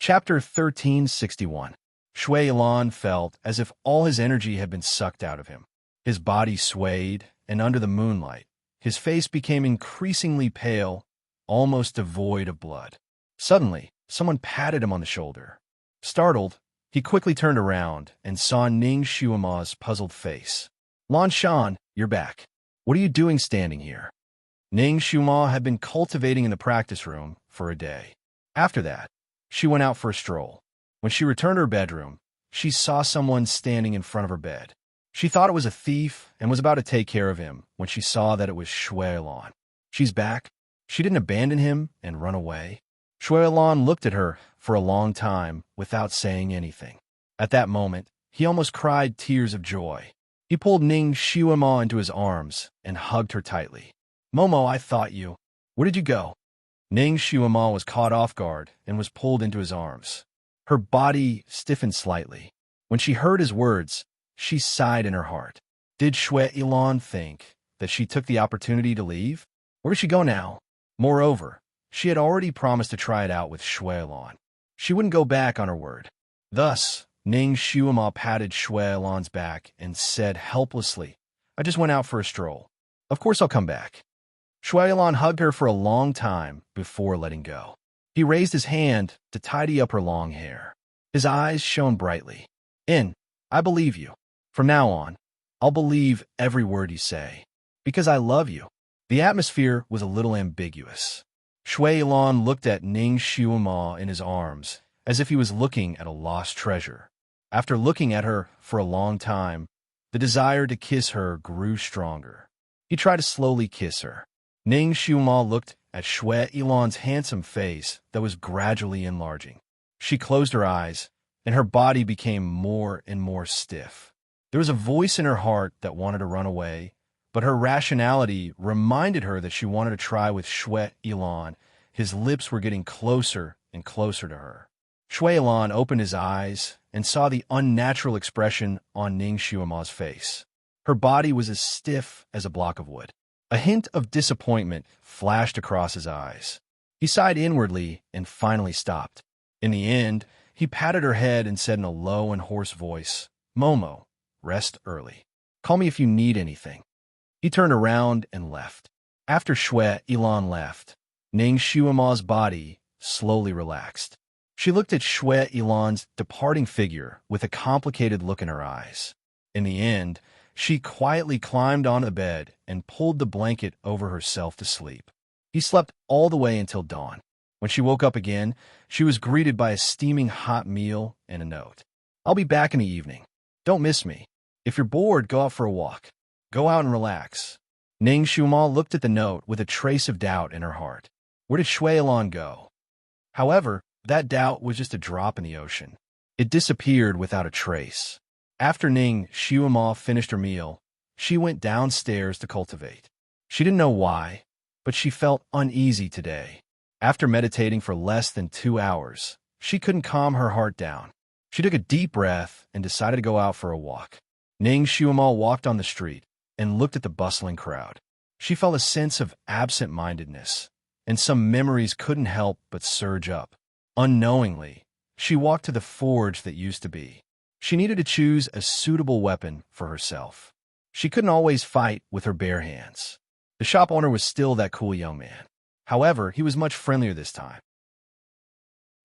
Chapter 1361. Shui Ilan felt as if all his energy had been sucked out of him. His body swayed, and under the moonlight, his face became increasingly pale, almost devoid of blood. Suddenly, someone patted him on the shoulder. Startled, he quickly turned around and saw Ning Shuima's puzzled face. "Lan Shan, you're back. What are you doing standing here?" Ning Shuima had been cultivating in the practice room for a day. After that, she went out for a stroll. When she returned to her bedroom, she saw someone standing in front of her bed. She thought it was a thief and was about to take care of him when she saw that it was Shui Ilan. "She's back? She didn't abandon him and run away?" Shui Ilan looked at her for a long time without saying anything. At that moment, he almost cried tears of joy. He pulled Ning Shuima into his arms and hugged her tightly. "Momo, I thought you. Where did you go?" Ning Shuima was caught off guard and was pulled into his arms. Her body stiffened slightly. When she heard his words, she sighed in her heart. Did Shui Ilan think that she took the opportunity to leave? Where does she go now? Moreover, she had already promised to try it out with Shui Ilan. She wouldn't go back on her word. Thus, Ning Shuima patted Shui Ilan's back and said helplessly, "I just went out for a stroll. Of course I'll come back." Shui Ilan hugged her for a long time before letting go. He raised his hand to tidy up her long hair. His eyes shone brightly. I believe you. From now on, I'll believe every word you say. Because I love you." The atmosphere was a little ambiguous. Shui Ilan looked at Ning Shuima in his arms as if he was looking at a lost treasure. After looking at her for a long time, the desire to kiss her grew stronger. He tried to slowly kiss her. Ning Shuima looked at Shui Ilan's handsome face that was gradually enlarging. She closed her eyes, and her body became more and more stiff. There was a voice in her heart that wanted to run away, but her rationality reminded her that she wanted to try with Shui Ilan. His lips were getting closer and closer to her. Shui Ilan opened his eyes and saw the unnatural expression on Ning Shuima's face. Her body was as stiff as a block of wood. A hint of disappointment flashed across his eyes. He sighed inwardly and finally stopped. In the end, he patted her head and said in a low and hoarse voice, "Momo, rest early. Call me if you need anything." He turned around and left. After Shui Ilan left, Ning Shuima's body slowly relaxed. She looked at Shui Ilan's departing figure with a complicated look in her eyes. In the end, she quietly climbed onto the bed and pulled the blanket over herself to sleep. He slept all the way until dawn. When she woke up again, she was greeted by a steaming hot meal and a note. "I'll be back in the evening. Don't miss me. If you're bored, go out for a walk. Go out and relax." Ning Shuima looked at the note with a trace of doubt in her heart. Where did Shui Ilan go? However, that doubt was just a drop in the ocean. It disappeared without a trace. After Ning Shuima finished her meal, she went downstairs to cultivate. She didn't know why, but she felt uneasy today. After meditating for less than 2 hours, she couldn't calm her heart down. She took a deep breath and decided to go out for a walk. Ning Shuima walked on the street and looked at the bustling crowd. She felt a sense of absent-mindedness, and some memories couldn't help but surge up. Unknowingly, she walked to the forge that used to be. She needed to choose a suitable weapon for herself. She couldn't always fight with her bare hands. The shop owner was still that cool young man. However, he was much friendlier this time.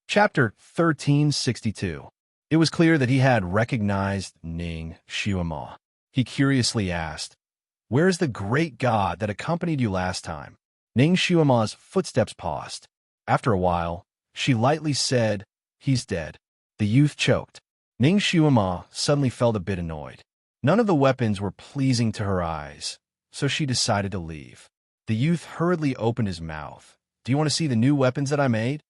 Chapter 1362. It was clear that he had recognized Ning Shuima. He curiously asked, "Where is the great god that accompanied you last time?" Ning Shuima's footsteps paused. After a while, she lightly said, "He's dead." The youth choked. Ning Shuima suddenly felt a bit annoyed. None of the weapons were pleasing to her eyes, so she decided to leave. The youth hurriedly opened his mouth. "Do you want to see the new weapons that I made?"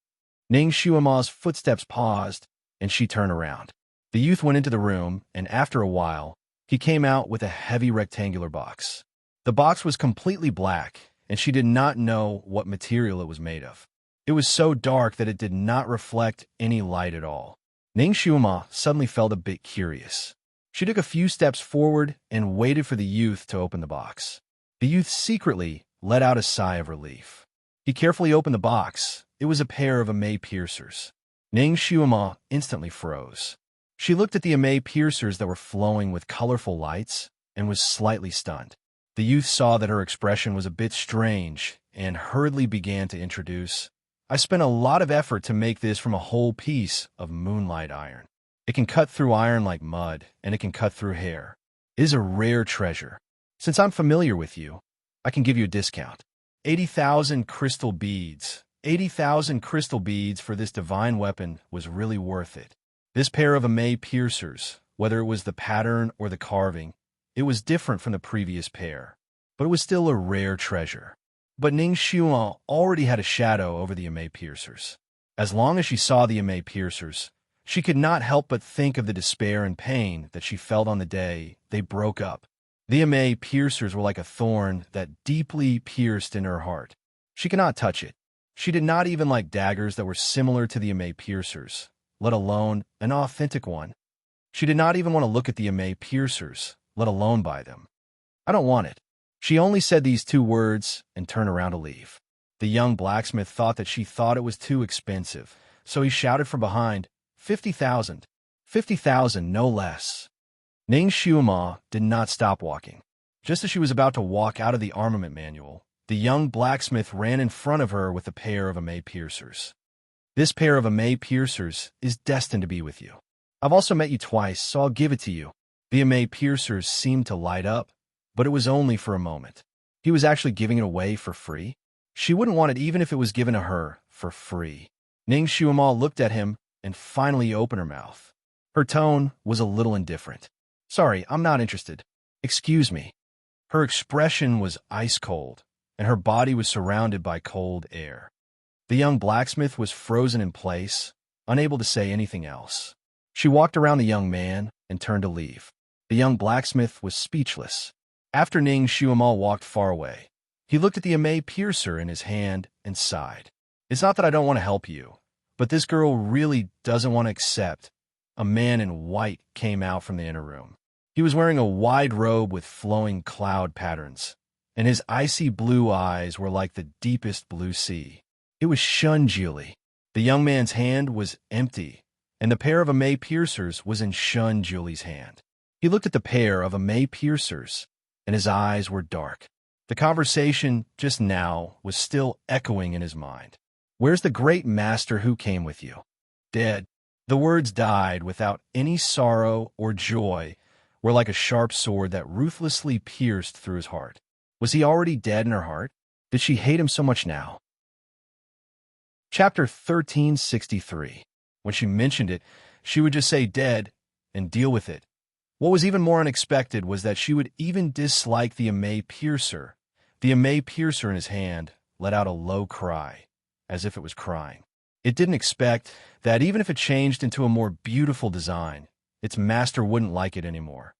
Ning Shuima's footsteps paused, and she turned around. The youth went into the room, and after a while, he came out with a heavy rectangular box. The box was completely black, and she did not know what material it was made of. It was so dark that it did not reflect any light at all. Ning Shuima suddenly felt a bit curious. She took a few steps forward and waited for the youth to open the box. The youth secretly let out a sigh of relief. He carefully opened the box. It was a pair of email piercers. Ning Xuema instantly froze. She looked at the eme piercers that were flowing with colorful lights and was slightly stunned. The youth saw that her expression was a bit strange and hurriedly began to introduce, I spent a lot of effort to make this from a whole piece of moonlight iron. It can cut through iron like mud, and it can cut through hair. It is a rare treasure. Since I'm familiar with you, I can give you a discount. 80,000 crystal beads. 80,000 crystal beads for this divine weapon was really worth it. This pair of eme piercers, whether it was the pattern or the carving, it was different from the previous pair, but it was still a rare treasure. But Ning Xuan already had a shadow over the eme piercers. As long as she saw the eme piercers, she could not help but think of the despair and pain that she felt on the day they broke up. The eme piercers were like a thorn that deeply pierced in her heart. She could not touch it. She did not even like daggers that were similar to the eme piercers, let alone an authentic one. She did not even want to look at the eme piercers, let alone buy them. I don't want it. She only said these two words and turned around to leave. The young blacksmith thought that she thought it was too expensive, so he shouted from behind, 50,000. 50,000, no less. Ning Xuema did not stop walking. Just as she was about to walk out of the armament manual, the young blacksmith ran in front of her with a pair of eme piercers. This pair of eme piercers is destined to be with you. I've also met you twice, so I'll give it to you. The eme piercers seemed to light up, but it was only for a moment. He was actually giving it away for free. She wouldn't want it even if it was given to her for free. Ning Xuema looked at him and finally opened her mouth. Her tone was a little indifferent. Sorry, I'm not interested. Excuse me. Her expression was ice cold, and her body was surrounded by cold air. The young blacksmith was frozen in place, unable to say anything else. She walked around the young man and turned to leave. The young blacksmith was speechless. After Ning Xuema walked far away, he looked at the eme piercer in his hand and sighed. It's not that I don't want to help you, but this girl really doesn't want to accept. A man in white came out from the inner room. He was wearing a wide robe with flowing cloud patterns, and his icy blue eyes were like the deepest blue sea. It was Shunjuli. The young man's hand was empty, and the pair of eme piercers was in Shunjuli's hand. He looked at the pair of eme piercers, and his eyes were dark. The conversation just now was still echoing in his mind. Where's the great master who came with you? Dead. The words died without any sorrow or joy, were like a sharp sword that ruthlessly pierced through his heart. Was he already dead in her heart? Did she hate him so much now? Chapter 1363. When she mentioned it, she would just say dead and deal with it. What was even more unexpected was that she would even dislike the eme piercer. The eme piercer in his hand let out a low cry, as if it was crying. It didn't expect that even if it changed into a more beautiful design, its master wouldn't like it anymore.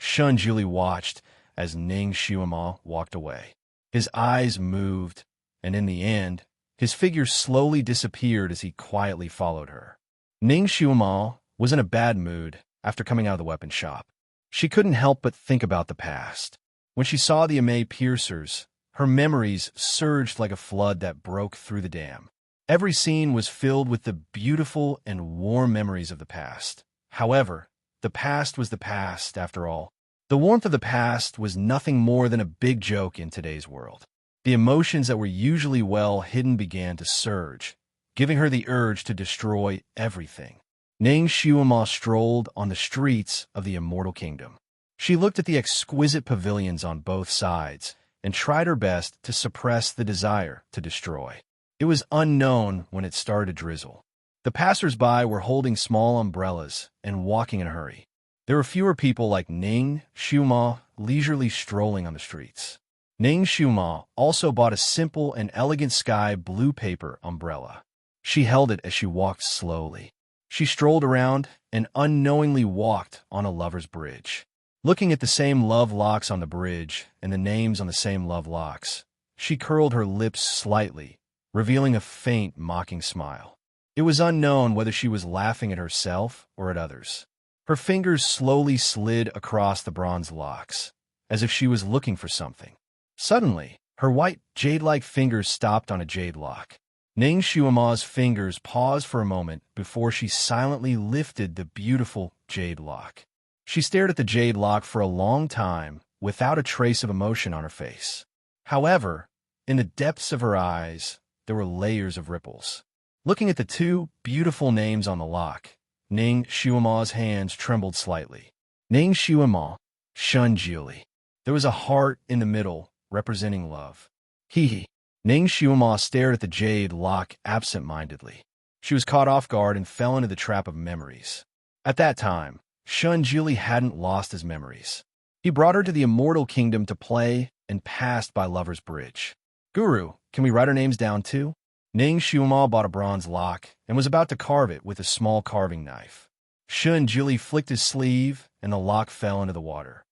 Shunjuli watched as Ning Xuema walked away. His eyes moved, and in the end, his figure slowly disappeared as he quietly followed her. Ning Xuema was in a bad mood after coming out of the weapon shop. She couldn't help but think about the past. When she saw the eme piercers, her memories surged like a flood that broke through the dam. Every scene was filled with the beautiful and warm memories of the past. However, the past was the past, after all. The warmth of the past was nothing more than a big joke in today's world. The emotions that were usually well hidden began to surge, giving her the urge to destroy everything. Ning Xuema strolled on the streets of the Immortal Kingdom. She looked at the exquisite pavilions on both sides and tried her best to suppress the desire to destroy. It was unknown when it started to drizzle. The passers-by were holding small umbrellas and walking in a hurry. There were fewer people like Ning Xuema leisurely strolling on the streets. Ning Xuema also bought a simple and elegant sky blue paper umbrella. She held it as she walked slowly. She strolled around and unknowingly walked on a lover's bridge. Looking at the same love locks on the bridge and the names on the same love locks, she curled her lips slightly, revealing a faint, mocking smile. It was unknown whether she was laughing at herself or at others. Her fingers slowly slid across the bronze locks, as if she was looking for something. Suddenly, her white, jade-like fingers stopped on a jade lock. Ning Shuama's fingers paused for a moment before she silently lifted the beautiful jade lock. She stared at the jade lock for a long time without a trace of emotion on her face. However, in the depths of her eyes, there were layers of ripples. Looking at the two beautiful names on the lock, Ning Shuama's hands trembled slightly. Ning Shuama, Shun Julie. There was a heart in the middle, representing love. Hee. Ning Shuama stared at the jade lock absent-mindedly. She was caught off guard and fell into the trap of memories. At that time, Shun Julie hadn't lost his memories. He brought her to the immortal kingdom to play and passed by Lover's Bridge. Guru, can we write our names down too? Ning Shuama bought a bronze lock and was about to carve it with a small carving knife. Shun Julie flicked his sleeve and the lock fell into the water.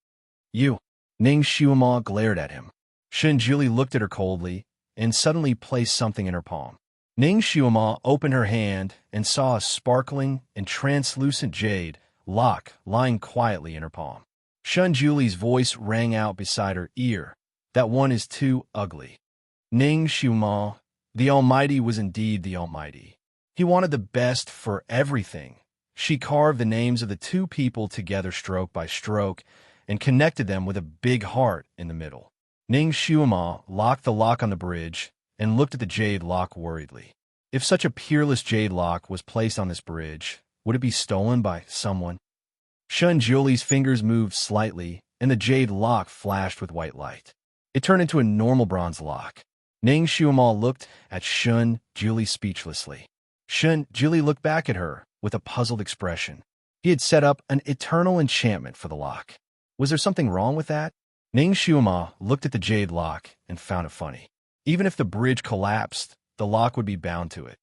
You. Ning Shuama glared at him. Shun Julie looked at her coldly and suddenly placed something in her palm. Ning Shuama opened her hand and saw a sparkling and translucent jade lock lying quietly in her palm. Shun Julie's voice rang out beside her ear. That one is too ugly. Ning Shuama, the Almighty was indeed the Almighty. He wanted the best for everything. She carved the names of the two people together stroke by stroke and connected them with a big heart in the middle. Ning Shuama locked the lock on the bridge and looked at the jade lock worriedly. If such a peerless jade lock was placed on this bridge, would it be stolen by someone? Shun Julie's fingers moved slightly, and the jade lock flashed with white light. It turned into a normal bronze lock. Ning Shuama looked at Shun Julie speechlessly. Shun Julie looked back at her with a puzzled expression. He had set up an eternal enchantment for the lock. Was there something wrong with that? Ning Shuama looked at the jade lock and found it funny. Even if the bridge collapsed, the lock would be bound to it.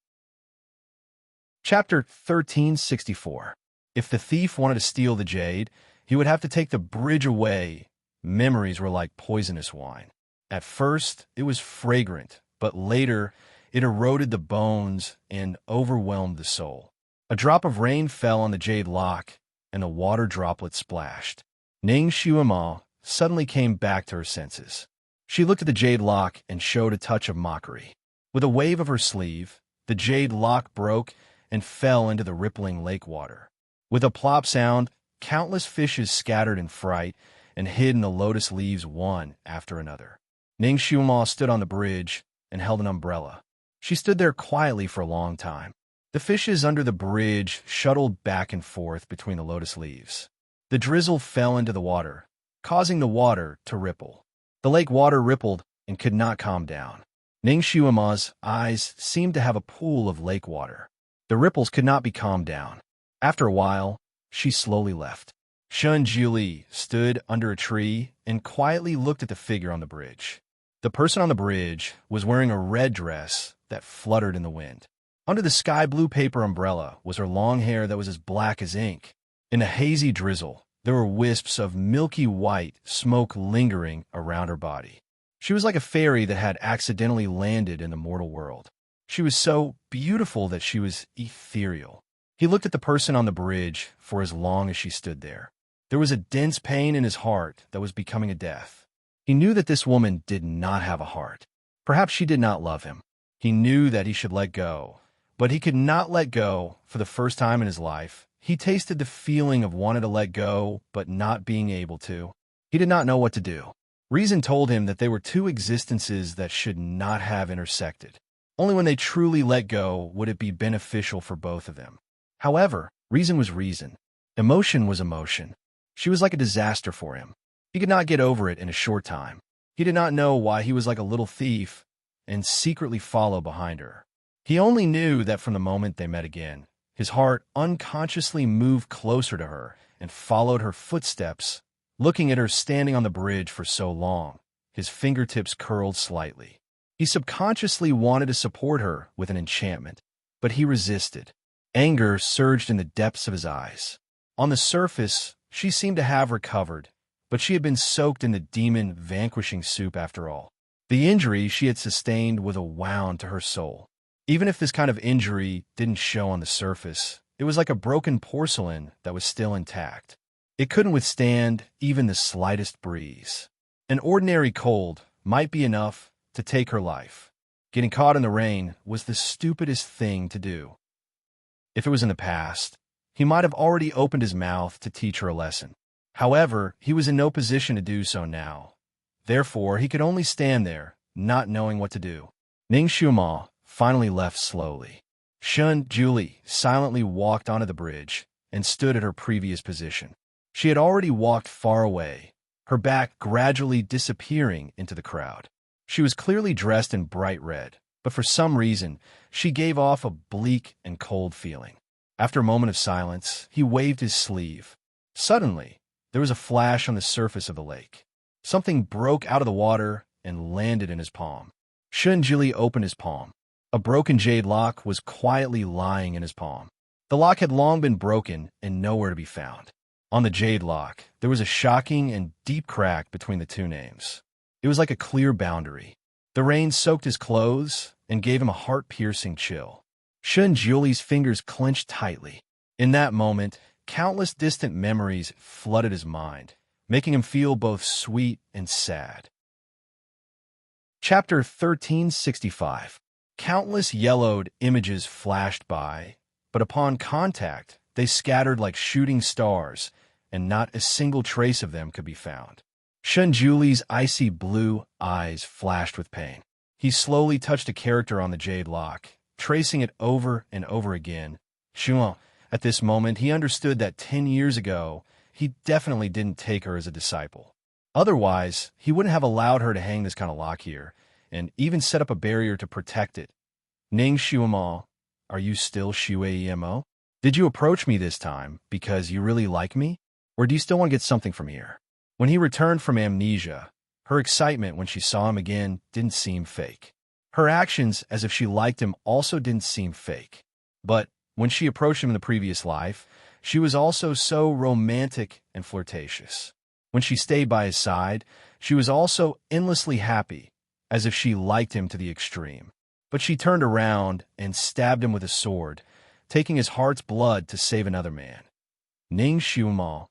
Chapter 1364. If the thief wanted to steal the jade, he would have to take the bridge away. Memories were like poisonous wine. At first, it was fragrant, but later, it eroded the bones and overwhelmed the soul. A drop of rain fell on the jade lock, and the water droplets splashed. Ning Shuama suddenly came back to her senses. She looked at the jade lock and showed a touch of mockery. With a wave of her sleeve, the jade lock broke and fell into the rippling lake water. With a plop sound, countless fishes scattered in fright and hid in the lotus leaves one after another. Ning Shuama stood on the bridge and held an umbrella. She stood there quietly for a long time. The fishes under the bridge shuttled back and forth between the lotus leaves. The drizzle fell into the water, causing the water to ripple. The lake water rippled and could not calm down. Ning Shuama's eyes seemed to have a pool of lake water. The ripples could not be calmed down. After a while, she slowly left. Shun Julie stood under a tree and quietly looked at the figure on the bridge. The person on the bridge was wearing a red dress that fluttered in the wind. Under the sky blue paper umbrella was her long hair that was as black as ink. In a hazy drizzle, there were wisps of milky white smoke lingering around her body. She was like a fairy that had accidentally landed in the mortal world. She was so beautiful that she was ethereal. He looked at the person on the bridge for as long as she stood there. There was a dense pain in his heart that was becoming a death. He knew that this woman did not have a heart. Perhaps she did not love him. He knew that he should let go, but he could not let go. For the first time in his life, he tasted the feeling of wanting to let go, but not being able to. He did not know what to do. Reason told him that they were two existences that should not have intersected. Only when they truly let go would it be beneficial for both of them. However, reason was reason. Emotion was emotion. She was like a disaster for him. He could not get over it in a short time. He did not know why he was like a little thief and secretly follow behind her. He only knew that from the moment they met again, his heart unconsciously moved closer to her and followed her footsteps. Looking at her standing on the bridge for so long, his fingertips curled slightly. He subconsciously wanted to support her with an enchantment, but he resisted. Anger surged in the depths of his eyes. On the surface, she seemed to have recovered, but she had been soaked in the demon-vanquishing soup after all. The injury she had sustained was a wound to her soul. Even if this kind of injury didn't show on the surface, it was like a broken porcelain that was still intact. It couldn't withstand even the slightest breeze. An ordinary cold might be enough to take her life. Getting caught in the rain was the stupidest thing to do. If it was in the past, he might have already opened his mouth to teach her a lesson. However, he was in no position to do so now. Therefore, he could only stand there, not knowing what to do. Ning Xiuma finally left slowly. Shun Julie silently walked onto the bridge and stood at her previous position. She had already walked far away, her back gradually disappearing into the crowd. She was clearly dressed in bright red, but for some reason, she gave off a bleak and cold feeling. After a moment of silence, he waved his sleeve. Suddenly, there was a flash on the surface of the lake. Something broke out of the water and landed in his palm. Shun Jili opened his palm. A broken jade lock was quietly lying in his palm. The lock had long been broken and nowhere to be found. On the jade lock, there was a shocking and deep crack between the two names. It was like a clear boundary. The rain soaked his clothes and gave him a heart-piercing chill. Shun Juli's fingers clenched tightly. In that moment, countless distant memories flooded his mind, making him feel both sweet and sad. Chapter 1365. Countless yellowed images flashed by, but upon contact, they scattered like shooting stars, and not a single trace of them could be found. Shun Juli's icy blue eyes flashed with pain. He slowly touched a character on the jade lock, tracing it over and over again. Shuan, at this moment, he understood that 10 years ago, he definitely didn't take her as a disciple. Otherwise, he wouldn't have allowed her to hang this kind of lock here, and even set up a barrier to protect it. Ning Shuama, are you still Shuemo? Did you approach me this time because you really like me? Or do you still want to get something from here? When he returned from amnesia, her excitement when she saw him again didn't seem fake. Her actions as if she liked him also didn't seem fake. But when she approached him in the previous life, she was also so romantic and flirtatious. When she stayed by his side, she was also endlessly happy, as if she liked him to the extreme. But she turned around and stabbed him with a sword, taking his heart's blood to save another man. Ning Xiumal,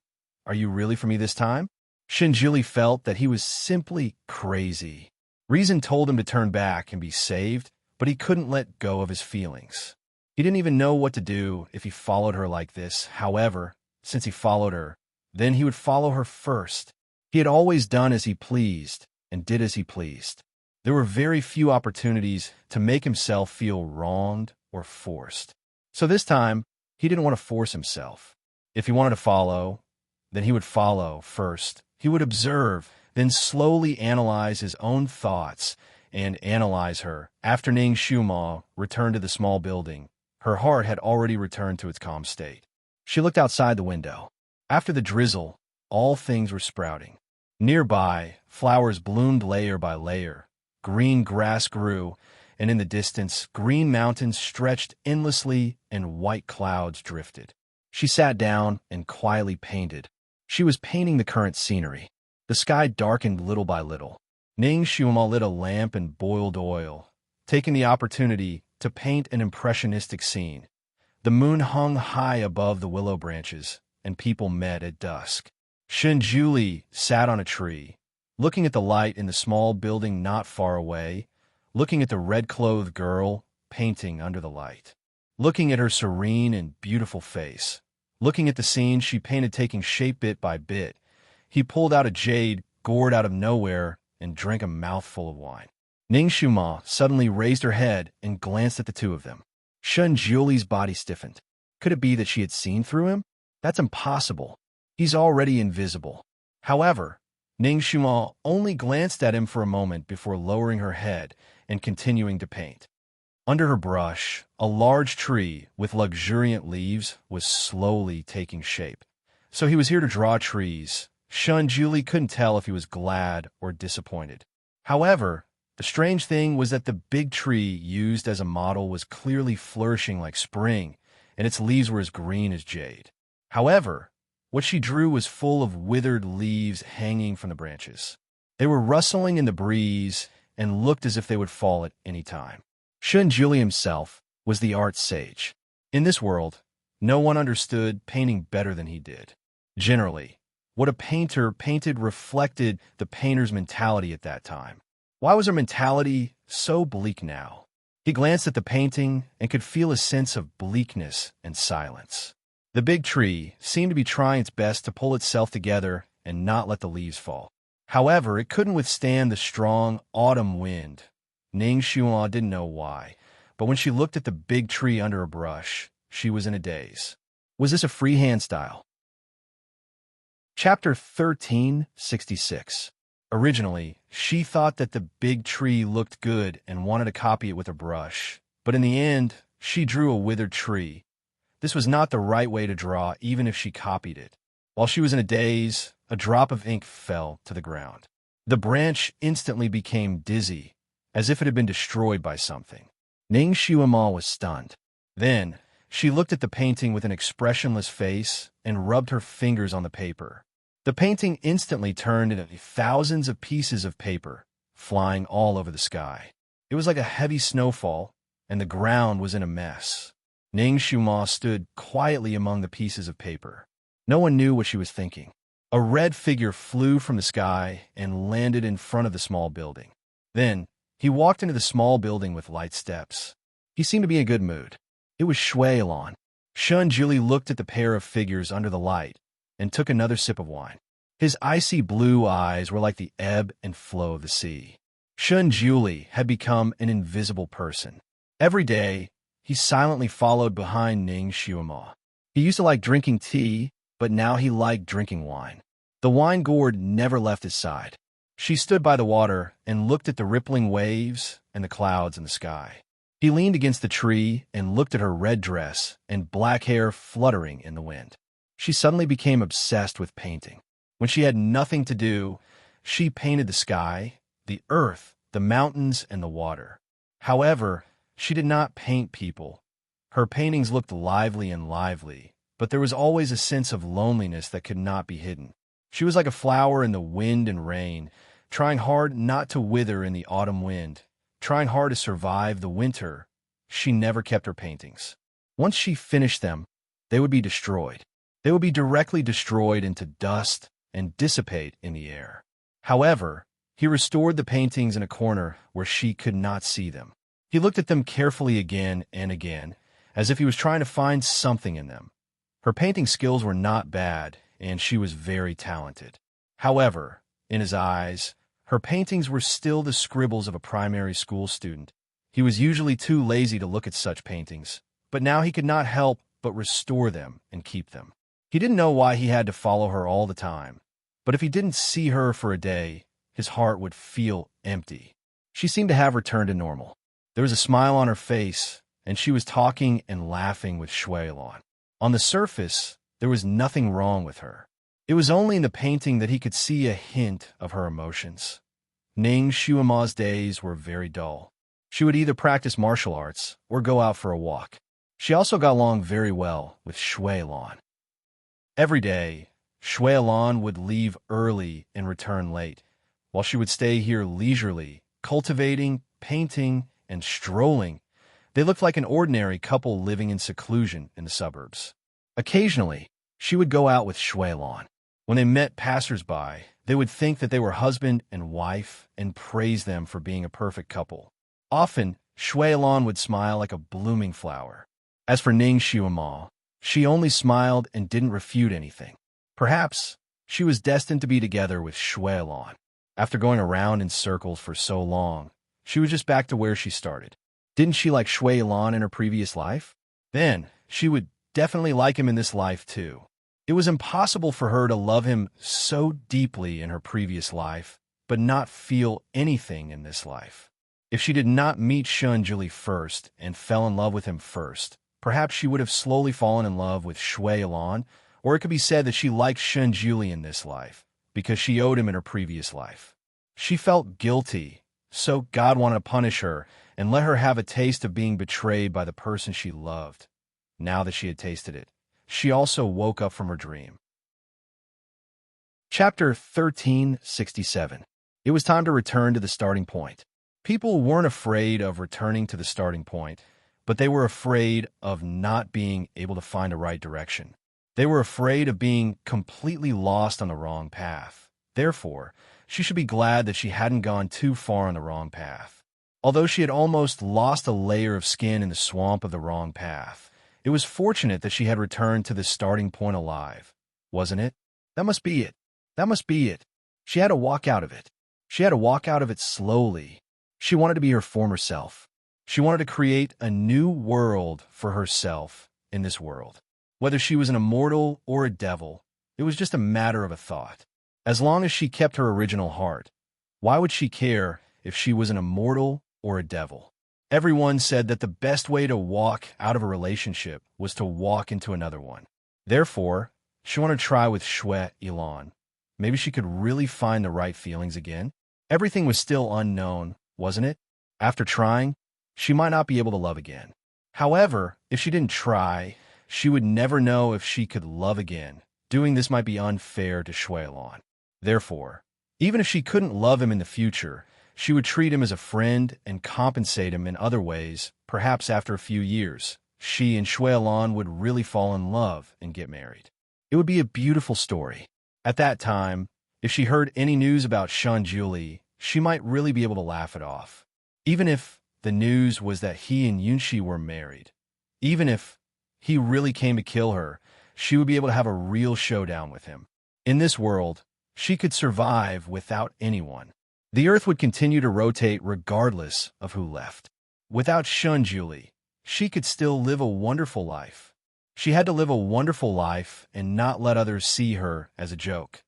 are you really for me this time? Shinjili felt that he was simply crazy. Reason told him to turn back and be saved, but he couldn't let go of his feelings. He didn't even know what to do if he followed her like this. However, since he followed her, then he would follow her first. He had always done as he pleased and did as he pleased. There were very few opportunities to make himself feel wronged or forced. So this time, he didn't want to force himself. If he wanted to follow, then he would follow first. He would observe, then slowly analyze his own thoughts and analyze her. After Ning Xiuma returned to the small building, her heart had already returned to its calm state. She looked outside the window. After the drizzle, all things were sprouting. Nearby, flowers bloomed layer by layer. Green grass grew, and in the distance, green mountains stretched endlessly and white clouds drifted. She sat down and quietly painted. She was painting the current scenery. The sky darkened little by little. Ning Xiuma lit a lamp and boiled oil, taking the opportunity to paint an impressionistic scene. The moon hung high above the willow branches, and people met at dusk. Shinjuli sat on a tree, looking at the light in the small building not far away, looking at the red-clothed girl painting under the light, looking at her serene and beautiful face, looking at the scene she painted taking shape bit by bit. He pulled out a jade gourd out of nowhere and drank a mouthful of wine. Ning Xiuma suddenly raised her head and glanced at the two of them. Shun Juli's body stiffened. Could it be that she had seen through him? That's impossible. He's already invisible. However, Ning Xiuma only glanced at him for a moment before lowering her head and continuing to paint. Under her brush, a large tree with luxuriant leaves was slowly taking shape. So he was here to draw trees. Shun Juli couldn't tell if he was glad or disappointed. However, the strange thing was that the big tree used as a model was clearly flourishing like spring, and its leaves were as green as jade. However, what she drew was full of withered leaves hanging from the branches. They were rustling in the breeze and looked as if they would fall at any time. Shun Juli himself was the art sage. In this world, no one understood painting better than he did. Generally, what a painter painted reflected the painter's mentality at that time. Why was her mentality so bleak now? He glanced at the painting and could feel a sense of bleakness and silence. The big tree seemed to be trying its best to pull itself together and not let the leaves fall. However, it couldn't withstand the strong autumn wind. Ning Xuan didn't know why, but when she looked at the big tree under a brush, she was in a daze. Was this a freehand style? Chapter 1366. Originally, she thought that the big tree looked good and wanted to copy it with a brush, but in the end, she drew a withered tree. This was not the right way to draw, even if she copied it. While she was in a daze, a drop of ink fell to the ground. The branch instantly became dizzy, as if it had been destroyed by something. Ning Xuema was stunned. Then, she looked at the painting with an expressionless face and rubbed her fingers on the paper. The painting instantly turned into thousands of pieces of paper, flying all over the sky. It was like a heavy snowfall, and the ground was in a mess. Ning Xuema stood quietly among the pieces of paper. No one knew what she was thinking. A red figure flew from the sky and landed in front of the small building. Then, he walked into the small building with light steps. He seemed to be in a good mood. It was Shui Lan. Shun Juli looked at the pair of figures under the light and took another sip of wine. His icy blue eyes were like the ebb and flow of the sea. Shun Juli had become an invisible person. Every day, he silently followed behind Ning Xuema. He used to like drinking tea, but now he liked drinking wine. The wine gourd never left his side. She stood by the water and looked at the rippling waves and the clouds in the sky. He leaned against the tree and looked at her red dress and black hair fluttering in the wind. She suddenly became obsessed with painting. When she had nothing to do, she painted the sky, the earth, the mountains, and the water. However, she did not paint people. Her paintings looked lively, but there was always a sense of loneliness that could not be hidden. She was like a flower in the wind and rain, trying hard not to wither in the autumn wind, trying hard to survive the winter. She never kept her paintings. Once she finished them, they would be destroyed. They would be directly destroyed into dust and dissipate in the air. However, he restored the paintings in a corner where she could not see them. He looked at them carefully again and again, as if he was trying to find something in them. Her painting skills were not bad, and she was very talented. However, in his eyes, her paintings were still the scribbles of a primary school student. He was usually too lazy to look at such paintings, but now he could not help but restore them and keep them. He didn't know why he had to follow her all the time, but if he didn't see her for a day, his heart would feel empty. She seemed to have returned to normal. There was a smile on her face, and she was talking and laughing with Shui Lan. On the surface, there was nothing wrong with her. It was only in the painting that he could see a hint of her emotions. Ning Xuema's days were very dull. She would either practice martial arts or go out for a walk. She also got along very well with Shui Lan. Every day, Shui Lan would leave early and return late, while she would stay here leisurely, cultivating, painting, and strolling. They looked like an ordinary couple living in seclusion in the suburbs. Occasionally, she would go out with Shui Lan. When they met passers-by, they would think that they were husband and wife and praise them for being a perfect couple. Often, Shui Lan would smile like a blooming flower. As for Ning Xuema, she only smiled and didn't refute anything. Perhaps she was destined to be together with Shui Lan. After going around in circles for so long, she was just back to where she started. Didn't she like Shui Lan in her previous life? Then, she would definitely like him in this life too. It was impossible for her to love him so deeply in her previous life, but not feel anything in this life. If she did not meet Shun Juli first and fell in love with him first, perhaps she would have slowly fallen in love with Shui Lan, or it could be said that she liked Shun Juli in this life, because she owed him in her previous life. She felt guilty, so God wanted to punish her and let her have a taste of being betrayed by the person she loved. Now that she had tasted it, she also woke up from her dream. Chapter 1367. It was time to return to the starting point. People weren't afraid of returning to the starting point, but they were afraid of not being able to find a right direction. They were afraid of being completely lost on the wrong path. Therefore, She should be glad that she hadn't gone too far on the wrong path. Although she had almost lost a layer of skin in the swamp of the wrong path, it was fortunate that she had returned to the starting point alive. Wasn't it? That must be it. That must be it. She had to walk out of it. She had to walk out of it slowly. She wanted to be her former self. She wanted to create a new world for herself in this world. Whether she was an immortal or a devil, it was just a matter of a thought. As long as she kept her original heart, why would she care if she was an immortal or a devil? Everyone said that the best way to walk out of a relationship was to walk into another one. Therefore, she wanted to try with Shui Ilan. Maybe she could really find the right feelings again. Everything was still unknown, wasn't it? After trying, she might not be able to love again. However, if she didn't try, she would never know if she could love again. Doing this might be unfair to Shui Ilan. Therefore, even if she couldn't love him in the future, she would treat him as a friend and compensate him in other ways. Perhaps after a few years, she and Shui Ilan would really fall in love and get married. It would be a beautiful story. At that time, if she heard any news about Shun Julie, she might really be able to laugh it off. Even if the news was that he and Yunxi were married, even if he really came to kill her, she would be able to have a real showdown with him. In this world, she could survive without anyone. The earth would continue to rotate regardless of who left. Without Shun Julie, she could still live a wonderful life. She had to live a wonderful life and not let others see her as a joke.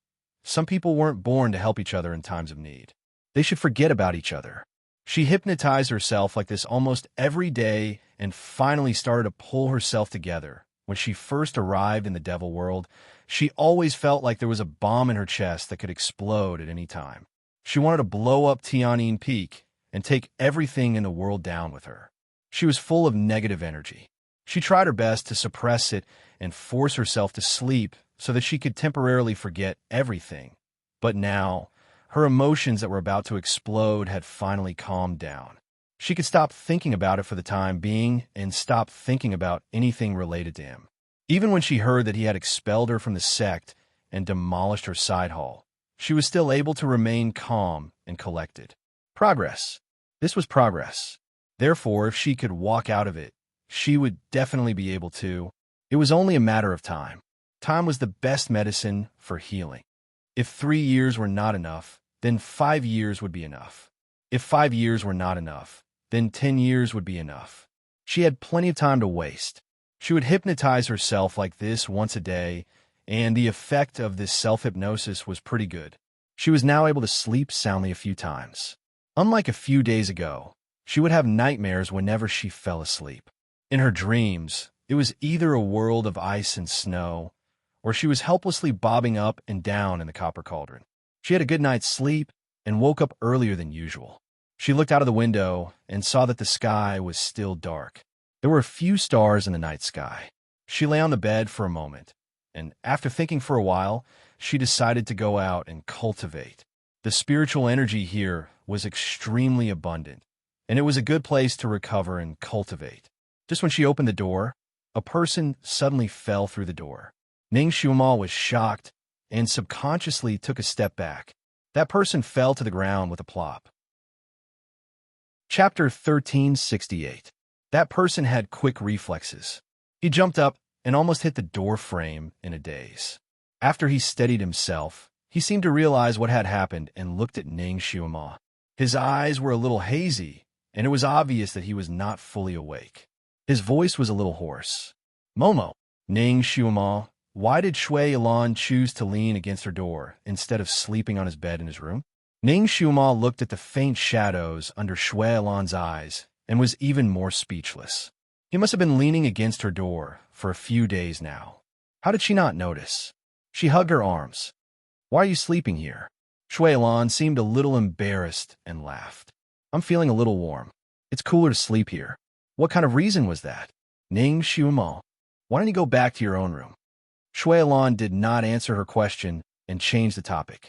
Some people weren't born to help each other in times of need. They should forget about each other. She hypnotized herself like this almost every day and finally started to pull herself together. When she first arrived in the devil world, she always felt like there was a bomb in her chest that could explode at any time. She wanted to blow up Tianyin Peak and take everything in the world down with her. She was full of negative energy. She tried her best to suppress it and force herself to sleep so that she could temporarily forget everything. But now, her emotions that were about to explode had finally calmed down. She could stop thinking about it for the time being and stop thinking about anything related to him. Even when she heard that he had expelled her from the sect and demolished her side hall, she was still able to remain calm and collected. Progress. This was progress. Therefore, if she could walk out of it, she would definitely be able to. It was only a matter of time. Time was the best medicine for healing. If 3 years were not enough, then 5 years would be enough. If 5 years were not enough, then 10 years would be enough. She had plenty of time to waste. She would hypnotize herself like this once a day, and the effect of this self-hypnosis was pretty good. She was now able to sleep soundly a few times. Unlike a few days ago, she would have nightmares whenever she fell asleep. In her dreams, it was either a world of ice and snow, or she was helplessly bobbing up and down in the copper cauldron. She had a good night's sleep and woke up earlier than usual. She looked out of the window and saw that the sky was still dark. There were a few stars in the night sky. She lay on the bed for a moment, and after thinking for a while, she decided to go out and cultivate. The spiritual energy here was extremely abundant, and it was a good place to recover and cultivate. Just when she opened the door, a person suddenly fell through the door. Ning Xiumo was shocked and subconsciously took a step back. That person fell to the ground with a plop. Chapter 1368. That person had quick reflexes. He jumped up and almost hit the door frame in a daze. After he steadied himself, he seemed to realize what had happened and looked at Ning Xiumo. His eyes were a little hazy, and it was obvious that he was not fully awake. His voice was a little hoarse. Momo, Ning Xiumo, why did Shui Ilan choose to lean against her door instead of sleeping on his bed in his room? Ning Xiumo looked at the faint shadows under Shui Ilan's eyes and was even more speechless. He must have been leaning against her door for a few days now. How did she not notice? She hugged her arms. Why are you sleeping here? Shui Ilan seemed a little embarrassed and laughed. I'm feeling a little warm. It's cooler to sleep here. What kind of reason was that? Ning Xiumo, why don't you go back to your own room? Shui Ilan did not answer her question and changed the topic.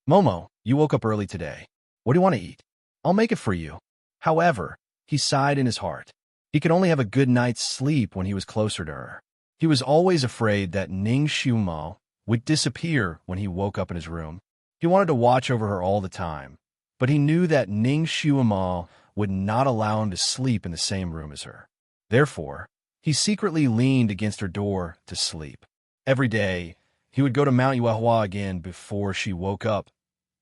Momo, you woke up early today. What do you want to eat? I'll make it for you. However, he sighed in his heart. He could only have a good night's sleep when he was closer to her. He was always afraid that Ning Xiumo would disappear when he woke up in his room. He wanted to watch over her all the time, but he knew that Ning Xiuama would not allow him to sleep in the same room as her. Therefore, he secretly leaned against her door to sleep. Every day, he would go to Mount Yuehua again before she woke up.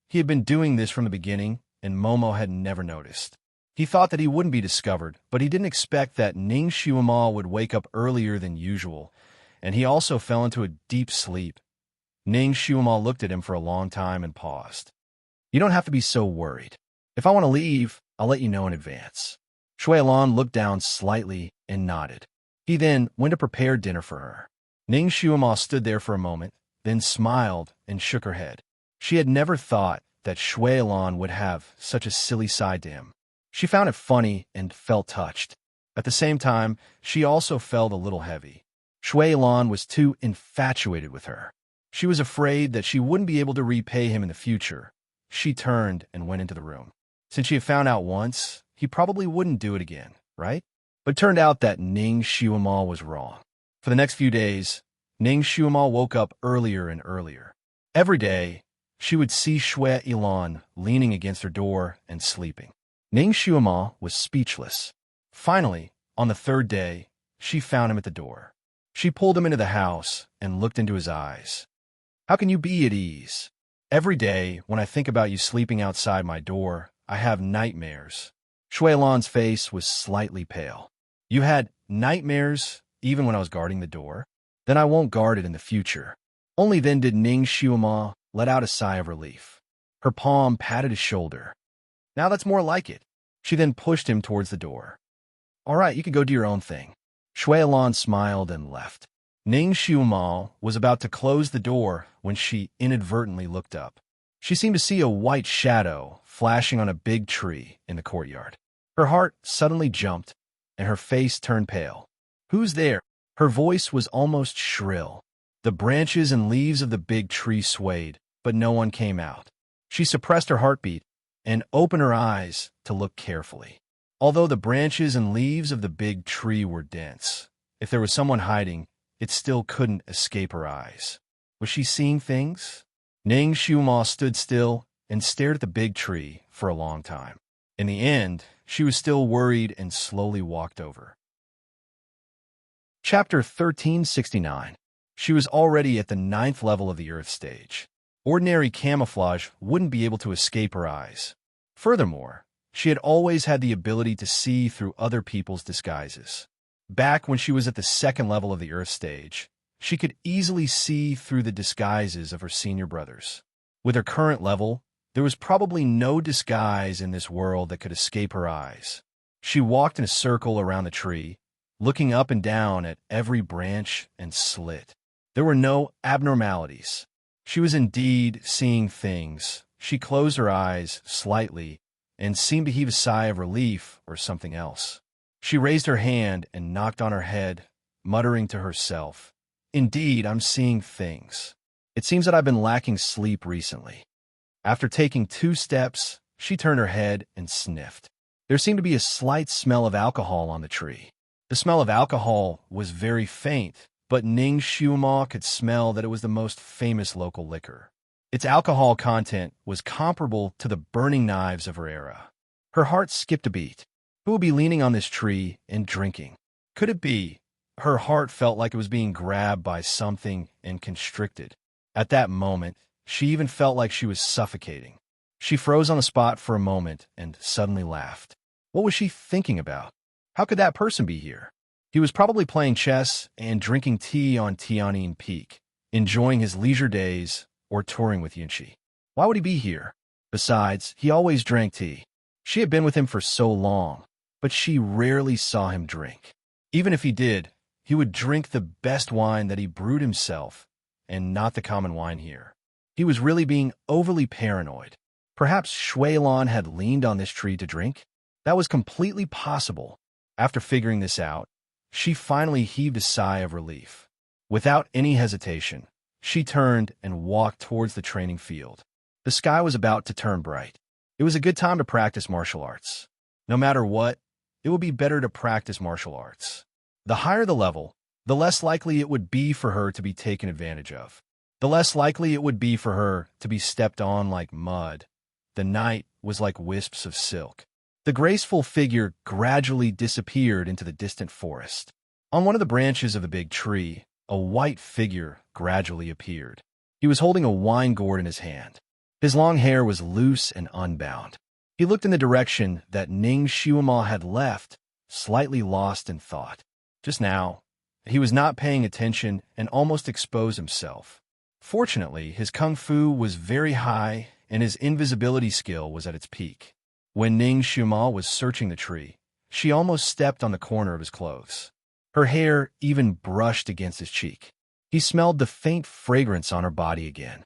He had been doing this from the beginning, and Momo had never noticed. He thought that he wouldn't be discovered, but he didn't expect that Ning Xiuama would wake up earlier than usual, and he also fell into a deep sleep. Ning Xiuama looked at him for a long time and paused. You don't have to be so worried. If I want to leave, I'll let you know in advance. Shui Lan looked down slightly and nodded. He then went to prepare dinner for her. Ning Xiuama stood there for a moment, then smiled and shook her head. She had never thought that Shui Lan would have such a silly side to him. She found it funny and felt touched. At the same time, she also felt a little heavy. Shui Lan was too infatuated with her. She was afraid that she wouldn't be able to repay him in the future. She turned and went into the room. Since she had found out once, he probably wouldn't do it again, right? But it turned out that Ning Xiuama was wrong. For the next few days, Ning Xiuama woke up earlier and earlier. Every day, she would see Shui Lan leaning against her door and sleeping. Ning Xiuama was speechless. Finally, on the third day, she found him at the door. She pulled him into the house and looked into his eyes. How can you be at ease? Every day, when I think about you sleeping outside my door, I have nightmares. Shui Lan's face was slightly pale. You had nightmares even when I was guarding the door? Then I won't guard it in the future. Only then did Ning Xiuama let out a sigh of relief. Her palm patted his shoulder. Now that's more like it. She then pushed him towards the door. All right, you can go do your own thing. Shui Lan smiled and left. Ning Xiuama was about to close the door when she inadvertently looked up. She seemed to see a white shadow flashing on a big tree in the courtyard. Her heart suddenly jumped, and her face turned pale. Who's there? Her voice was almost shrill. The branches and leaves of the big tree swayed, but no one came out. She suppressed her heartbeat and opened her eyes to look carefully. Although the branches and leaves of the big tree were dense, if there was someone hiding, it still couldn't escape her eyes. Was she seeing things? Ning Xiuama stood still and stared at the big tree for a long time. In the end, she was still worried and slowly walked over. Chapter 1369. She was already at the 9th level of the Earth stage. Ordinary camouflage wouldn't be able to escape her eyes. Furthermore, she had always had the ability to see through other people's disguises. Back when she was at the 2nd level of the Earth stage, she could easily see through the disguises of her senior brothers. With her current level, there was probably no disguise in this world that could escape her eyes. She walked in a circle around the tree, looking up and down at every branch and slit. There were no abnormalities. She was indeed seeing things. She closed her eyes slightly and seemed to heave a sigh of relief or something else. She raised her hand and knocked on her head, muttering to herself, Indeed, I'm seeing things. It seems that I've been lacking sleep recently. After taking 2 steps, she turned her head and sniffed. There seemed to be a slight smell of alcohol on the tree. The smell of alcohol was very faint, but Ning Xiuama could smell that it was the most famous local liquor. Its alcohol content was comparable to the burning knives of her era. Her heart skipped a beat. Who would be leaning on this tree and drinking? Could it be? Her heart felt like it was being grabbed by something and constricted. At that moment, she even felt like she was suffocating. She froze on the spot for a moment and suddenly laughed. What was she thinking about? How could that person be here? He was probably playing chess and drinking tea on Tianyin Peak, enjoying his leisure days or touring with Yunqi. Why would he be here? Besides, he always drank tea. She had been with him for so long, but she rarely saw him drink. Even if he did, he would drink the best wine that he brewed himself, and not the common wine here. He was really being overly paranoid. Perhaps Shui Lan had leaned on this tree to drink? That was completely possible. After figuring this out, she finally heaved a sigh of relief. Without any hesitation, she turned and walked towards the training field. The sky was about to turn bright. It was a good time to practice martial arts. No matter what, it would be better to practice martial arts. The higher the level, the less likely it would be for her to be taken advantage of. the less likely it would be for her to be stepped on like mud. The night was like wisps of silk. The graceful figure gradually disappeared into the distant forest. On one of the branches of the big tree, a white figure gradually appeared. He was holding a wine gourd in his hand. His long hair was loose and unbound. He looked in the direction that Ning Xiuama had left, slightly lost in thought. Just now, he was not paying attention and almost exposed himself. Fortunately, his kung fu was very high and his invisibility skill was at its peak. When Ning Xiuama was searching the tree, she almost stepped on the corner of his clothes. Her hair even brushed against his cheek. He smelled the faint fragrance on her body again.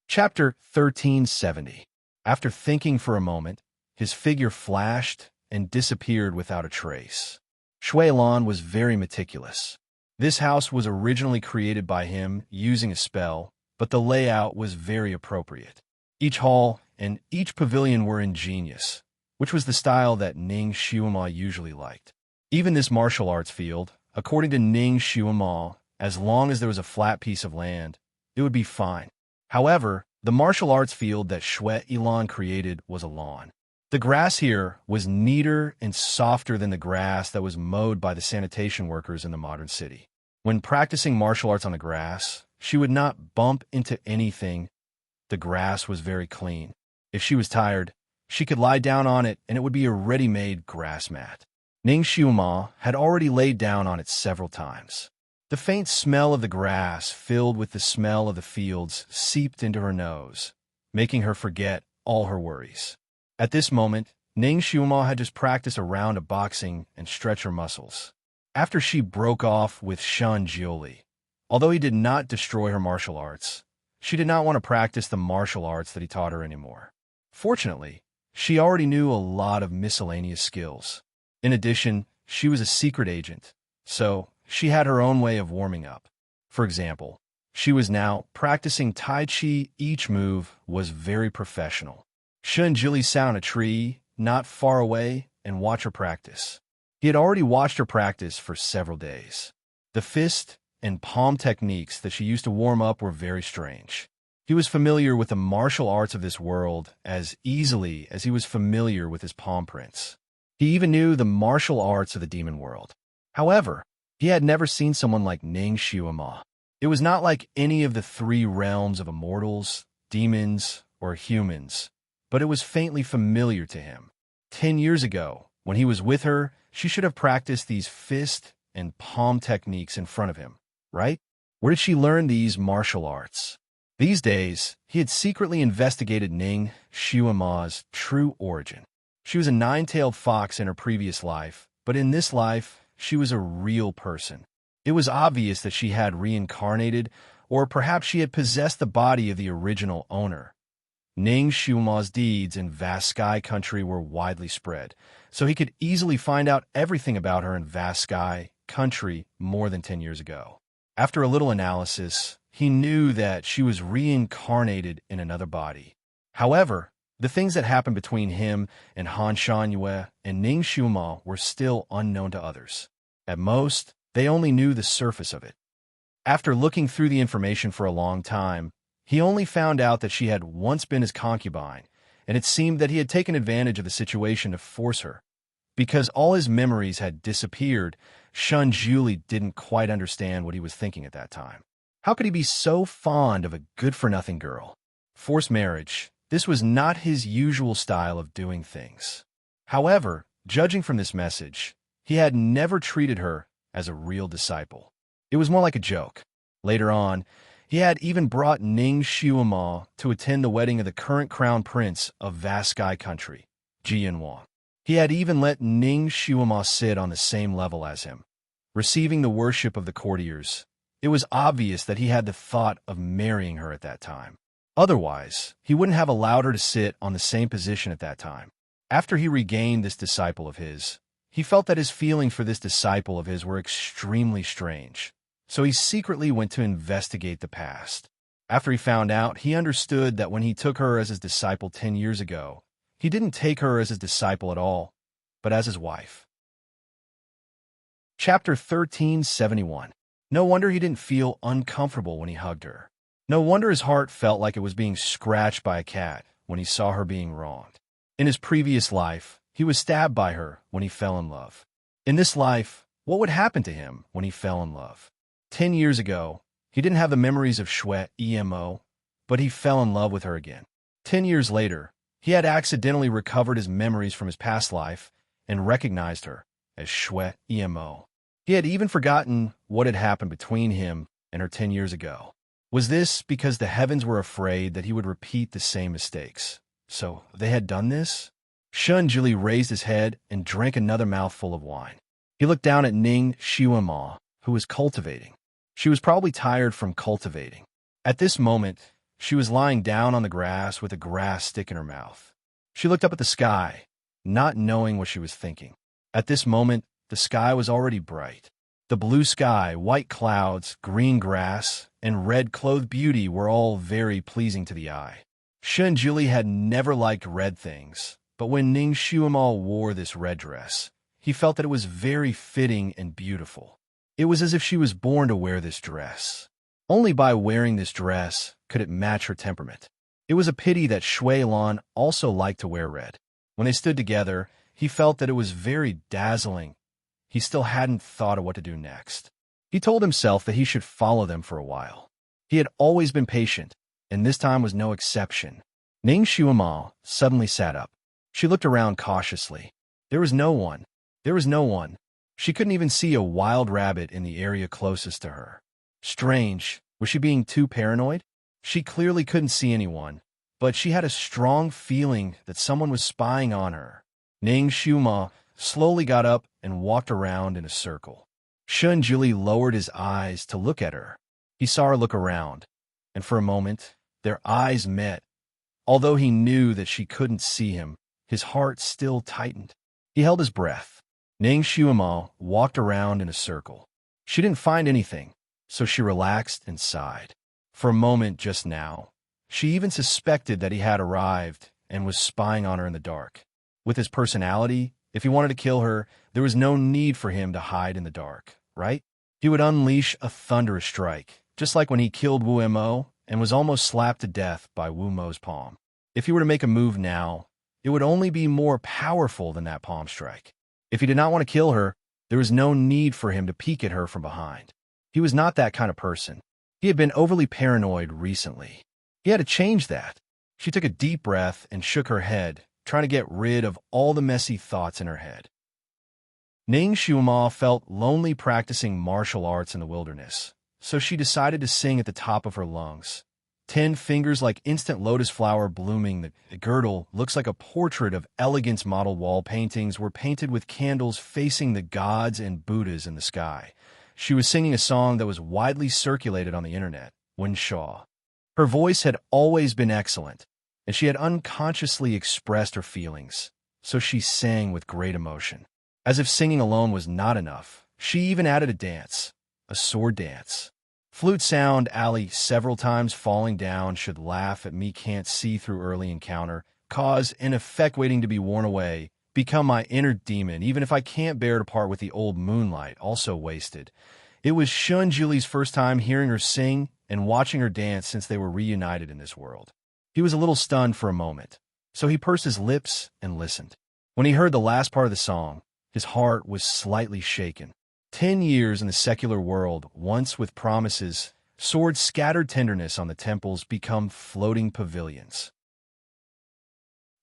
Chapter 1370. After thinking for a moment, his figure flashed and disappeared without a trace. Shui Lan was very meticulous. This house was originally created by him using a spell, but the layout was very appropriate. Each hall and each pavilion were ingenious, which was the style that Ning Xiuama usually liked. Even this martial arts field, according to Ning Xiuama, as long as there was a flat piece of land, it would be fine. However, the martial arts field that Shui Lan created was a lawn. The grass here was neater and softer than the grass that was mowed by the sanitation workers in the modern city. When practicing martial arts on the grass, she would not bump into anything. The grass was very clean. If she was tired, she could lie down on it and it would be a ready-made grass mat. Ning Xiuama had already laid down on it several times. The faint smell of the grass filled with the smell of the fields seeped into her nose, making her forget all her worries. At this moment, Ning Xiuama had just practiced a round of boxing and stretched her muscles. After she broke off with Shun Jiuli, although he did not destroy her martial arts, she did not want to practice the martial arts that he taught her anymore. Fortunately, she already knew a lot of miscellaneous skills. In addition, she was a secret agent, so she had her own way of warming up. For example, she was now practicing Tai Chi. Each move was very professional. Shun Jiuli sat on a tree not far away and watched her practice. He had already watched her practice for several days. The fist and palm techniques that she used to warm up were very strange. He was familiar with the martial arts of this world as easily as he was familiar with his palm prints. He even knew the martial arts of the demon world. However, he had never seen someone like Ning Xiuama. It was not like any of the three realms of immortals, demons, or humans, but it was faintly familiar to him. 10 years ago, when he was with her, she should have practiced these fist and palm techniques in front of him, right? Where did she learn these martial arts? These days, he had secretly investigated Ning Xiuama's true origin. She was a nine-tailed fox in her previous life, but in this life, she was a real person. It was obvious that she had reincarnated, or perhaps she had possessed the body of the original owner. Ning Xiuama's deeds in vast sky country were widely spread, so he could easily find out everything about her in vast sky country more than 10 years ago. After a little analysis, he knew that she was reincarnated in another body. However, the things that happened between him and Han Shanyue and Ning Xiuama were still unknown to others. At most, they only knew the surface of it. After looking through the information for a long time, he only found out that she had once been his concubine, and it seemed that he had taken advantage of the situation to force her. Because all his memories had disappeared, Shun Jiuli didn't quite understand what he was thinking at that time. How could he be so fond of a good-for-nothing girl? Forced marriage, this was not his usual style of doing things. However, judging from this message, he had never treated her as a real disciple. It was more like a joke. Later on, he had even brought Ning Xiuama to attend the wedding of the current crown prince of vast sky country, Jianhua. He had even let Ning Xiuama sit on the same level as him. Receiving the worship of the courtiers, it was obvious that he had the thought of marrying her at that time. Otherwise, he wouldn't have allowed her to sit on the same position at that time. After he regained this disciple of his, he felt that his feelings for this disciple of his were extremely strange. So he secretly went to investigate the past. After he found out, he understood that when he took her as his disciple 10 years ago, he didn't take her as his disciple at all, but as his wife. Chapter 1371. No wonder he didn't feel uncomfortable when he hugged her. No wonder his heart felt like it was being scratched by a cat when he saw her being wronged. In his previous life, he was stabbed by her when he fell in love. In this life, what would happen to him when he fell in love? 10 years ago, he didn't have the memories of Shwe Emo, but he fell in love with her again. 10 years later, he had accidentally recovered his memories from his past life and recognized her as Shwe Emo. He had even forgotten what had happened between him and her 10 years ago. Was this because the heavens were afraid that he would repeat the same mistakes? So they had done this? Shunjili raised his head and drank another mouthful of wine. He looked down at Ning Xiuema, who was cultivating. She was probably tired from cultivating. At this moment, she was lying down on the grass with a grass stick in her mouth. She looked up at the sky, not knowing what she was thinking. At this moment, the sky was already bright. The blue sky, white clouds, green grass, and red-clothed beauty were all very pleasing to the eye. Shunjili had never liked red things, but when Ning Xiuema wore this red dress, he felt that it was very fitting and beautiful. It was as if she was born to wear this dress. Only by wearing this dress could it match her temperament. It was a pity that Shui Lan also liked to wear red. When they stood together, he felt that it was very dazzling. He still hadn't thought of what to do next. He told himself that he should follow them for a while. He had always been patient, and this time was no exception. Ning Xiuema suddenly sat up. She looked around cautiously. There was no one. There was no one. She couldn't even see a wild rabbit in the area closest to her. Strange. Was she being too paranoid? She clearly couldn't see anyone, but she had a strong feeling that someone was spying on her. Ning Xiuema slowly got up and walked around in a circle. Shunjili lowered his eyes to look at her. He saw her look around, and for a moment, their eyes met. Although he knew that she couldn't see him, his heart still tightened. He held his breath. Ning Xiuema walked around in a circle. She didn't find anything, so she relaxed and sighed. For a moment just now, she even suspected that he had arrived and was spying on her in the dark. With his personality, if he wanted to kill her, there was no need for him to hide in the dark, right? He would unleash a thunderous strike, just like when he killed Wu Mo and was almost slapped to death by Wu Mo's palm. If he were to make a move now, it would only be more powerful than that palm strike. If he did not want to kill her, there was no need for him to peek at her from behind. He was not that kind of person. He had been overly paranoid recently. He had to change that. She took a deep breath and shook her head, trying to get rid of all the messy thoughts in her head. Ning Xiuema felt lonely practicing martial arts in the wilderness, so she decided to sing at the top of her lungs. 10 fingers like instant lotus flower blooming. The girdle looks like a portrait of elegance. Model wall paintings were painted with candles facing the gods and Buddhas in the sky. She was singing a song that was widely circulated on the internet, Wen Shaw. Her voice had always been excellent, and she had unconsciously expressed her feelings, so she sang with great emotion. As if singing alone was not enough, she even added a dance, a sword dance. Flute sound alley several times falling down should laugh at me can't see through early encounter, cause an effect waiting to be worn away, become my inner demon even if I can't bear to part with the old moonlight, also wasted. It was Shunjili's first time hearing her sing and watching her dance since they were reunited in this world. He was a little stunned for a moment, so he pursed his lips and listened. When he heard the last part of the song, his heart was slightly shaken. 10 years in the secular world, once with promises, swords scattered tenderness on the temples become floating pavilions.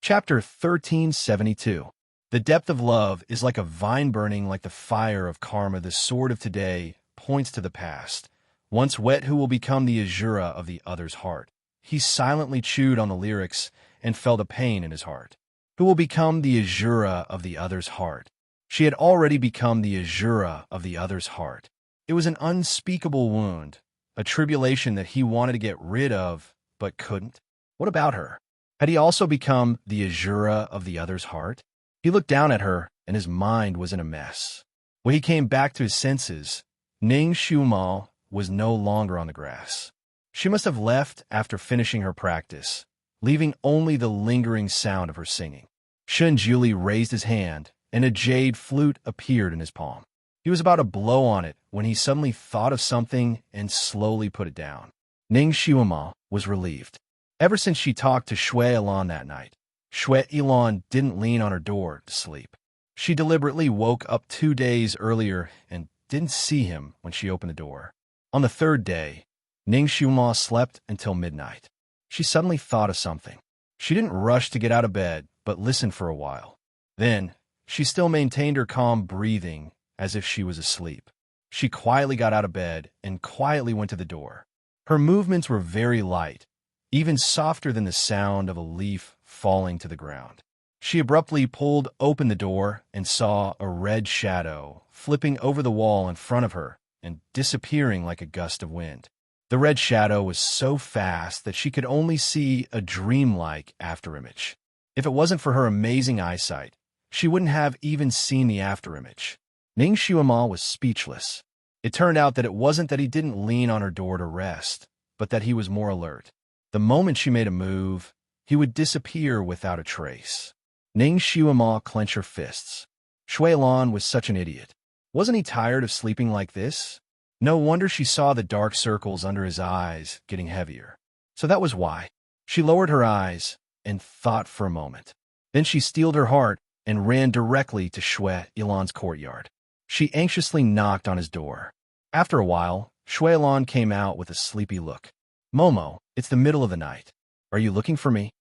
Chapter 1372. The depth of love is like a vine burning like the fire of karma. The sword of today points to the past. Once wet, who will become the azura of the other's heart? He silently chewed on the lyrics and felt a pain in his heart. Who will become the azura of the other's heart? She had already become the azura of the other's heart. It was an unspeakable wound, a tribulation that he wanted to get rid of, but couldn't. What about her? Had he also become the azura of the other's heart? He looked down at her, and his mind was in a mess. When he came back to his senses, Ning Xiuema was no longer on the grass. She must have left after finishing her practice, leaving only the lingering sound of her singing. Shunjili raised his hand, and a jade flute appeared in his palm. He was about to blow on it when he suddenly thought of something and slowly put it down. Ning Xiaoma was relieved. Ever since she talked to Shui Ilan that night, Shui Ilan didn't lean on her door to sleep. She deliberately woke up 2 days earlier and didn't see him when she opened the door. On the third day, Ning Xiaoma slept until midnight. She suddenly thought of something. She didn't rush to get out of bed, but listened for a while. Then, she still maintained her calm breathing as if she was asleep. She quietly got out of bed and quietly went to the door. Her movements were very light, even softer than the sound of a leaf falling to the ground. She abruptly pulled open the door and saw a red shadow flipping over the wall in front of her and disappearing like a gust of wind. The red shadow was so fast that she could only see a dreamlike afterimage. If it wasn't for her amazing eyesight, she wouldn't have even seen the afterimage. Ning Xiaoma was speechless. It turned out that it wasn't that he didn't lean on her door to rest, but that he was more alert. The moment she made a move, he would disappear without a trace. Ning Xiaoma clenched her fists. Shui Lan was such an idiot. Wasn't he tired of sleeping like this? No wonder she saw the dark circles under his eyes getting heavier. So that was why. She lowered her eyes and thought for a moment. Then she steeled her heart and ran directly to Shui Ilan's courtyard. She anxiously knocked on his door. After a while, Shui Ilan came out with a sleepy look. Momo, it's the middle of the night. Are you looking for me?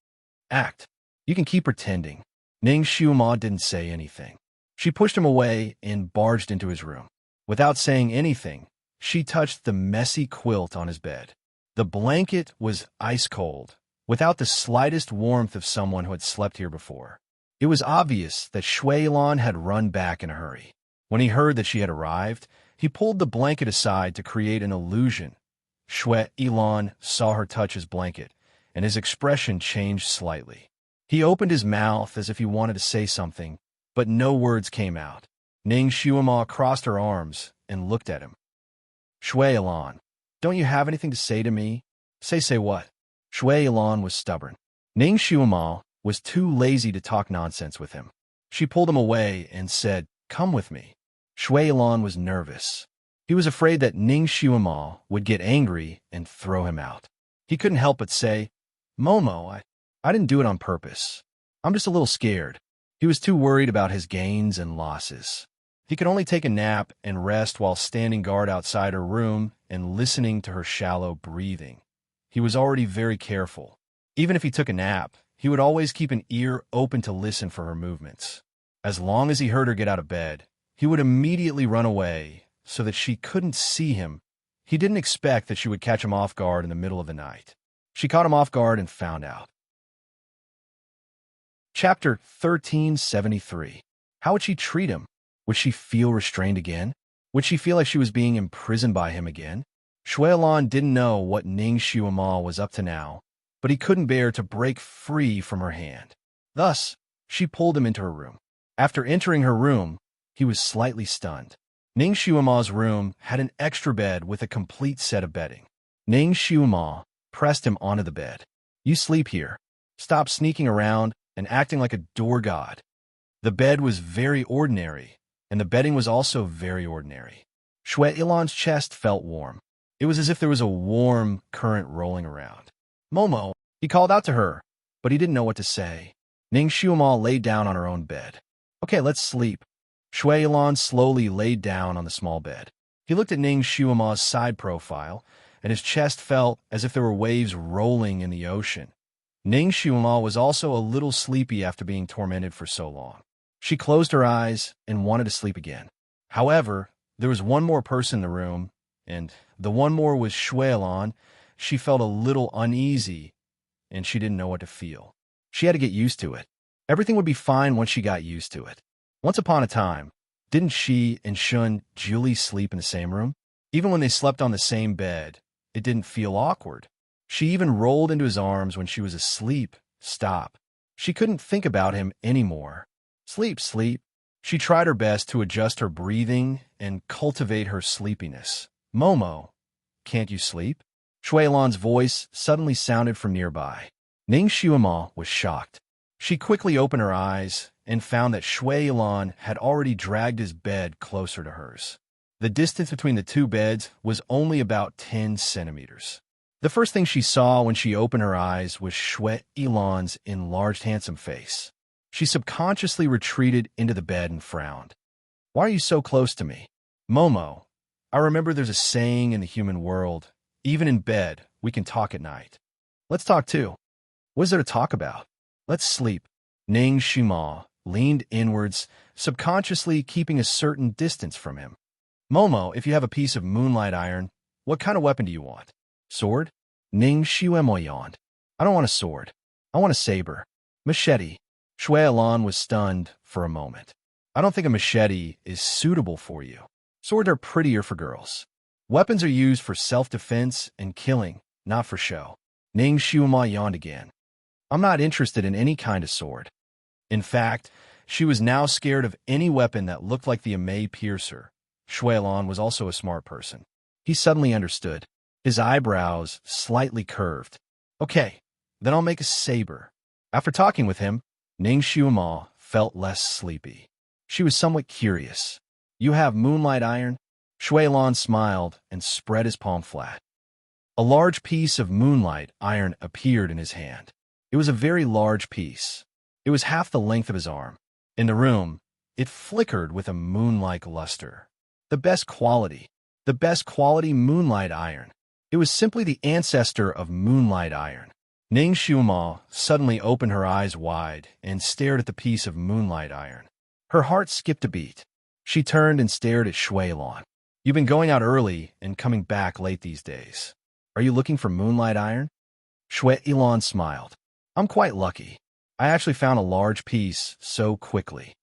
Act. You can keep pretending. Ning Xiaoma didn't say anything. She pushed him away and barged into his room. Without saying anything, she touched the messy quilt on his bed. The blanket was ice cold, without the slightest warmth of someone who had slept here before. It was obvious that Shui Ilan had run back in a hurry. When he heard that she had arrived, he pulled the blanket aside to create an illusion. Shui Ilan saw her touch his blanket, and his expression changed slightly. He opened his mouth as if he wanted to say something, but no words came out. Ning Xiaoma crossed her arms and looked at him. Shui Ilan, don't you have anything to say to me? Say what? Shui Ilan was stubborn. Ning Xiaoma was too lazy to talk nonsense with him. She pulled him away and said, come with me. Shui Ilan was nervous. He was afraid that Ning Xiaoma would get angry and throw him out. He couldn't help but say, Momo, I didn't do it on purpose. I'm just a little scared. He was too worried about his gains and losses. He could only take a nap and rest while standing guard outside her room and listening to her shallow breathing. He was already very careful. Even if he took a nap, he would always keep an ear open to listen for her movements. As long as he heard her get out of bed, he would immediately run away so that she couldn't see him. He didn't expect that she would catch him off guard in the middle of the night. She caught him off guard and found out. Chapter 1373. How would she treat him? Would she feel restrained again? Would she feel like she was being imprisoned by him again? Shui Ilan didn't know what Ning Xiaoma was up to now, but he couldn't bear to break free from her hand. Thus, she pulled him into her room. After entering her room, he was slightly stunned. Ning Xiaoma's room had an extra bed with a complete set of bedding. Ning Xiaoma pressed him onto the bed. You sleep here. Stop sneaking around and acting like a door god. The bed was very ordinary, and the bedding was also very ordinary. Shui Ilan's chest felt warm. It was as if there was a warm current rolling around. Momo, he called out to her, but he didn't know what to say. Ning Xiaoma laid down on her own bed. Okay, let's sleep. Shui Ilan slowly laid down on the small bed. He looked at Ning Xiaoma's side profile, and his chest felt as if there were waves rolling in the ocean. Ning Xiaoma was also a little sleepy after being tormented for so long. She closed her eyes and wanted to sleep again. However, there was one more person in the room, and the one more was Shui Ilan. She felt a little uneasy, and she didn't know what to feel. She had to get used to it. Everything would be fine once she got used to it. Once upon a time, didn't she and Shun Julie sleep in the same room? Even when they slept on the same bed, it didn't feel awkward. She even rolled into his arms when she was asleep. Stop. She couldn't think about him anymore. Sleep, sleep. She tried her best to adjust her breathing and cultivate her sleepiness. Momo, can't you sleep? Shui Ilan's voice suddenly sounded from nearby. Ning Xiaoma was shocked. She quickly opened her eyes and found that Shui Yilan had already dragged his bed closer to hers. The distance between the two beds was only about 10 centimeters. The first thing she saw when she opened her eyes was Shui Yilan's enlarged, handsome face. She subconsciously retreated into the bed and frowned. "Why are you so close to me?" "Momo, I remember there's a saying in the human world, even in bed, we can talk at night. Let's talk too." "What is there to talk about?" "Let's sleep." Ning Shima leaned inwards, subconsciously keeping a certain distance from him. "Momo, if you have a piece of moonlight iron, what kind of weapon do you want?" "Sword?" Ning Shuemo yawned. "I don't want a sword. I want a saber. Machete." Shui Yilan was stunned for a moment. "I don't think a machete is suitable for you. Swords are prettier for girls. Weapons are used for self-defense and killing, not for show." Ning Shuema yawned again. "I'm not interested in any kind of sword." In fact, she was now scared of any weapon that looked like the Amei piercer. Shui Yilan was also a smart person. He suddenly understood. His eyebrows slightly curved. "Okay, then I'll make a saber." After talking with him, Ning Shuema felt less sleepy. She was somewhat curious. "You have moonlight iron?" Shui Yilan smiled and spread his palm flat. A large piece of moonlight iron appeared in his hand. It was a very large piece. It was half the length of his arm. In the room, it flickered with a moon-like luster. The best quality moonlight iron. It was simply the ancestor of moonlight iron. Ning Shuema suddenly opened her eyes wide and stared at the piece of moonlight iron. Her heart skipped a beat. She turned and stared at Shui Yilan. "You've been going out early and coming back late these days. Are you looking for moonlight iron?" Shui Yilan smiled. "I'm quite lucky. I actually found a large piece so quickly."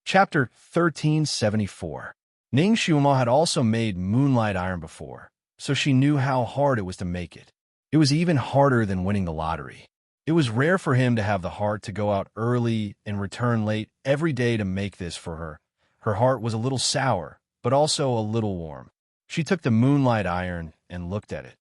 Chapter 1374. Ning Shuema had also made moonlight iron before, so she knew how hard it was to make it. It was even harder than winning the lottery. It was rare for him to have the heart to go out early and return late every day to make this for her. Her heart was a little sour, but also a little warm. She took the moonlight iron and looked at it.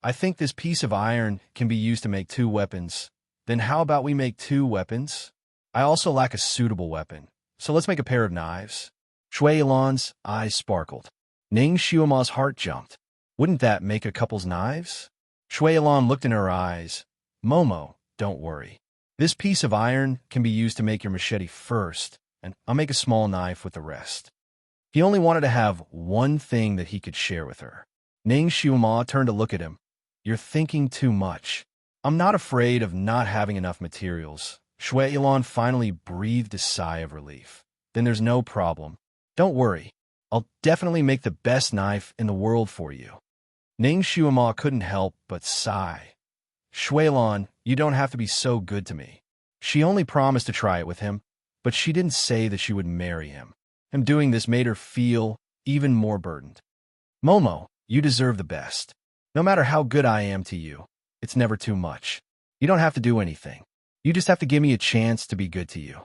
"I think this piece of iron can be used to make 2 weapons. Then how about we make 2 weapons? I also lack a suitable weapon, so let's make a pair of knives." Shui Yilan's eyes sparkled. Ning Shuema's heart jumped. "Wouldn't that make a couple's knives?" Shui Yilan looked in her eyes. "Momo, don't worry. This piece of iron can be used to make your machete first, and I'll make a small knife with the rest." He only wanted to have one thing that he could share with her. Ning Shuema turned to look at him. "You're thinking too much." "I'm not afraid of not having enough materials." Shui Yilan finally breathed a sigh of relief. "Then there's no problem. Don't worry. I'll definitely make the best knife in the world for you." Ning Shuema couldn't help but sigh. "Shui Yilan, you don't have to be so good to me." She only promised to try it with him, but she didn't say that she would marry him. Him doing this made her feel even more burdened. "Momo, you deserve the best. No matter how good I am to you, it's never too much. You don't have to do anything. You just have to give me a chance to be good to you."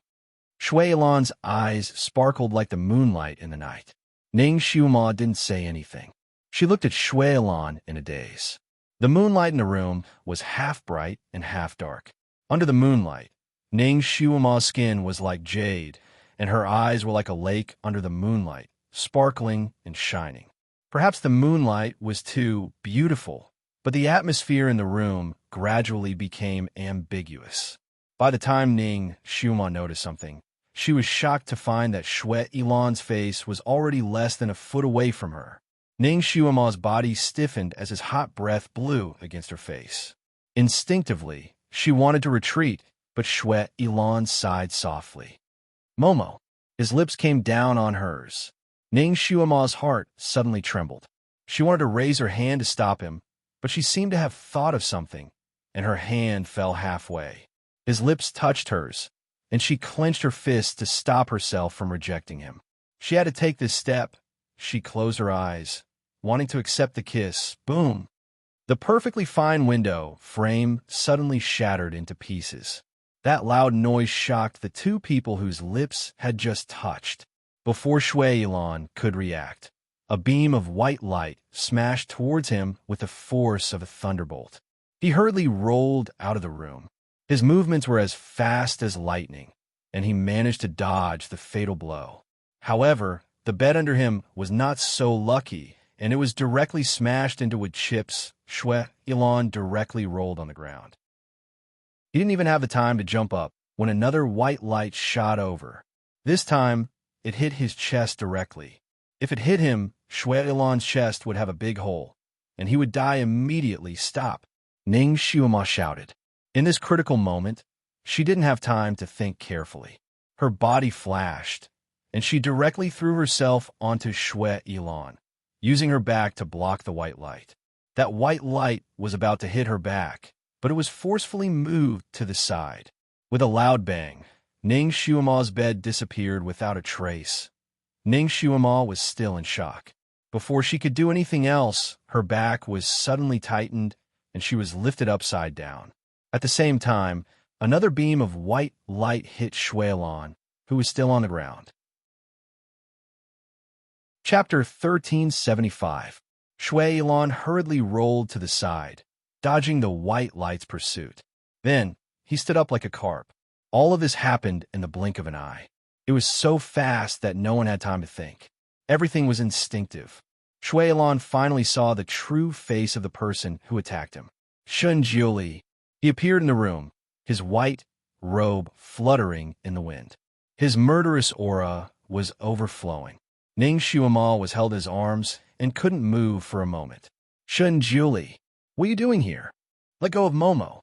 Shui Yilan's eyes sparkled like the moonlight in the night. Ning Shuema didn't say anything. She looked at Shui Yilan in a daze. The moonlight in the room was half bright and half dark. Under the moonlight, Ning Shuema's skin was like jade, and her eyes were like a lake under the moonlight, sparkling and shining. Perhaps the moonlight was too beautiful, but the atmosphere in the room gradually became ambiguous. By the time Ning Shuema noticed something, she was shocked to find that Shui Yilan's face was already less than a foot away from her. Ning Shuema's body stiffened as his hot breath blew against her face. Instinctively, she wanted to retreat, but Shui Yilan sighed softly. "Momo." His lips came down on hers. Ning Shuema's heart suddenly trembled. She wanted to raise her hand to stop him, but she seemed to have thought of something, and her hand fell halfway. His lips touched hers, and she clenched her fist to stop herself from rejecting him. She had to take this step. She closed her eyes, wanting to accept the kiss. Boom! The perfectly fine window frame suddenly shattered into pieces. That loud noise shocked the 2 people whose lips had just touched. Before Shui Yilan could react, a beam of white light smashed towards him with the force of a thunderbolt. He hurriedly rolled out of the room. His movements were as fast as lightning, and he managed to dodge the fatal blow. However, the bed under him was not so lucky, and it was directly smashed into with chips. Shui Yilan directly rolled on the ground. He didn't even have the time to jump up when another white light shot over. This time, it hit his chest directly. If it hit him, Shui Yilan's chest would have a big hole, and he would die immediately. Stop! Ning Xiuma shouted. In this critical moment, she didn't have time to think carefully. Her body flashed, and she directly threw herself onto Shui Yilan, using her back to block the white light. That white light was about to hit her back, but it was forcefully moved to the side. With a loud bang, Ning Xiuma's bed disappeared without a trace. Ning Xiuma was still in shock. Before she could do anything else, her back was suddenly tightened, and she was lifted upside down. At the same time, another beam of white light hit Shui Yilan, who was still on the ground. Chapter 1375. Shui Yilan hurriedly rolled to the side, dodging the white light's pursuit. Then, he stood up like a carp. All of this happened in the blink of an eye. It was so fast that no one had time to think. Everything was instinctive. Shui Yilan finally saw the true face of the person who attacked him. Shun Jiuli. He appeared in the room, his white robe fluttering in the wind. His murderous aura was overflowing. Ning Xiuma was held in his arms and couldn't move for a moment. Shun Jiuli, what are you doing here? Let go of Momo.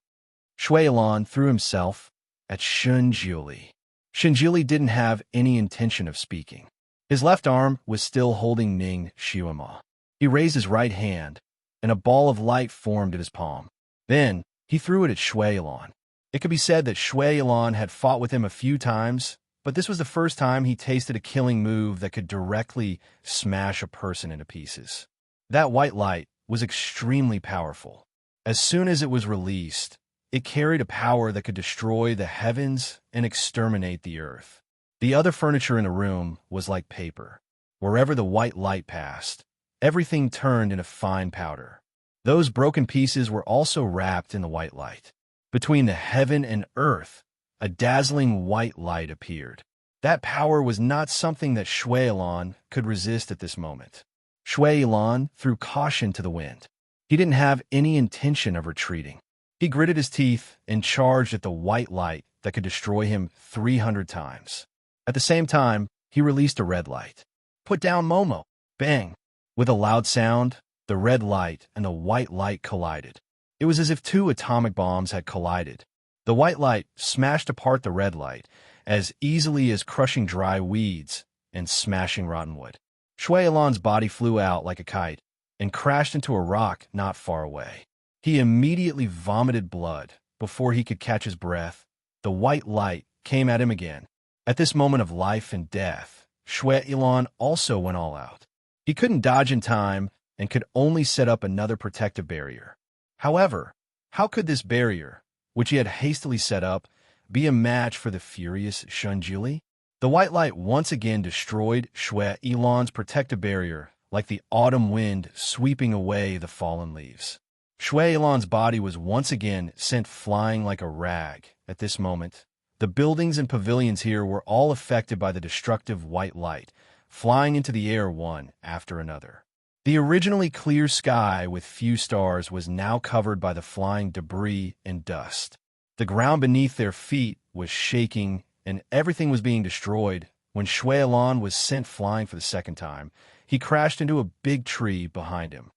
Shui Yilan threw himself at Shun Jiuli. Shun Jiuli didn't have any intention of speaking. His left arm was still holding Ning Xiuma. He raised his right hand, and a ball of light formed in his palm. Then, he threw it at Shui Yilan. It could be said that Shui Yilan had fought with him a few times, but this was the first time he tasted a killing move that could directly smash a person into pieces. That white light was extremely powerful. As soon as it was released, it carried a power that could destroy the heavens and exterminate the earth. The other furniture in the room was like paper. Wherever the white light passed, everything turned into fine powder. Those broken pieces were also wrapped in the white light. Between the heaven and earth, a dazzling white light appeared. That power was not something that Shui Yilan could resist at this moment. Shui Yilan threw caution to the wind. He didn't have any intention of retreating. He gritted his teeth and charged at the white light that could destroy him 300 times. At the same time, he released a red light. Put down Momo. Bang! With a loud sound, the red light and the white light collided. It was as if two atomic bombs had collided. The white light smashed apart the red light as easily as crushing dry weeds and smashing rotten wood. Shui Yilan's body flew out like a kite and crashed into a rock not far away. He immediately vomited blood. Before he could catch his breath, the white light came at him again. At this moment of life and death, Shui Yilan also went all out. He couldn't dodge in time and could only set up another protective barrier. However, how could this barrier, which he had hastily set up, be a match for the furious Shun Jiuli? The white light once again destroyed Shui Yilan's protective barrier like the autumn wind sweeping away the fallen leaves. Shui Yilan's body was once again sent flying like a rag. At this moment, the buildings and pavilions here were all affected by the destructive white light, flying into the air one after another. The originally clear sky with few stars was now covered by the flying debris and dust. The ground beneath their feet was shaking, and everything was being destroyed. When Shui Yilan was sent flying for the second time, he crashed into a big tree behind him.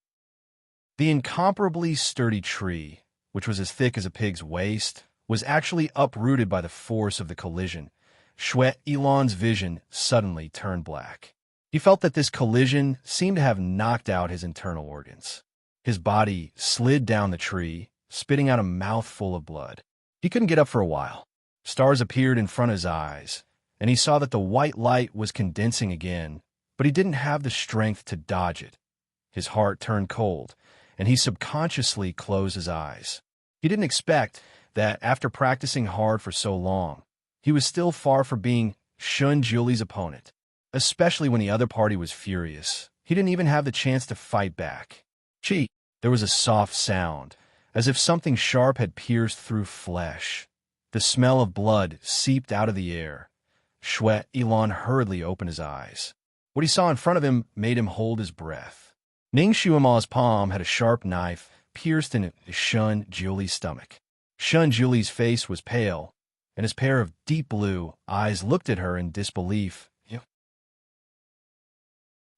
The incomparably sturdy tree, which was as thick as a pig's waist, was actually uprooted by the force of the collision. Shui Yilan's vision suddenly turned black. He felt that this collision seemed to have knocked out his internal organs. His body slid down the tree, spitting out a mouthful of blood. He couldn't get up for a while. Stars appeared in front of his eyes, and he saw that the white light was condensing again, but he didn't have the strength to dodge it. His heart turned cold, and he subconsciously closed his eyes. He didn't expect that after practicing hard for so long, he was still far from being Shun Jiuli's opponent, especially when the other party was furious. He didn't even have the chance to fight back. Gee, there was a soft sound, as if something sharp had pierced through flesh. The smell of blood seeped out of the air. Shui Ilan hurriedly opened his eyes. What he saw in front of him made him hold his breath. Ning Shuima's palm had a sharp knife pierced in Shun Julie's stomach. Shun Julie's face was pale, and his pair of deep blue eyes looked at her in disbelief.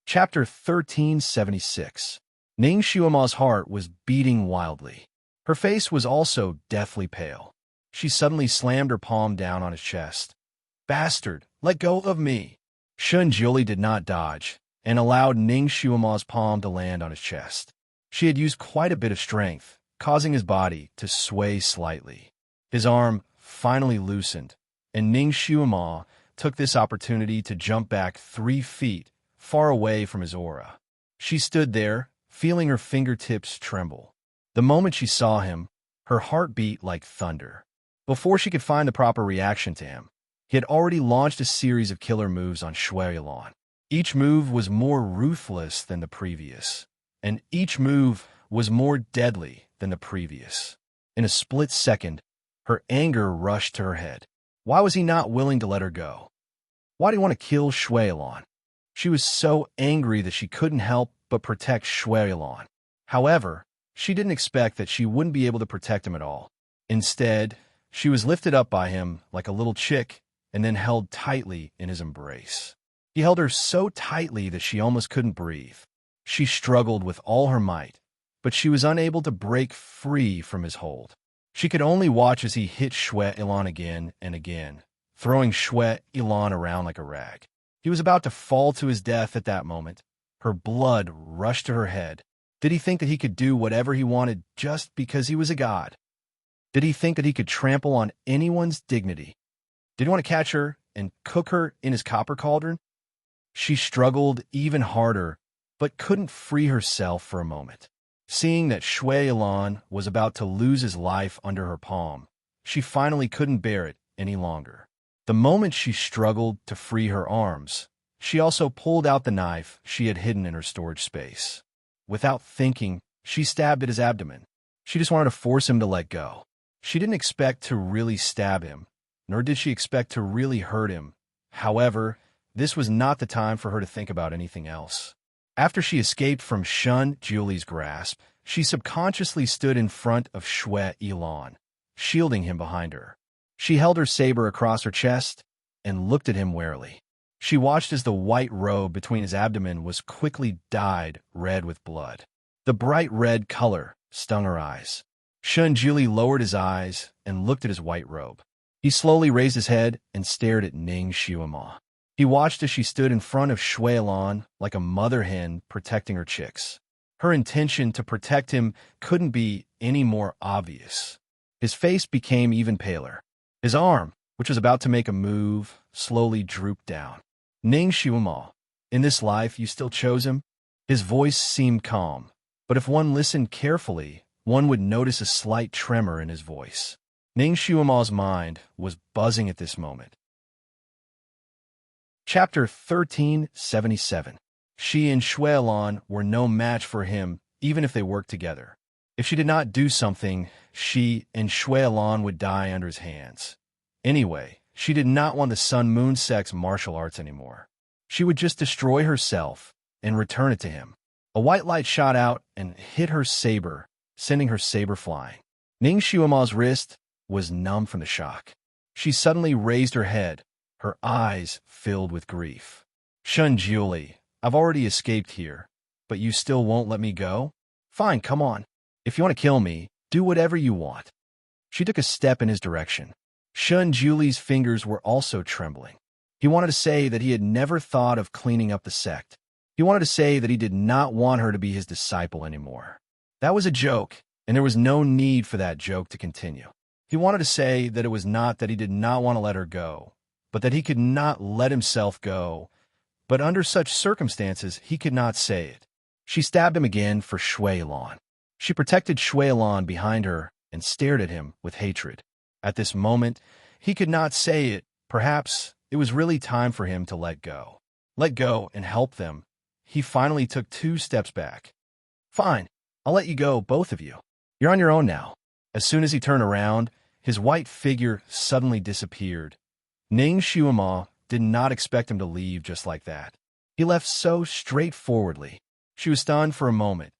Chapter 1376. Ning Shuima's heart was beating wildly. Her face was also deathly pale. She suddenly slammed her palm down on his chest. "Bastard, let go of me!" Shun Julie did not dodge, and allowed Ning Shuima's palm to land on his chest. She had used quite a bit of strength, causing his body to sway slightly. His arm finally loosened, and Ning Shuima took this opportunity to jump back 3 feet, far away from his aura. She stood there, feeling her fingertips tremble. The moment she saw him, her heart beat like thunder. Before she could find the proper reaction to him, he had already launched a series of killer moves on Shui Ilan. Each move was more ruthless than the previous, and each move was more deadly than the previous. In a split second, her anger rushed to her head. Why was he not willing to let her go? Why did he want to kill Shui Ilan? She was so angry that she couldn't help but protect Shui Ilan. However, she didn't expect that she wouldn't be able to protect him at all. Instead, she was lifted up by him like a little chick and then held tightly in his embrace. He held her so tightly that she almost couldn't breathe. She struggled with all her might, but she was unable to break free from his hold. She could only watch as he hit Shui Ilan again and again, throwing Shui Ilan around like a rag. He was about to fall to his death at that moment. Her blood rushed to her head. Did he think that he could do whatever he wanted just because he was a god? Did he think that he could trample on anyone's dignity? Did he want to catch her and cook her in his copper cauldron? She struggled even harder, but couldn't free herself for a moment. Seeing that Shui Ilan was about to lose his life under her palm, she finally couldn't bear it any longer. The moment she struggled to free her arms, she also pulled out the knife she had hidden in her storage space. Without thinking, she stabbed at his abdomen. She just wanted to force him to let go. She didn't expect to really stab him, nor did she expect to really hurt him. However, this was not the time for her to think about anything else. After she escaped from Shun Julie's grasp, she subconsciously stood in front of Shui Ilan, shielding him behind her. She held her saber across her chest and looked at him warily. She watched as the white robe between his abdomen was quickly dyed red with blood. The bright red color stung her eyes. Shun Julie lowered his eyes and looked at his white robe. He slowly raised his head and stared at Ning Shuima. He watched as she stood in front of Shui Ilan like a mother hen protecting her chicks. Her intention to protect him couldn't be any more obvious. His face became even paler. His arm, which was about to make a move, slowly drooped down. "Ning Shuima, in this life you still chose him?" His voice seemed calm, but if one listened carefully, one would notice a slight tremor in his voice. Ning Shuima's mind was buzzing at this moment. Chapter 1377. She and Shui Ilan were no match for him, even if they worked together. If she did not do something, she and Shui Ilan would die under his hands. Anyway, she did not want the Sun Moon Sect's martial arts anymore. She would just destroy herself and return it to him. A white light shot out and hit her saber, sending her saber flying. Ning Shuima's wrist was numb from the shock. She suddenly raised her head, her eyes filled with grief. "Shun Julie, I've already escaped here, but you still won't let me go? Fine, come on. If you want to kill me, do whatever you want." She took a step in his direction. Shun Julie's fingers were also trembling. He wanted to say that he had never thought of cleaning up the sect. He wanted to say that he did not want her to be his disciple anymore. That was a joke, and there was no need for that joke to continue. He wanted to say that it was not that he did not want to let her go, but that he could not let himself go. But under such circumstances, he could not say it. She stabbed him again for Shui Ilan. She protected Shui Ilan behind her and stared at him with hatred. At this moment, he could not say it. Perhaps it was really time for him to let go. Let go and help them. He finally took 2 steps back. "Fine, I'll let you go, both of you. You're on your own now." As soon as he turned around, His white figure suddenly disappeared. Ning Shuama did not expect him to leave just like that. He left so straightforwardly. She was stunned for a moment.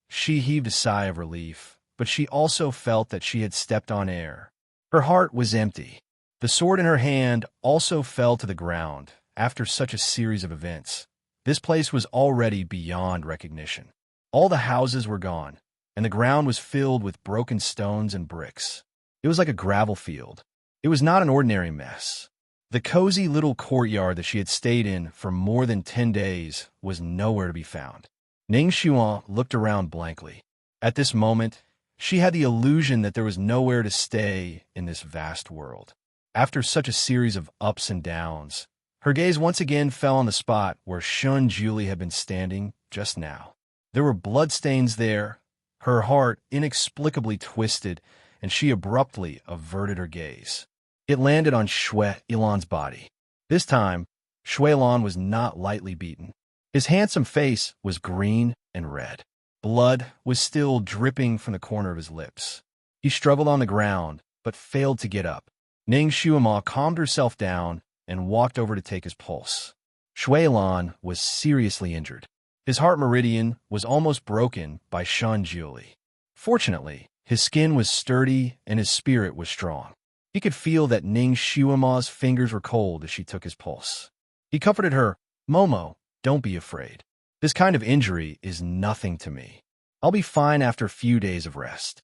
She heaved a sigh of relief, but she also felt that she had stepped on air. Her heart was empty. The sword in her hand also fell to the ground after such a series of events. This place was already beyond recognition. All the houses were gone, and the ground was filled with broken stones and bricks. It was like a gravel field. It was not an ordinary mess. The cozy little courtyard that she had stayed in for more than 10 days was nowhere to be found. Ning Xuan looked around blankly. At this moment, she had the illusion that there was nowhere to stay in this vast world. After such a series of ups and downs, her gaze once again fell on the spot where Shun Julie had been standing just now. There were bloodstains there. Her heart inexplicably twisted, and she abruptly averted her gaze. It landed on Shui Ilan's body. This time, Shui Ilan was not lightly beaten. His handsome face was green and red. Blood was still dripping from the corner of his lips. He struggled on the ground, but failed to get up. Ning Shuama calmed herself down and walked over to take his pulse. Shui Ilan was seriously injured. His heart meridian was almost broken by Shun Julie. Fortunately, his skin was sturdy and his spirit was strong. He could feel that Ning Shuama's fingers were cold as she took his pulse. He comforted her, "Momo, don't be afraid. This kind of injury is nothing to me. I'll be fine after a few days of rest."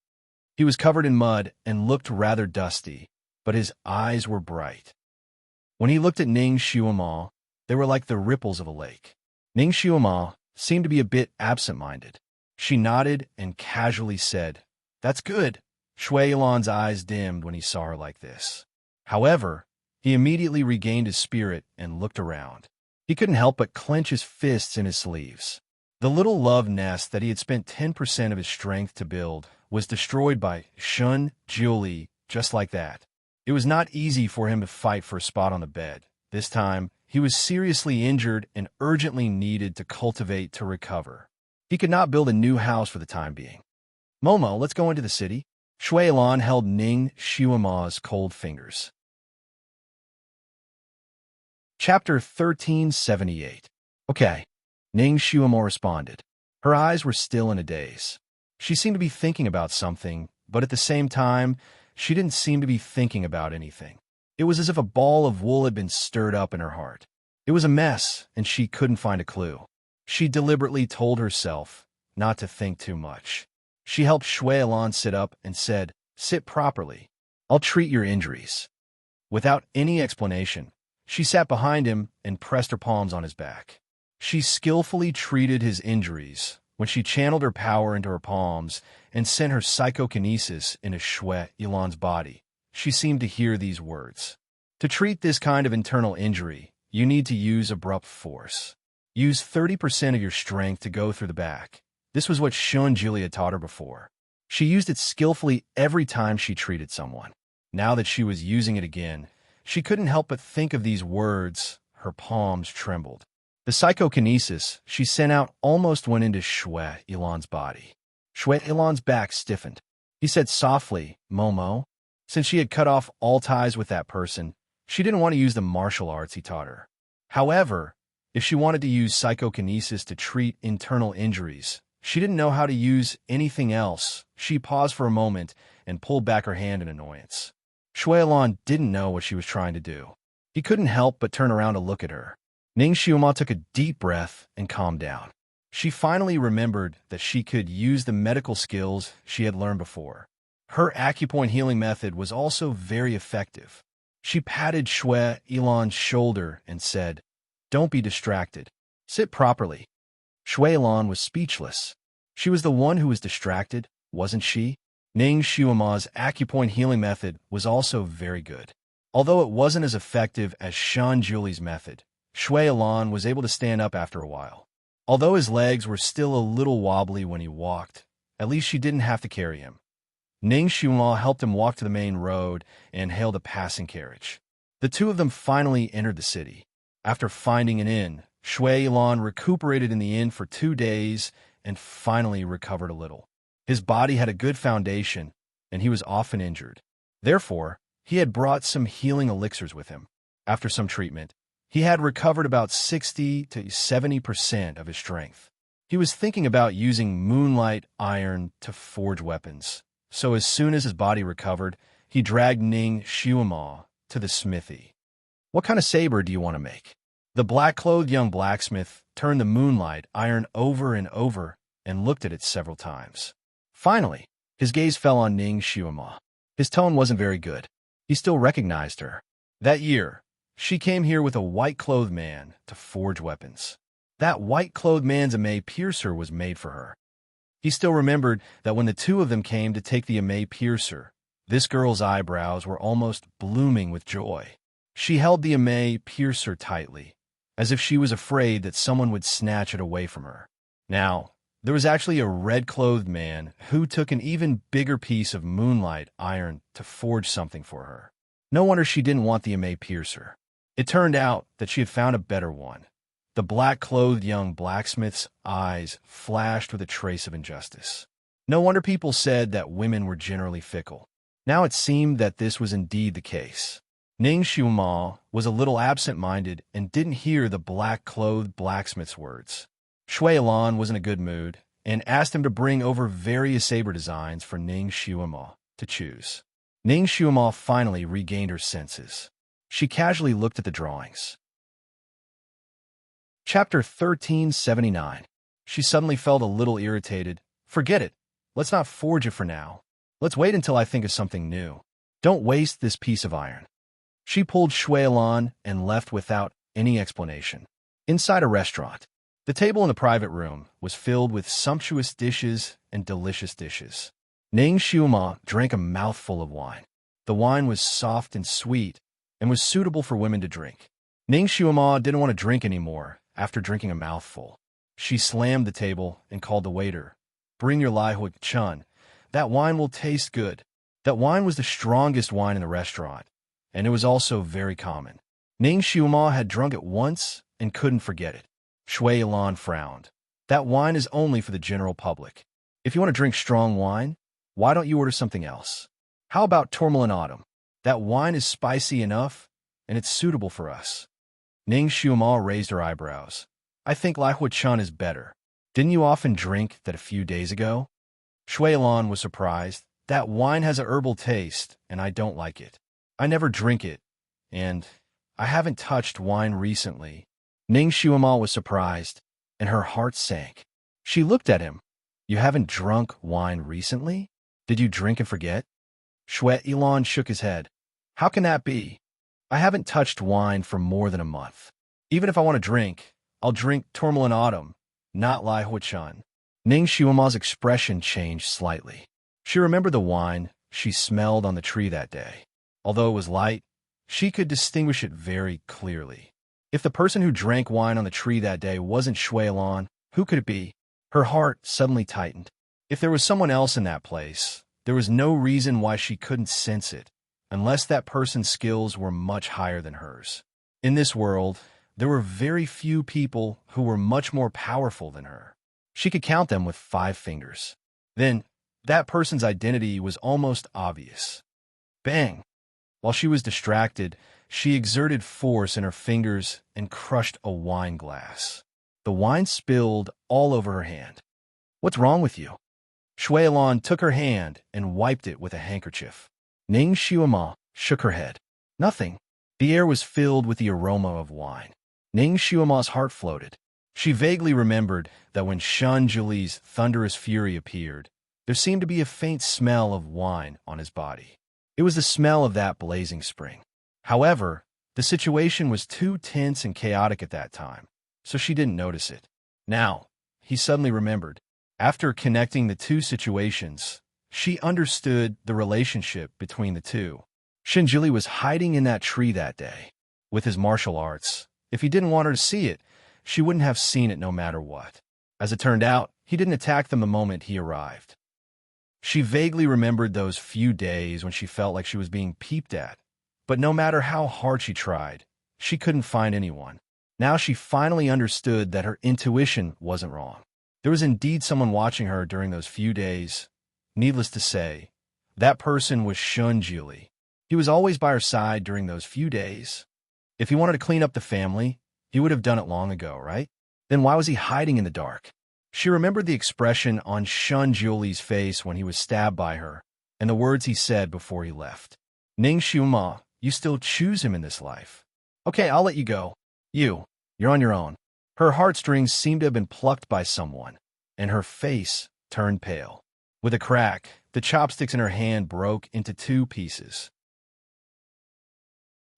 He was covered in mud and looked rather dusty, but his eyes were bright. When he looked at Ning Shuama, they were like the ripples of a lake. Ning Shuama seemed to be a bit absent-minded. She nodded and casually said, "That's good." Shui Ilan's eyes dimmed when he saw her like this. However, he immediately regained his spirit and looked around. He couldn't help but clench his fists in his sleeves. The little love nest that he had spent 10% of his strength to build was destroyed by Shun Julie just like that. It was not easy for him to fight for a spot on the bed. This time, he was seriously injured and urgently needed to cultivate to recover. He could not build a new house for the time being. "Momo, let's go into the city." Shui Ilan held Ning Shuama's cold fingers. Chapter 1378. Okay, Ning Shuama responded. Her eyes were still in a daze. She seemed to be thinking about something, but at the same time, she didn't seem to be thinking about anything. It was as if a ball of wool had been stirred up in her heart. It was a mess, and she couldn't find a clue. She deliberately told herself not to think too much. She helped Shui Ilan sit up and said, "Sit properly. I'll treat your injuries." Without any explanation, she sat behind him and pressed her palms on his back. She skillfully treated his injuries when she channeled her power into her palms and sent her psychokinesis into Shui Ilan's body. She seemed to hear these words. To treat this kind of internal injury, you need to use abrupt force. Use 30% of your strength to go through the back. This was what Shun Julie had taught her before. She used it skillfully every time she treated someone. Now that she was using it again, she couldn't help but think of these words. Her palms trembled. The psychokinesis she sent out almost went into Shui Ilan's body. Shui Ilan's back stiffened. He said softly, "Momo." Since she had cut off all ties with that person, she didn't want to use the martial arts he taught her. However, if she wanted to use psychokinesis to treat internal injuries, she didn't know how to use anything else. She paused for a moment and pulled back her hand in annoyance. Shui Ilan didn't know what she was trying to do. He couldn't help but turn around to look at her. Ning Shuama took a deep breath and calmed down. She finally remembered that she could use the medical skills she had learned before. Her acupoint healing method was also very effective. She patted Shui Ilan's shoulder and said, "Don't be distracted. Sit properly." Shui Ilan was speechless. She was the one who was distracted, wasn't she? Ning Shuama's acupoint healing method was also very good. Although it wasn't as effective as Shun Julie's method, Shui Ilan was able to stand up after a while. Although his legs were still a little wobbly when he walked, at least she didn't have to carry him. Ning Shuama helped him walk to the main road and hailed a passing carriage. The two of them finally entered the city. After finding an inn, Shui Ilan recuperated in the inn for 2 days and finally recovered a little. His body had a good foundation, and he was often injured. Therefore, he had brought some healing elixirs with him. After some treatment, he had recovered about 60 to 70% of his strength. He was thinking about using moonlight iron to forge weapons, so as soon as his body recovered, he dragged Ning Xiuma to the smithy. "What kind of saber do you want to make?" The black-clothed young blacksmith turned the moonlight iron over and over and looked at it several times. Finally, his gaze fell on Ning Xiuma. His tone wasn't very good. He still recognized her. That year, she came here with a white-clothed man to forge weapons. That white-clothed man's ame piercer was made for her. He still remembered that when the two of them came to take the ame piercer, this girl's eyebrows were almost blooming with joy. She held the ame piercer tightly, as if she was afraid that someone would snatch it away from her. Now, there was actually a red-clothed man who took an even bigger piece of moonlight iron to forge something for her. No wonder she didn't want the ame piercer. It turned out that she had found a better one. The black-clothed young blacksmith's eyes flashed with a trace of injustice. No wonder people said that women were generally fickle. Now it seemed that this was indeed the case. Ning Xiuma was a little absent-minded and didn't hear the black-clothed blacksmith's words. Shui Lan was in a good mood and asked him to bring over various saber designs for Ning Xiuma to choose. Ning Xiuma finally regained her senses. She casually looked at the drawings. Chapter 1379. She suddenly felt a little irritated. "Forget it. Let's not forge it for now. Let's wait until I think of something new. Don't waste this piece of iron." She pulled Shui Lan and left without any explanation. Inside a restaurant, the table in the private room was filled with sumptuous dishes and delicious dishes. Ning Xiuma drank a mouthful of wine. The wine was soft and sweet and was suitable for women to drink. Ning Xiuma didn't want to drink anymore after drinking a mouthful. She slammed the table and called the waiter. "Bring your Lai Hui Chun. That wine will taste good." That wine was the strongest wine in the restaurant, and it was also very common. Ning Xiuma had drunk it once and couldn't forget it. Shui Lan frowned. "That wine is only for the general public. If you want to drink strong wine, why don't you order something else? How about tourmaline autumn? That wine is spicy enough, and it's suitable for us." Ning Xiuma raised her eyebrows. "I think Lai Hui Chun is better. Didn't you often drink that a few days ago?" Shui Lan was surprised. "That wine has a herbal taste, and I don't like it. I never drink it, and I haven't touched wine recently." Ning Xiuma was surprised, and her heart sank. She looked at him. "You haven't drunk wine recently? Did you drink and forget?" Shui Lan shook his head. "How can that be? I haven't touched wine for more than a month. Even if I want to drink, I'll drink tourmaline autumn, not Lai Hui Chun." Ning Xiuma's expression changed slightly. She remembered the wine she smelled on the tree that day. Although it was light, she could distinguish it very clearly. If the person who drank wine on the tree that day wasn't Shui Lan, who could it be? Her heart suddenly tightened. If there was someone else in that place, there was no reason why she couldn't sense it, unless that person's skills were much higher than hers. In this world, there were very few people who were much more powerful than her. She could count them with 5 fingers. Then, that person's identity was almost obvious. Bang! While she was distracted, she exerted force in her fingers and crushed a wine glass. The wine spilled all over her hand. "What's wrong with you?" Shui Lan took her hand and wiped it with a handkerchief. Ning Xiuma shook her head. "Nothing." The air was filled with the aroma of wine. Ning Xiuma's heart floated. She vaguely remembered that when Shun Juli's thunderous fury appeared, there seemed to be a faint smell of wine on his body. It was the smell of that blazing spring. However, the situation was too tense and chaotic at that time, so she didn't notice it. Now, he suddenly remembered. After connecting the two situations, she understood the relationship between the two. Shinjili was hiding in that tree that day. With his martial arts, if he didn't want her to see it, she wouldn't have seen it no matter what. As it turned out, he didn't attack them the moment he arrived. She vaguely remembered those few days when she felt like she was being peeped at, but no matter how hard she tried, she couldn't find anyone. Now she finally understood that her intuition wasn't wrong. There was indeed someone watching her during those few days. Needless to say, that person was Shun Jili. He was always by her side during those few days. If he wanted to clean up the family, he would have done it long ago, right? Then why was he hiding in the dark? She remembered the expression on Shun Jiuli's face when he was stabbed by her, and the words he said before he left. Ning Xiuma, you still choose him in this life. Okay, I'll let you go. You're on your own. Her heartstrings seemed to have been plucked by someone, and her face turned pale. With a crack, the chopsticks in her hand broke into 2 pieces.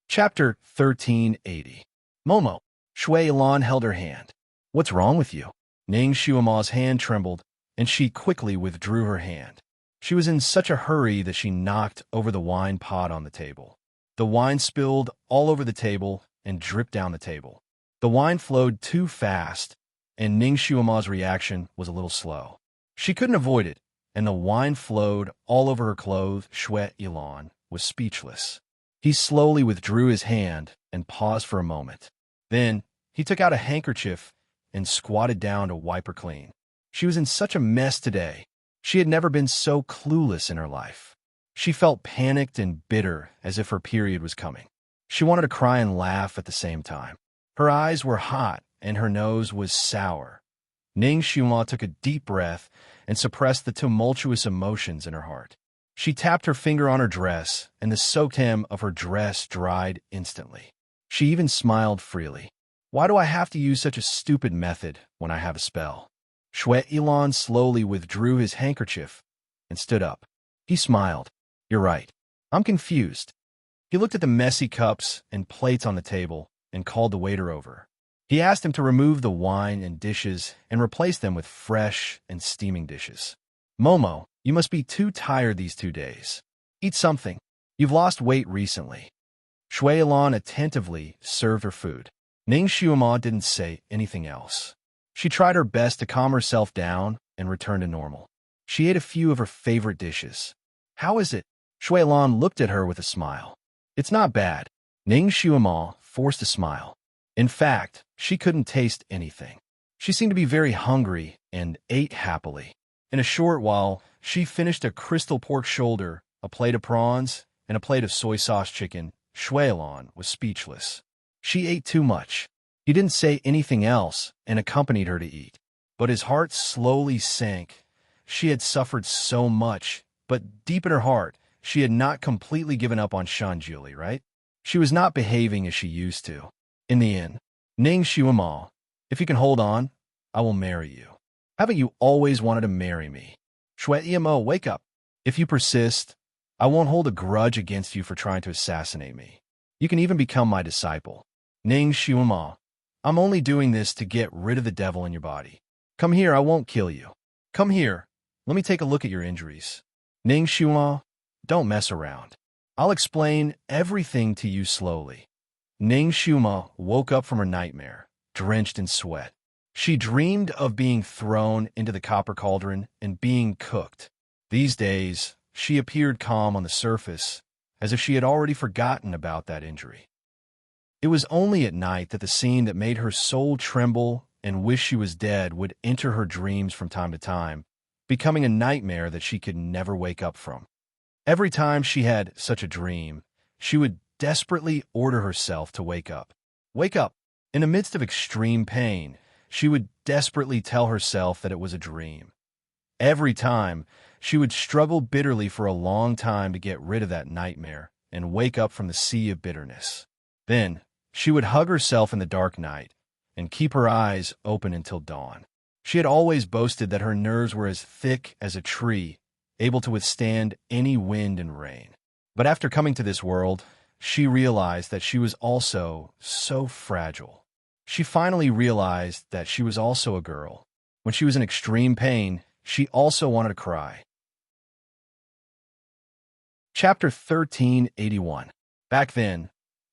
Chapter 1380. Momo. Shui Lan held her hand. What's wrong with you? Ning Xiuma's hand trembled, and she quickly withdrew her hand. She was in such a hurry that she knocked over the wine pot on the table. The wine spilled all over the table and dripped down the table. The wine flowed too fast, and Ning Xiuma's reaction was a little slow. She couldn't avoid it, and the wine flowed all over her clothes. Shui Lan was speechless. He slowly withdrew his hand and paused for a moment. Then he took out a handkerchief and squatted down to wipe her clean. She was in such a mess today. She had never been so clueless in her life. She felt panicked and bitter, as if her period was coming. She wanted to cry and laugh at the same time. Her eyes were hot and her nose was sour. Ning Xiuma took a deep breath and suppressed the tumultuous emotions in her heart. She tapped her finger on her dress, and the soaked hem of her dress dried instantly. She even smiled freely. Why do I have to use such a stupid method when I have a spell? Shui Lan slowly withdrew his handkerchief and stood up. He smiled. You're right. I'm confused. He looked at the messy cups and plates on the table and called the waiter over. He asked him to remove the wine and dishes and replace them with fresh and steaming dishes. Momo, you must be too tired these 2 days. Eat something. You've lost weight recently. Shui Lan attentively served her food. Ning Xiuma didn't say anything else. She tried her best to calm herself down and return to normal. She ate a few of her favorite dishes. How is it? Shui Lan looked at her with a smile. It's not bad. Ning Xiuma forced a smile. In fact, she couldn't taste anything. She seemed to be very hungry and ate happily. In a short while, she finished a crystal pork shoulder, a plate of prawns, and a plate of soy sauce chicken. Shui Lan was speechless. She ate too much. He didn't say anything else and accompanied her to eat. But his heart slowly sank. She had suffered so much, but deep in her heart, she had not completely given up on Shanjuli, right? She was not behaving as she used to. In the end, Ning Xiuma, if you can hold on, I will marry you. Haven't you always wanted to marry me? Shui Emo, wake up. If you persist, I won't hold a grudge against you for trying to assassinate me. You can even become my disciple. Ning Xiuma, I'm only doing this to get rid of the devil in your body. Come here, I won't kill you. Come here, let me take a look at your injuries. Ning Xiuma, don't mess around. I'll explain everything to you slowly. Ning Xiuma woke up from her nightmare, drenched in sweat. She dreamed of being thrown into the copper cauldron and being cooked. These days, she appeared calm on the surface, as if she had already forgotten about that injury. It was only at night that the scene that made her soul tremble and wish she was dead would enter her dreams from time to time, becoming a nightmare that she could never wake up from. Every time she had such a dream, she would desperately order herself to wake up. Wake up! In the midst of extreme pain, she would desperately tell herself that it was a dream. Every time, she would struggle bitterly for a long time to get rid of that nightmare and wake up from the sea of bitterness. Then, she would hug herself in the dark night and keep her eyes open until dawn. She had always boasted that her nerves were as thick as a tree, able to withstand any wind and rain. But after coming to this world, she realized that she was also so fragile. She finally realized that she was also a girl. When she was in extreme pain, she also wanted to cry. Chapter 1381. Back then,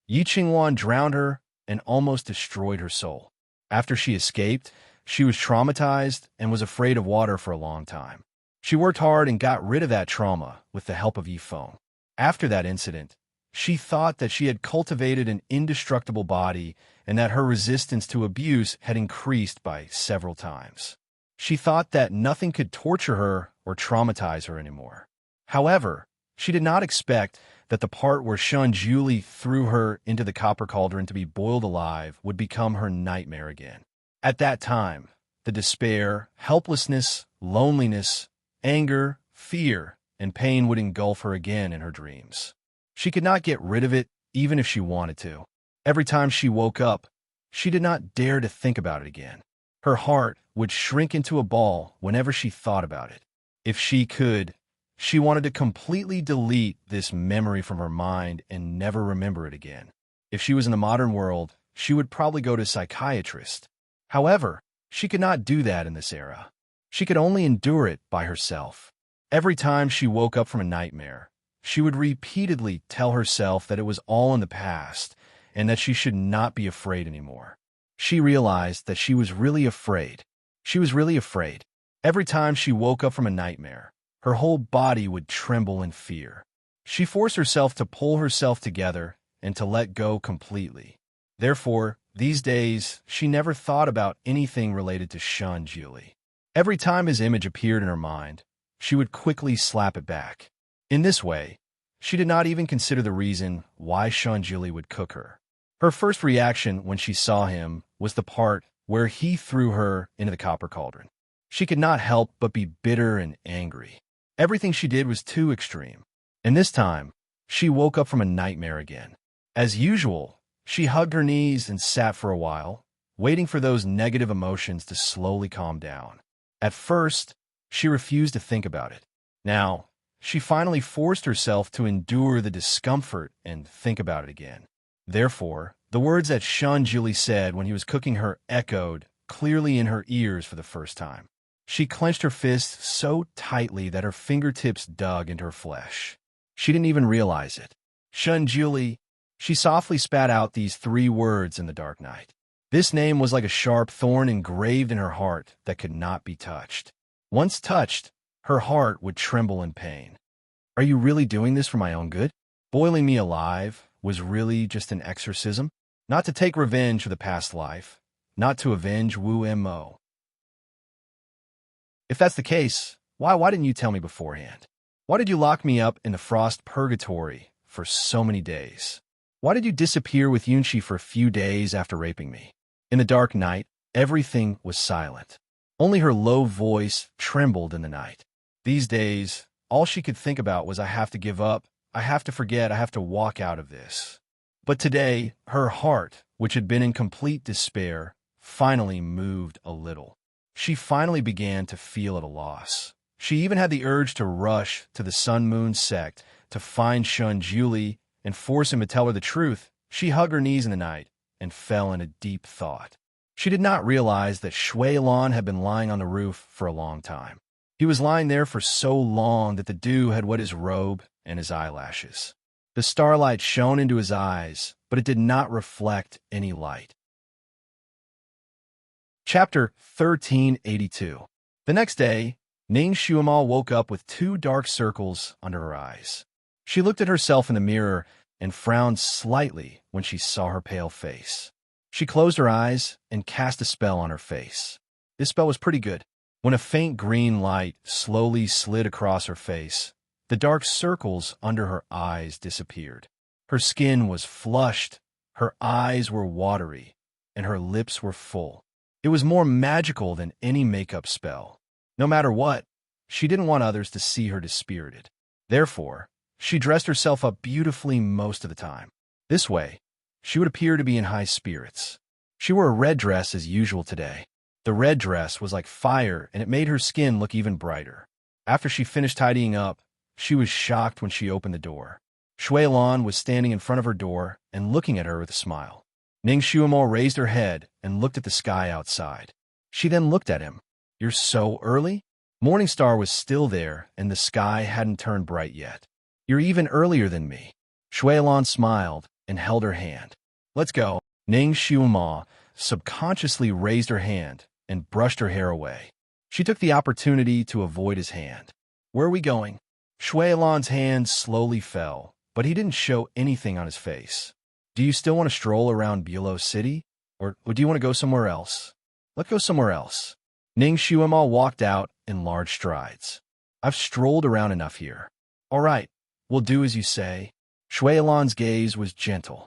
Yi Qingwan drowned her and almost destroyed her soul. After she escaped, she was traumatized and was afraid of water for a long time. She worked hard and got rid of that trauma with the help of Yi Feng. After that incident, she thought that she had cultivated an indestructible body and that her resistance to abuse had increased by several times. She thought that nothing could torture her or traumatize her anymore. However, She did not expect that the part where Shun Julie threw her into the copper cauldron to be boiled alive would become her nightmare again. At that time, the despair, helplessness, loneliness, anger, fear, and pain would engulf her again in her dreams. She could not get rid of it even if she wanted to. Every time she woke up, she did not dare to think about it again. Her heart would shrink into a ball whenever she thought about it. If she could, she wanted to completely delete this memory from her mind and never remember it again. If she was in the modern world, she would probably go to a psychiatrist. However, she could not do that in this era. She could only endure it by herself. Every time she woke up from a nightmare, she would repeatedly tell herself that it was all in the past and that she should not be afraid anymore. She realized that she was really afraid. She was really afraid. Every time she woke up from a nightmare, her whole body would tremble in fear. She forced herself to pull herself together and to let go completely. Therefore, these days, she never thought about anything related to Shun Julie. Every time his image appeared in her mind, she would quickly slap it back. In this way, she did not even consider the reason why Shun Julie would cook her. Her first reaction when she saw him was the part where he threw her into the copper cauldron. She could not help but be bitter and angry. Everything she did was too extreme. And this time, she woke up from a nightmare again. As usual, she hugged her knees and sat for a while, waiting for those negative emotions to slowly calm down. At first, she refused to think about it. Now, she finally forced herself to endure the discomfort and think about it again. Therefore, the words that Shun Julie said when he was cooking her echoed clearly in her ears for the first time. She clenched her fists so tightly that her fingertips dug into her flesh. She didn't even realize it. Shun Julie, she softly spat out these 3 words in the dark night. This name was like a sharp thorn engraved in her heart that could not be touched. Once touched, her heart would tremble in pain. Are you really doing this for my own good? Boiling me alive was really just an exorcism? Not to take revenge for the past life, not to avenge Wu Mo. If that's the case, why didn't you tell me beforehand? Why did you lock me up in the frost purgatory for so many days? Why did you disappear with Yunchi for a few days after raping me? In the dark night, everything was silent. Only her low voice trembled in the night. These days, all she could think about was, I have to give up, I have to forget, I have to walk out of this. But today, her heart, which had been in complete despair, finally moved a little. She finally began to feel at a loss. She even had the urge to rush to the Sun Moon sect to find Shun Julie and force him to tell her the truth. She hugged her knees in the night and fell in a deep thought. She did not realize that Shui Lan had been lying on the roof for a long time. He was lying there for so long that the dew had wet his robe and his eyelashes. The starlight shone into his eyes, but it did not reflect any light. Chapter 1382. The next day, Ning Xuemal woke up with 2 dark circles under her eyes. She looked at herself in the mirror and frowned slightly when she saw her pale face. She closed her eyes and cast a spell on her face. This spell was pretty good. When a faint green light slowly slid across her face, the dark circles under her eyes disappeared. Her skin was flushed, her eyes were watery, and her lips were full. It was more magical than any makeup spell. No matter what, she didn't want others to see her dispirited. Therefore, she dressed herself up beautifully most of the time. This way, she would appear to be in high spirits. She wore a red dress as usual today. The red dress was like fire, and it made her skin look even brighter. After she finished tidying up, she was shocked when she opened the door. Shui Lan was standing in front of her door and looking at her with a smile. Ning Xuemal raised her head and looked at the sky outside. She then looked at him. You're so early? Morningstar was still there, and the sky hadn't turned bright yet. You're even earlier than me. Shui Lan smiled and held her hand. Let's go. Ning Xuemal subconsciously raised her hand and brushed her hair away. She took the opportunity to avoid his hand. Where are we going? Shui Lan's hand slowly fell, but he didn't show anything on his face. Do you still want to stroll around Bulow City? Or do you want to go somewhere else? Let's go somewhere else. Ning Xuemal walked out in large strides. I've strolled around enough here. All right, We'll do as you say. Shui Ilan's gaze was gentle.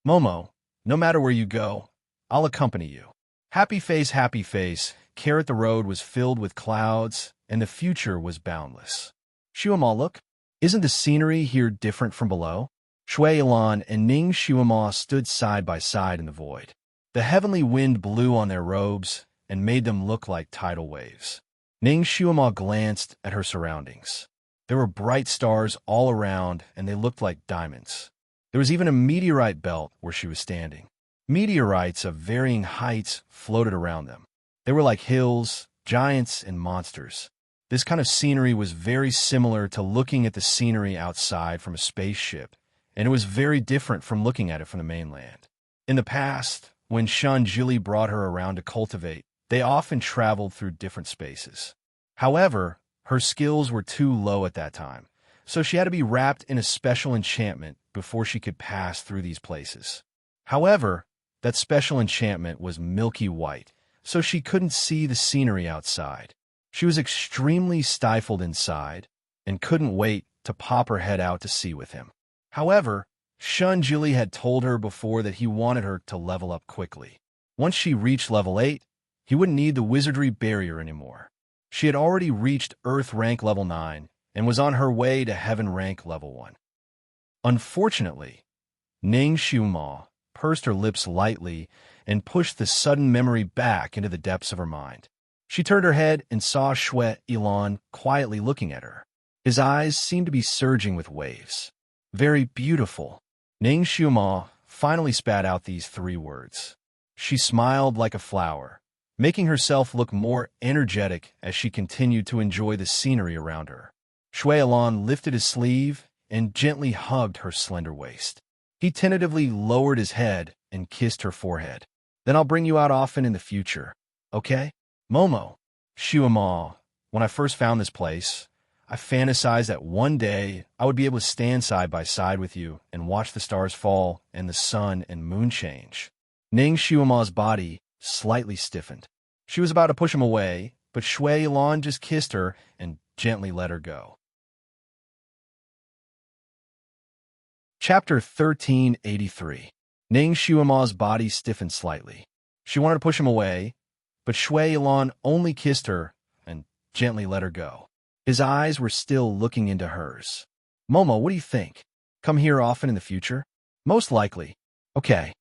Momo, no matter where you go, I'll accompany you. Happy face, Carrot the road was filled with clouds, and the future was boundless. Shuama, look, isn't the scenery here different from below? Shui Ilan and Ning Shuama stood side by side in the void. The heavenly wind blew on their robes and made them look like tidal waves. Ning Shuama glanced at her surroundings. There were bright stars all around, and they looked like diamonds. There was even a meteorite belt where she was standing. Meteorites of varying heights floated around them. They were like hills, giants, and monsters. This kind of scenery was very similar to looking at the scenery outside from a spaceship, and it was very different from looking at it from the mainland. In the past, when Shun Jili brought her around to cultivate, they often traveled through different spaces. However, her skills were too low at that time, so she had to be wrapped in a special enchantment before she could pass through these places. However, that special enchantment was milky white, so she couldn't see the scenery outside. She was extremely stifled inside and couldn't wait to pop her head out to see with him. However, Shun Jili had told her before that he wanted her to level up quickly. Once she reached level 8, he wouldn't need the wizardry barrier anymore. She had already reached Earth rank level 9 and was on her way to Heaven rank level 1. Unfortunately, Ning Shuama pursed her lips lightly and pushed the sudden memory back into the depths of her mind. She turned her head and saw Shui Ilan quietly looking at her. His eyes seemed to be surging with waves. Very beautiful. Ning Shuama finally spat out these 3 words. She smiled like a flower, making herself look more energetic as she continued to enjoy the scenery around her. Shui Ilan lifted his sleeve and gently hugged her slender waist. He tentatively lowered his head and kissed her forehead. Then I'll bring you out often in the future, okay? Momo, Shuama, when I first found this place, I fantasized that one day I would be able to stand side by side with you and watch the stars fall and the sun and moon change. Ning Shuama's body slightly stiffened. She was about to push him away, but Shui Ilan just kissed her and gently let her go. Chapter 1383. Ning Shuama's body stiffened slightly. She wanted to push him away, but Shui Ilan only kissed her and gently let her go. His eyes were still looking into hers. Momo, what do you think? Come here often in the future? Most likely. Okay.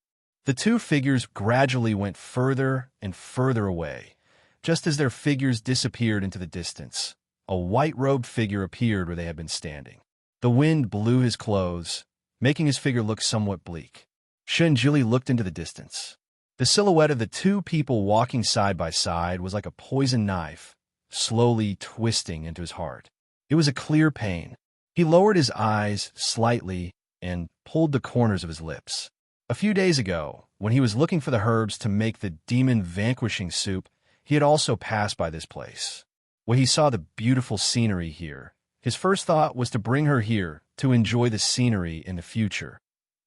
The 2 figures gradually went further and further away. Just as their figures disappeared into the distance, a white-robed figure appeared where they had been standing. The wind blew his clothes, making his figure look somewhat bleak. Shun Jili looked into the distance. The silhouette of the 2 people walking side by side was like a poisoned knife, slowly twisting into his heart. It was a clear pain. He lowered his eyes slightly and pulled the corners of his lips. A few days ago, when he was looking for the herbs to make the demon vanquishing soup, he had also passed by this place. When he saw the beautiful scenery here, his first thought was to bring her here to enjoy the scenery in the future.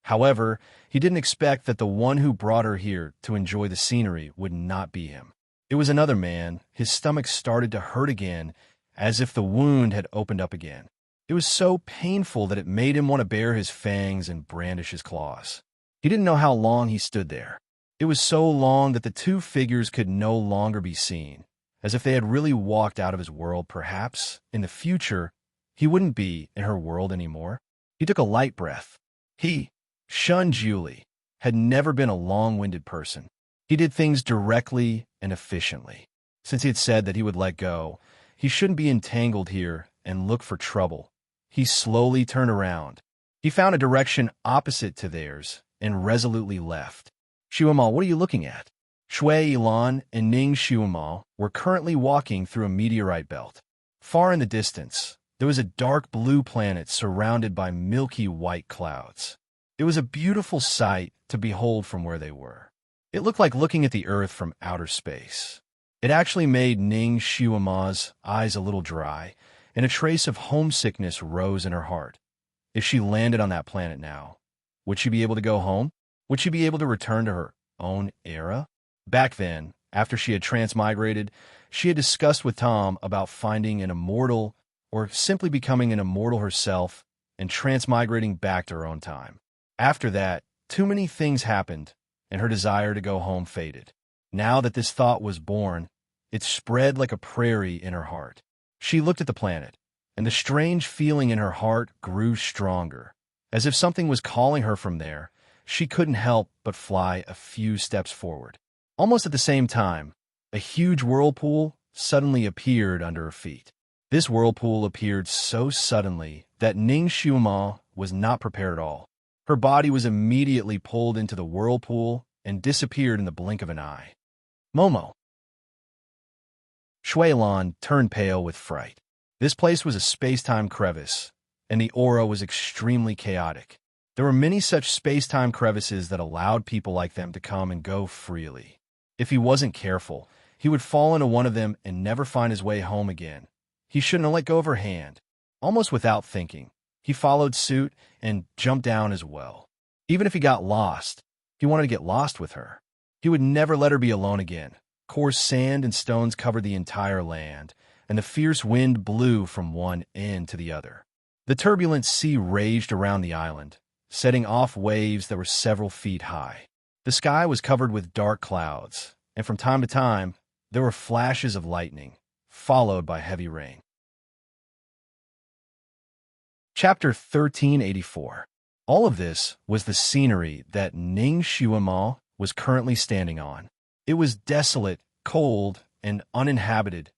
However, he didn't expect that the one who brought her here to enjoy the scenery would not be him. It was another man. His stomach started to hurt again, as if the wound had opened up again. It was so painful that it made him want to bare his fangs and brandish his claws. He didn't know how long he stood there. It was so long that the 2 figures could no longer be seen, as if they had really walked out of his world. Perhaps, in the future, he wouldn't be in her world anymore. He took a light breath. He, Shun Jili, had never been a long-winded person. He did things directly and efficiently. Since he had said that he would let go, he shouldn't be entangled here and look for trouble. He slowly turned around. He found a direction opposite to theirs and resolutely left. Shuama, what are you looking at? Shui Ilan and Ning Shuama were currently walking through a meteorite belt. Far in the distance, there was a dark blue planet surrounded by milky white clouds. It was a beautiful sight to behold from where they were. It looked like looking at the Earth from outer space. It actually made Ning Shuama's eyes a little dry, and a trace of homesickness rose in her heart. If she landed on that planet now, would she be able to go home? Would she be able to return to her own era? Back then, after she had transmigrated, she had discussed with Tom about finding an immortal or simply becoming an immortal herself and transmigrating back to her own time. After that, too many things happened, and her desire to go home faded. Now that this thought was born, it spread like a prairie in her heart. She looked at the planet, and the strange feeling in her heart grew stronger. As if something was calling her from there, she couldn't help but fly a few steps forward. Almost at the same time, a huge whirlpool suddenly appeared under her feet. This whirlpool appeared so suddenly that Ning Xiuma was not prepared at all. Her body was immediately pulled into the whirlpool and disappeared in the blink of an eye. Momo. Shuilan turned pale with fright. This place was a space-time crevice, and the aura was extremely chaotic. There were many such space-time crevices that allowed people like them to come and go freely. If he wasn't careful, he would fall into one of them and never find his way home again. He shouldn't have let go of her hand. Almost without thinking, he followed suit and jumped down as well. Even if he got lost, he wanted to get lost with her. He would never let her be alone again. Coarse sand and stones covered the entire land, and the fierce wind blew from one end to the other. The turbulent sea raged around the island, setting off waves that were several feet high. The sky was covered with dark clouds, and from time to time, there were flashes of lightning, followed by heavy rain. Chapter 1384. All of this was the scenery that Ning Xiuma was currently standing on. It was desolate, cold, and uninhabited.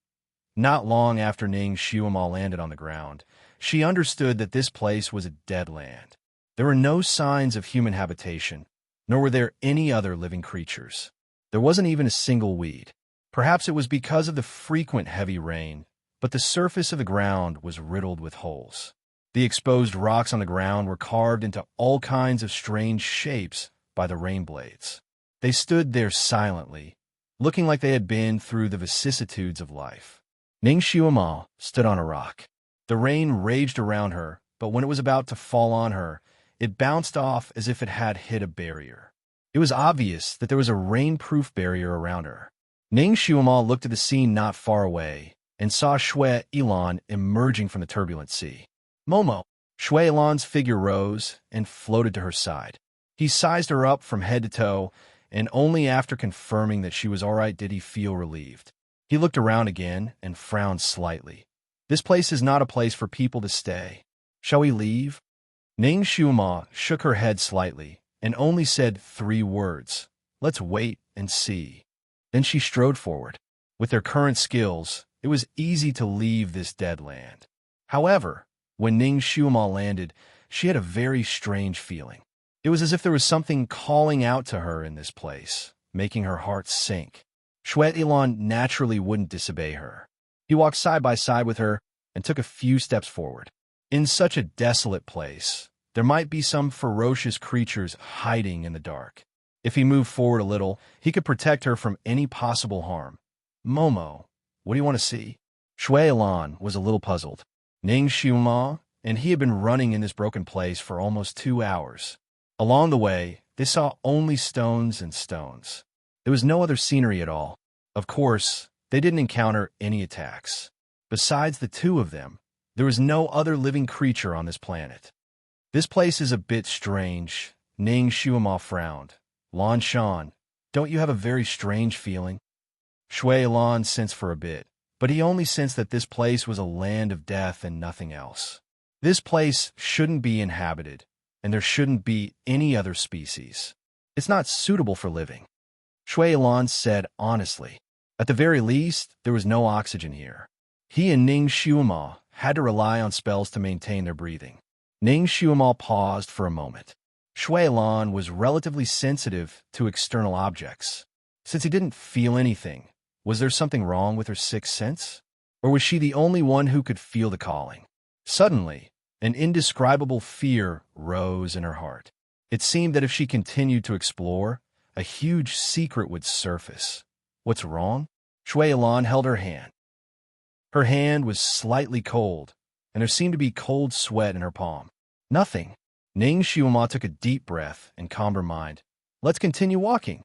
Not long after Ning Xiuma landed on the ground, she understood that this place was a dead land. There were no signs of human habitation, nor were there any other living creatures. There wasn't even a single weed. Perhaps it was because of the frequent heavy rain, but the surface of the ground was riddled with holes. The exposed rocks on the ground were carved into all kinds of strange shapes by the rain blades. They stood there silently, looking like they had been through the vicissitudes of life. Ning Xiuma stood on a rock. The rain raged around her, but when it was about to fall on her, it bounced off as if it had hit a barrier. It was obvious that there was a rain-proof barrier around her. Ning Xiuma looked at the scene not far away and saw Shuilan emerging from the turbulent sea. Momo. Shuilan's figure rose and floated to her side. He sized her up from head to toe, and only after confirming that she was all right did he feel relieved. He looked around again and frowned slightly. This place is not a place for people to stay. Shall we leave? Ning Xiuma shook her head slightly and only said 3 words. Let's wait and see. Then she strode forward. With their current skills, it was easy to leave this dead land. However, when Ning Xiuma landed, she had a very strange feeling. It was as if there was something calling out to her in this place, making her heart sink. Shuilan naturally wouldn't disobey her. He walked side by side with her and took a few steps forward. In such a desolate place, there might be some ferocious creatures hiding in the dark. If he moved forward a little, he could protect her from any possible harm. Momo, what do you want to see? Shuilan was a little puzzled. Ning Xiuma and he had been running in this broken place for almost 2 hours. Along the way, they saw only stones and stones. There was no other scenery at all. Of course, they didn't encounter any attacks. Besides the 2 of them, there was no other living creature on this planet. This place is a bit strange. Ning Xiuma frowned. Lan Shan, don't you have a very strange feeling? Shuilan sensed for a bit, but he only sensed that this place was a land of death and nothing else. This place shouldn't be inhabited, and there shouldn't be any other species. It's not suitable for living. Shuilan said honestly. At the very least, there was no oxygen here. He and Ning Xiuma had to rely on spells to maintain their breathing. Ning Xiuma paused for a moment. Shuilan was relatively sensitive to external objects. Since he didn't feel anything, was there something wrong with her 6th sense? Or was she the only one who could feel the calling? Suddenly, an indescribable fear rose in her heart. It seemed that if she continued to explore, a huge secret would surface. What's wrong? Shuilan held her hand. Her hand was slightly cold, and there seemed to be cold sweat in her palm. Nothing. Ning Xiuma took a deep breath and calmed her mind. Let's continue walking.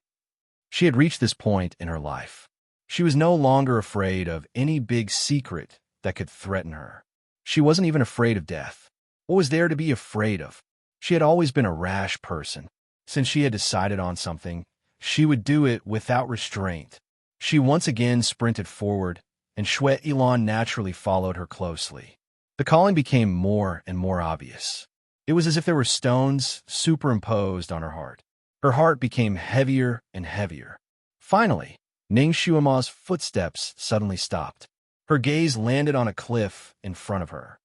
She had reached this point in her life. She was no longer afraid of any big secret that could threaten her. She wasn't even afraid of death. What was there to be afraid of? She had always been a rash person. Since she had decided on something, she would do it without restraint. She once again sprinted forward, and Shwe Ilan naturally followed her closely. The calling became more and more obvious. It was as if there were stones superimposed on her heart. Her heart became heavier and heavier. Finally, Ning Shuama's footsteps suddenly stopped. Her gaze landed on a cliff in front of her.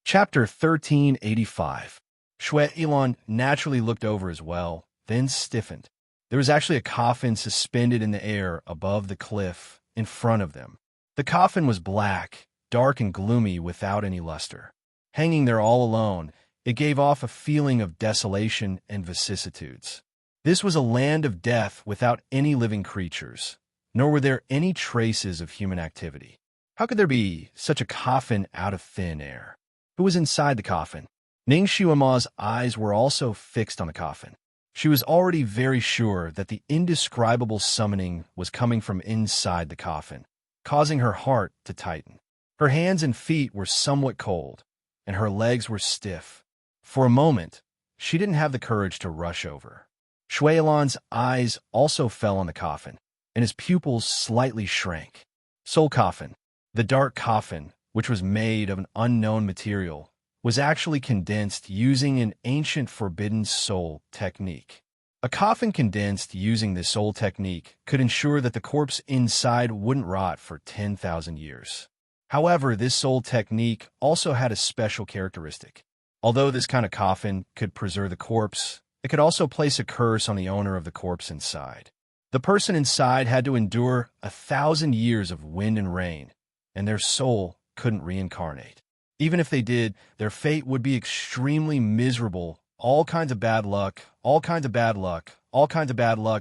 Chapter 1385. Shwe Ilan naturally looked over as well, then stiffened. There was actually a coffin suspended in the air above the cliff in front of them. The coffin was black, dark and gloomy without any luster. Hanging there all alone, it gave off a feeling of desolation and vicissitudes. This was a land of death without any living creatures, nor were there any traces of human activity. How could there be such a coffin out of thin air? Who was inside the coffin? Ning Shuama's eyes were also fixed on the coffin. She was already very sure that the indescribable summoning was coming from inside the coffin, causing her heart to tighten. Her hands and feet were somewhat cold, and her legs were stiff. For a moment, she didn't have the courage to rush over. Shwe Ilan's eyes also fell on the coffin, and his pupils slightly shrank. Soul coffin. The dark coffin, which was made of an unknown material, was actually condensed using an ancient forbidden soul technique. A coffin condensed using this soul technique could ensure that the corpse inside wouldn't rot for 10,000 years. However, this soul technique also had a special characteristic. Although this kind of coffin could preserve the corpse, it could also place a curse on the owner of the corpse inside. The person inside had to endure 1,000 years of wind and rain, and their soul couldn't reincarnate. Even if they did, their fate would be extremely miserable. All kinds of bad luck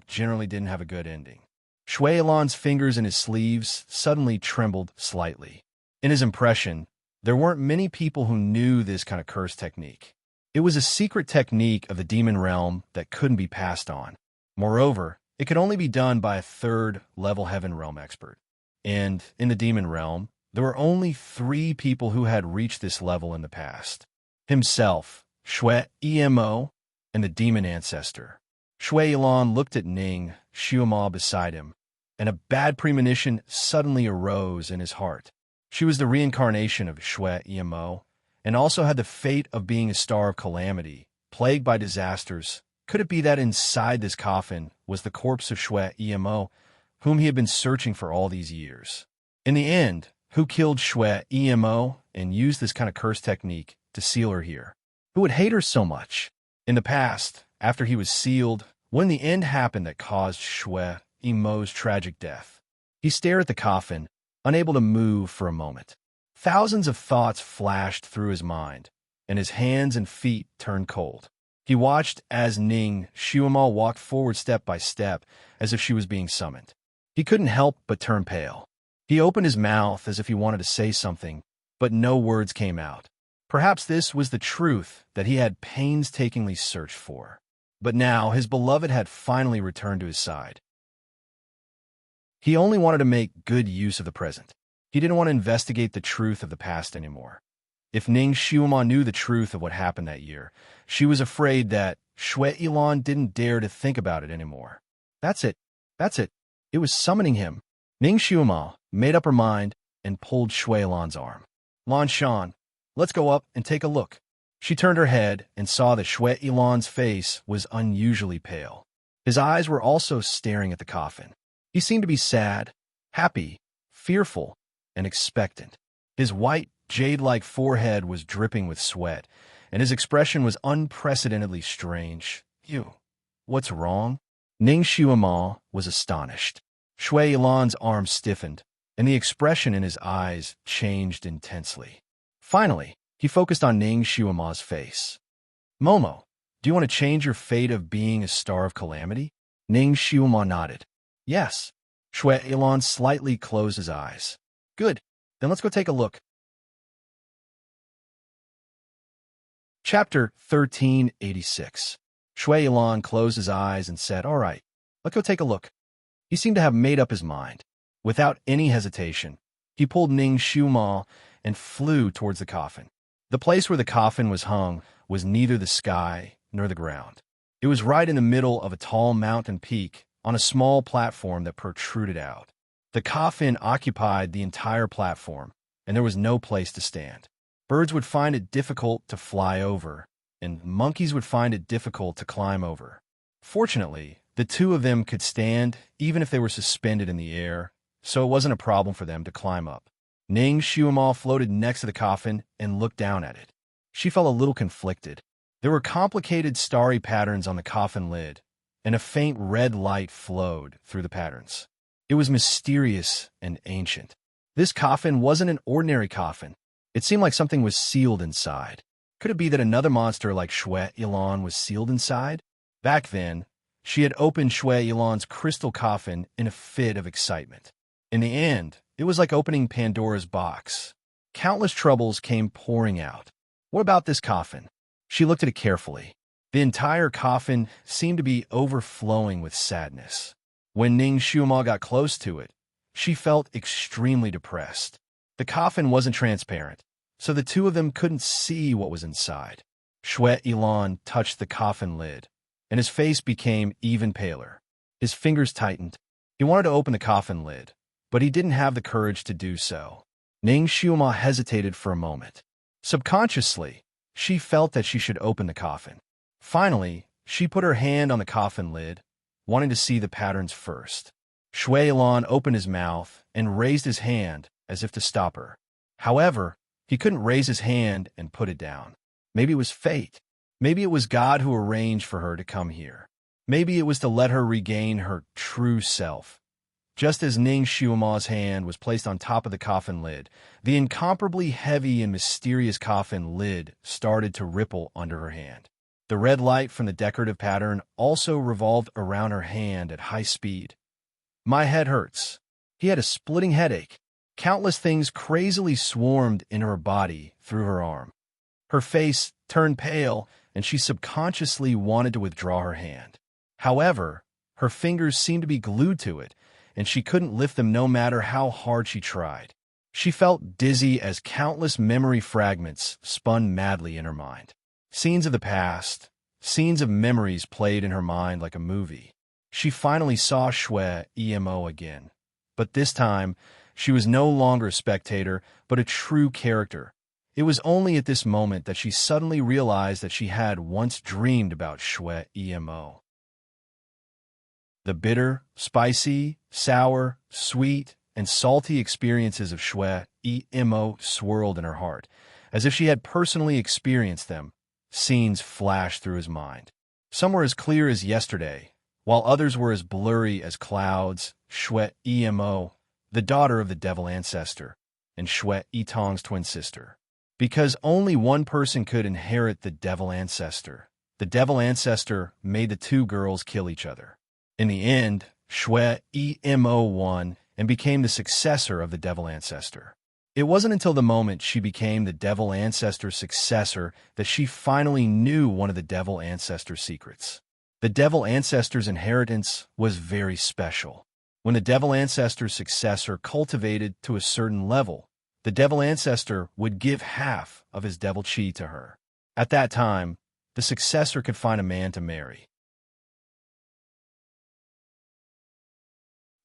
generally didn't have a good ending. Shwe Ilan's fingers in his sleeves suddenly trembled slightly. In his impression, there weren't many people who knew this kind of curse technique. It was a secret technique of the demon realm that couldn't be passed on. Moreover, it could only be done by a third-level heaven realm expert. And in the demon realm, there were only 3 people who had reached this level in the past. Himself, Shwe Emo, and the demon ancestor. Shwe Ilan looked at Ning Shuama beside him, and a bad premonition suddenly arose in his heart. She was the reincarnation of Shwe Emo, and also had the fate of being a star of calamity, plagued by disasters. Could it be that inside this coffin was the corpse of Shwe Emo, whom he had been searching for all these years? In the end, who killed Shwe Emo and used this kind of curse technique to seal her here? Who would hate her so much? In the past, after he was sealed, when the end happened that caused Shwe Emo's tragic death, he stared at the coffin, unable to move for a moment. Thousands of thoughts flashed through his mind, and his hands and feet turned cold. He watched as Ning Shuama walked forward step by step, as if she was being summoned. He couldn't help but turn pale. He opened his mouth as if he wanted to say something, but no words came out. Perhaps this was the truth that he had painstakingly searched for. But now his beloved had finally returned to his side. He only wanted to make good use of the present. He didn't want to investigate the truth of the past anymore. If Ning Shuama knew the truth of what happened that year, she was afraid that Shwe Ilan didn't dare to think about it anymore. That's it. It was summoning him. Ning Shuama made up her mind and pulled Shwe Ilan's arm. Lan Shan, let's go up and take a look. She turned her head and saw that Shwe Ilan's face was unusually pale. His eyes were also staring at the coffin. He seemed to be sad, happy, fearful, and expectant. His white, jade-like forehead was dripping with sweat, and his expression was unprecedentedly strange. You, what's wrong? Ning Shuama was astonished. Shwe Ilan's arm stiffened, and the expression in his eyes changed intensely. Finally, he focused on Ning Shuama's face. Momo, do you want to change your fate of being a star of calamity? Ning Shuama nodded. Yes. Shwe Ilan slightly closed his eyes. Good. Then let's go take a look. Chapter 1386. Shwe Ilan closed his eyes and said, All right, let's go take a look. He seemed to have made up his mind. Without any hesitation, he pulled Ning Shuama and flew towards the coffin. The place where the coffin was hung was neither the sky nor the ground. It was right in the middle of a tall mountain peak on a small platform that protruded out. The coffin occupied the entire platform, and there was no place to stand. Birds would find it difficult to fly over, and monkeys would find it difficult to climb over. Fortunately, the two of them could stand even if they were suspended in the air, so it wasn't a problem for them to climb up. Ning Xiumo floated next to the coffin and looked down at it. She felt a little conflicted. There were complicated starry patterns on the coffin lid, and a faint red light flowed through the patterns. It was mysterious and ancient. This coffin wasn't an ordinary coffin. It seemed like something was sealed inside. Could it be that another monster like Shui Ilan was sealed inside? Back then, she had opened Shui Ilan's crystal coffin in a fit of excitement. In the end, it was like opening Pandora's box. Countless troubles came pouring out. What about this coffin? She looked at it carefully. The entire coffin seemed to be overflowing with sadness. When Ning Xiumo got close to it, she felt extremely depressed. The coffin wasn't transparent, so the two of them couldn't see what was inside. Shui Ilan touched the coffin lid, and his face became even paler. His fingers tightened. He wanted to open the coffin lid, but he didn't have the courage to do so. Ning Xiumo hesitated for a moment. Subconsciously, she felt that she should open the coffin. Finally, she put her hand on the coffin lid, wanting to see the patterns first. Shui Ilan opened his mouth and raised his hand as if to stop her. However, he couldn't raise his hand and put it down. Maybe it was fate. Maybe it was God who arranged for her to come here. Maybe it was to let her regain her true self. Just as Ning Xiumo's hand was placed on top of the coffin lid, the incomparably heavy and mysterious coffin lid started to ripple under her hand. The red light from the decorative pattern also revolved around her hand at high speed. My head hurts. He had a splitting headache. Countless things crazily swarmed in her body through her arm. Her face turned pale, and she subconsciously wanted to withdraw her hand. However, her fingers seemed to be glued to it, and she couldn't lift them no matter how hard she tried. She felt dizzy as countless memory fragments spun madly in her mind. Scenes of the past, scenes of memories played in her mind like a movie. She finally saw Shui Emo again, but this time, she was no longer a spectator, but a true character. It was only at this moment that she suddenly realized that she had once dreamed about Shui Emo. The bitter, spicy, sour, sweet, and salty experiences of Shui Emo swirled in her heart. As if she had personally experienced them, scenes flashed through his mind. Some were as clear as yesterday, while others were as blurry as clouds. Shui Emo, the daughter of the devil ancestor, and Shui Itong's twin sister. Because only one person could inherit the devil ancestor, the devil ancestor made the two girls kill each other. In the end, Shui Emo won and became the successor of the devil ancestor. It wasn't until the moment she became the devil ancestor's successor that she finally knew one of the devil ancestor's secrets. The devil ancestor's inheritance was very special. When the devil ancestor's successor cultivated to a certain level, the devil ancestor would give half of his devil chi to her. At that time, the successor could find a man to marry.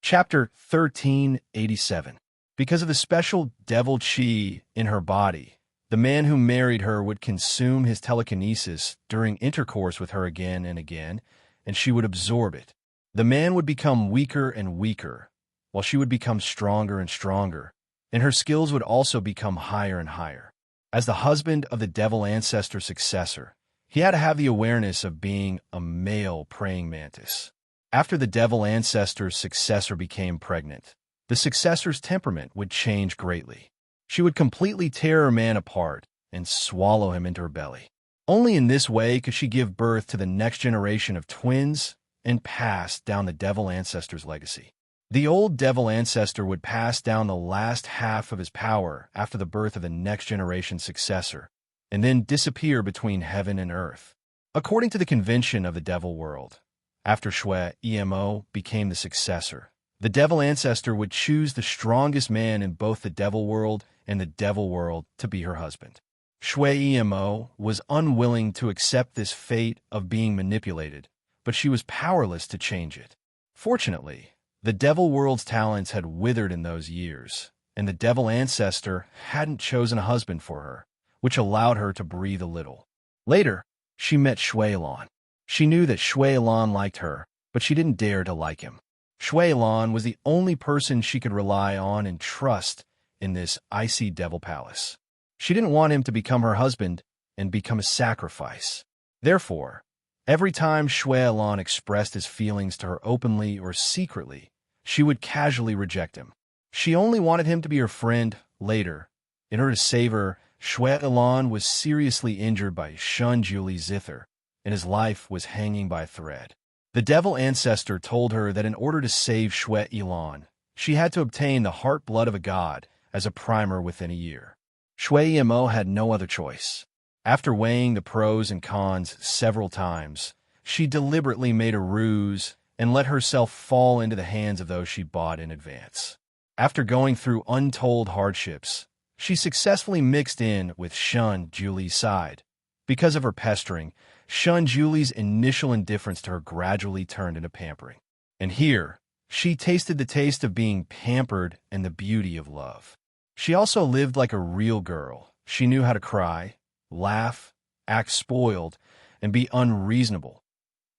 Chapter 1387. Because of the special devil chi in her body, the man who married her would consume his telekinesis during intercourse with her again and again, and she would absorb it. The man would become weaker and weaker, while she would become stronger and stronger, and her skills would also become higher and higher. As the husband of the devil ancestor successor, he had to have the awareness of being a male praying mantis. After the devil ancestor's successor became pregnant, the successor's temperament would change greatly. She would completely tear her man apart and swallow him into her belly. Only in this way could she give birth to the next generation of twins and pass down the devil ancestor's legacy. The old devil ancestor would pass down the last half of his power after the birth of the next generation successor, and then disappear between heaven and earth. According to the convention of the devil world, after Shui Emo became the successor, the devil ancestor would choose the strongest man in both the devil world in the devil world to be her husband. Shui Emo was unwilling to accept this fate of being manipulated, but she was powerless to change it. Fortunately, the devil world's talents had withered in those years, and the devil ancestor hadn't chosen a husband for her, which allowed her to breathe a little. Later, she met Shuilan. She knew that Shuilan liked her, but she didn't dare to like him. Shuilan was the only person she could rely on and trust in this icy devil palace. She didn't want him to become her husband and become a sacrifice. Therefore, every time Shuilan expressed his feelings to her openly or secretly, she would casually reject him. She only wanted him to be her friend later. In order to save her, Shuilan was seriously injured by Shun Julie Zither, and his life was hanging by a thread. The devil ancestor told her that in order to save Shuilan, she had to obtain the heart blood of a god as a primer within a year. Shui Emo had no other choice. After weighing the pros and cons several times, she deliberately made a ruse and let herself fall into the hands of those she bought in advance. After going through untold hardships, she successfully mixed in with Shun Julie's side. Because of her pestering, Shun Julie's initial indifference to her gradually turned into pampering. And here, she tasted the taste of being pampered and the beauty of love. She also lived like a real girl. She knew how to cry, laugh, act spoiled, and be unreasonable.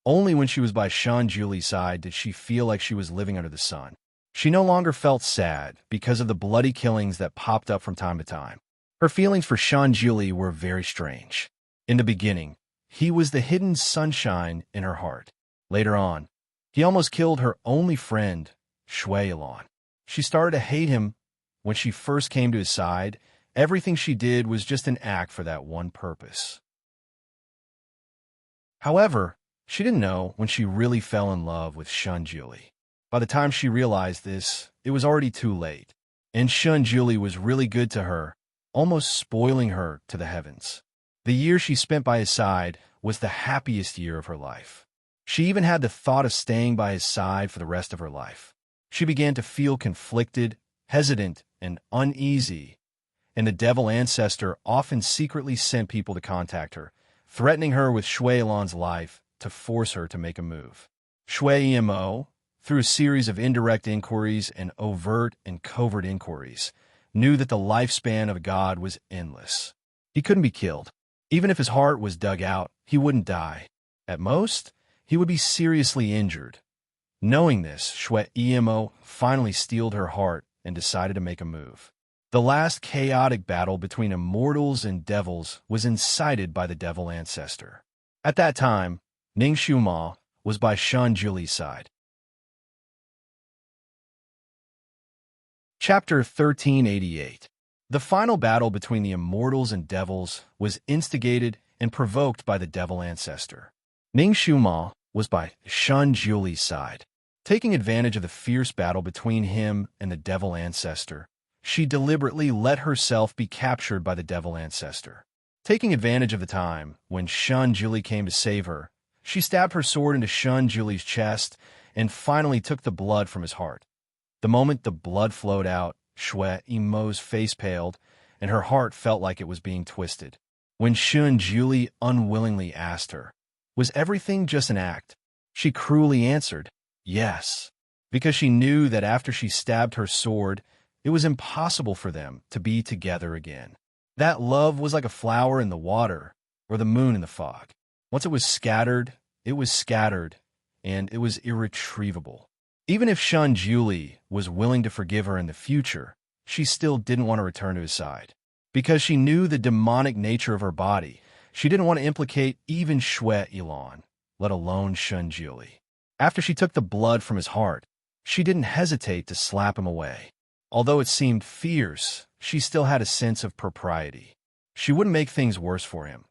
Only when she was by Shun Julie's side did she feel like she was living under the sun. She no longer felt sad because of the bloody killings that popped up from time to time. Her feelings for Shun Julie were very strange. In the beginning, he was the hidden sunshine in her heart. Later on, he almost killed her only friend, Shuilan. She started to hate him. When she first came to his side, everything she did was just an act for that one purpose. However, she didn't know when she really fell in love with Shun Julie. By the time she realized this, it was already too late, and Shun Julie was really good to her, almost spoiling her to the heavens. The year she spent by his side was the happiest year of her life. She even had the thought of staying by his side for the rest of her life. She began to feel conflicted, hesitant, and uneasy, and the devil ancestor often secretly sent people to contact her, threatening her with Shuilan's life to force her to make a move. Shui Emo, through a series of indirect inquiries and overt and covert inquiries, knew that the lifespan of a god was endless. He couldn't be killed. Even if his heart was dug out, he wouldn't die. At most, he would be seriously injured. Knowing this, Shui Emo finally steeled her heart and decided to make a move. The last chaotic battle between immortals and devils was incited by the devil ancestor. At that time, Ning Shuma was by Shun Julie's side. Chapter 1388. The final battle between the immortals and devils was instigated and provoked by the devil ancestor. Ning Shuma was by Shun Julie's side. Taking advantage of the fierce battle between him and the devil ancestor, she deliberately let herself be captured by the devil ancestor. Taking advantage of the time when Shun Julie came to save her, she stabbed her sword into Shun Julie's chest and finally took the blood from his heart. The moment the blood flowed out, Shui Emo's face paled, and her heart felt like it was being twisted. When Shun Julie unwillingly asked her, "Was everything just an act?" she cruelly answered, "Yes," because she knew that after she stabbed her sword, it was impossible for them to be together again. That love was like a flower in the water or the moon in the fog. Once it was scattered, and it was irretrievable. Even if Shun Julie was willing to forgive her in the future, she still didn't want to return to his side. Because she knew the demonic nature of her body, she didn't want to implicate even Shuilan, let alone Shun Julie. After she took the blood from his heart, she didn't hesitate to slap him away. Although it seemed fierce, she still had a sense of propriety. She wouldn't make things worse for him.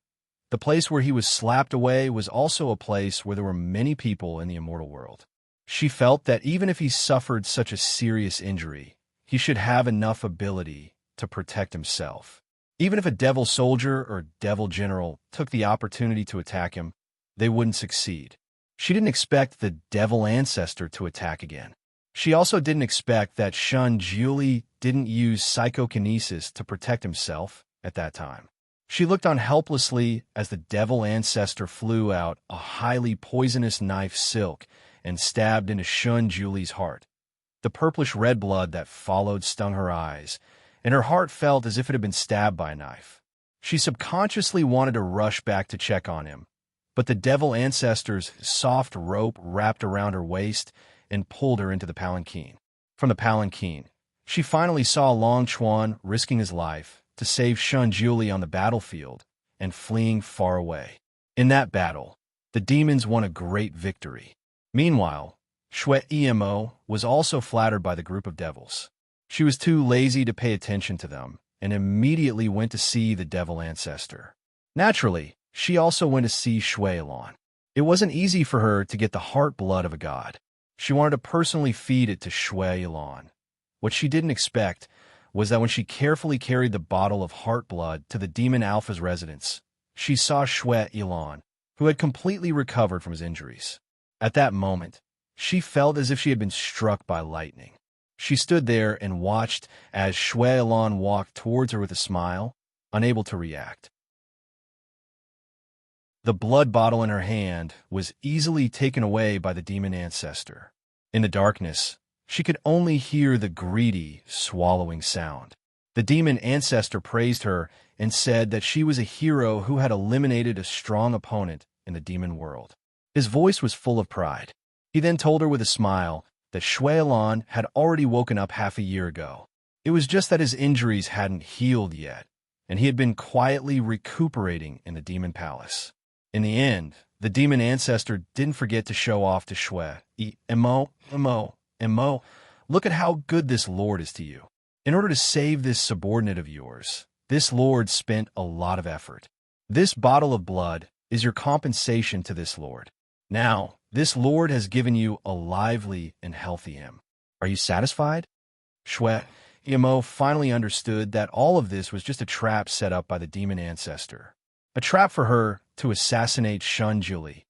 The place where he was slapped away was also a place where there were many people in the immortal world. She felt that even if he suffered such a serious injury, he should have enough ability to protect himself. Even if a devil soldier or devil general took the opportunity to attack him, they wouldn't succeed. She didn't expect the devil ancestor to attack again. She also didn't expect that Shun Jiuli didn't use psychokinesis to protect himself at that time. She looked on helplessly as the devil ancestor flew out a highly poisonous knife silk and stabbed into Shun Jiuli's heart. The purplish-red blood that followed stung her eyes, and her heart felt as if it had been stabbed by a knife. She subconsciously wanted to rush back to check on him, but the devil ancestor's soft rope wrapped around her waist and pulled her into the palanquin. From the palanquin, she finally saw Long Chuan risking his life to save Shun Jiuli on the battlefield and fleeing far away. In that battle, the demons won a great victory. Meanwhile, Shui Emo was also flattered by the group of devils. She was too lazy to pay attention to them and immediately went to see the devil ancestor. Naturally, she also went to see Shui Lan. It wasn't easy for her to get the heart blood of a god. She wanted to personally feed it to Shui Lan. What she didn't expect was that when she carefully carried the bottle of heart blood to the demon alpha's residence, she saw Shui Lan, who had completely recovered from his injuries. At that moment, she felt as if she had been struck by lightning. She stood there and watched as Shui Lan walked towards her with a smile, unable to react. The blood bottle in her hand was easily taken away by the demon ancestor. In the darkness, she could only hear the greedy, swallowing sound. The demon ancestor praised her and said that she was a hero who had eliminated a strong opponent in the demon world. His voice was full of pride. He then told her with a smile that Shui Lan had already woken up half a year ago. It was just that his injuries hadn't healed yet, and he had been quietly recuperating in the demon palace. In the end, the demon ancestor didn't forget to show off to Shui. Emo, look at how good this lord is to you. In order to save this subordinate of yours, this lord spent a lot of effort. This bottle of blood is your compensation to this lord. Now, this lord has given you a lively and healthy him. Are you satisfied? Shui Emo finally understood that all of this was just a trap set up by the demon ancestor. A trap for her to assassinate Shun Jiuli.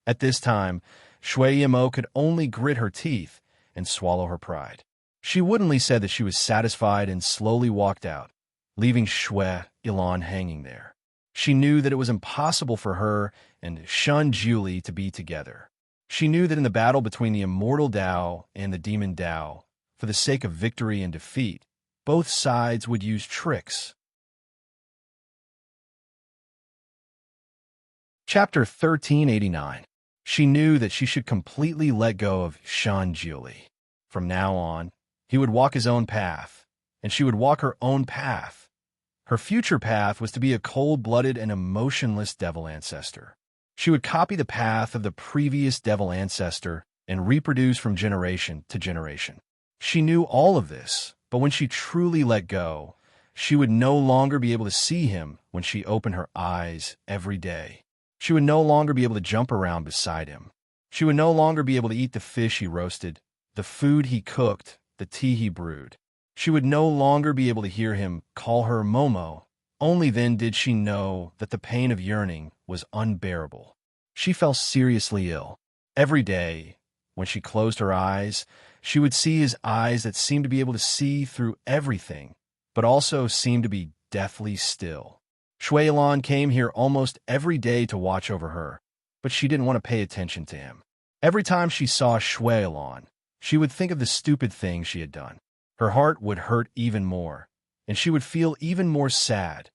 At this time, Shui Emo could only grit her teeth and swallow her pride. She woodenly said that she was satisfied and slowly walked out, leaving Shui Lan hanging there. She knew that it was impossible for her and Shun Jiuli to be together. She knew that in the battle between the immortal Dao and the demon Dao, for the sake of victory and defeat, both sides would use tricks. Chapter 1389. She knew that she should completely let go of Shun Jiuli. From now on, he would walk his own path, and she would walk her own path. Her future path was to be a cold-blooded and emotionless devil ancestor. She would copy the path of the previous devil ancestor and reproduce from generation to generation. She knew all of this, but when she truly let go, she would no longer be able to see him when she opened her eyes every day. She would no longer be able to jump around beside him. She would no longer be able to eat the fish he roasted, the food he cooked, the tea he brewed. She would no longer be able to hear him call her Momo. Only then did she know that the pain of yearning was unbearable. She fell seriously ill. Every day, when she closed her eyes, she would see his eyes that seemed to be able to see through everything, but also seemed to be deathly still. Shui Lan came here almost every day to watch over her, but she didn't want to pay attention to him. Every time she saw Shui Lan, she would think of the stupid things she had done. Her heart would hurt even more, and she would feel even more sad.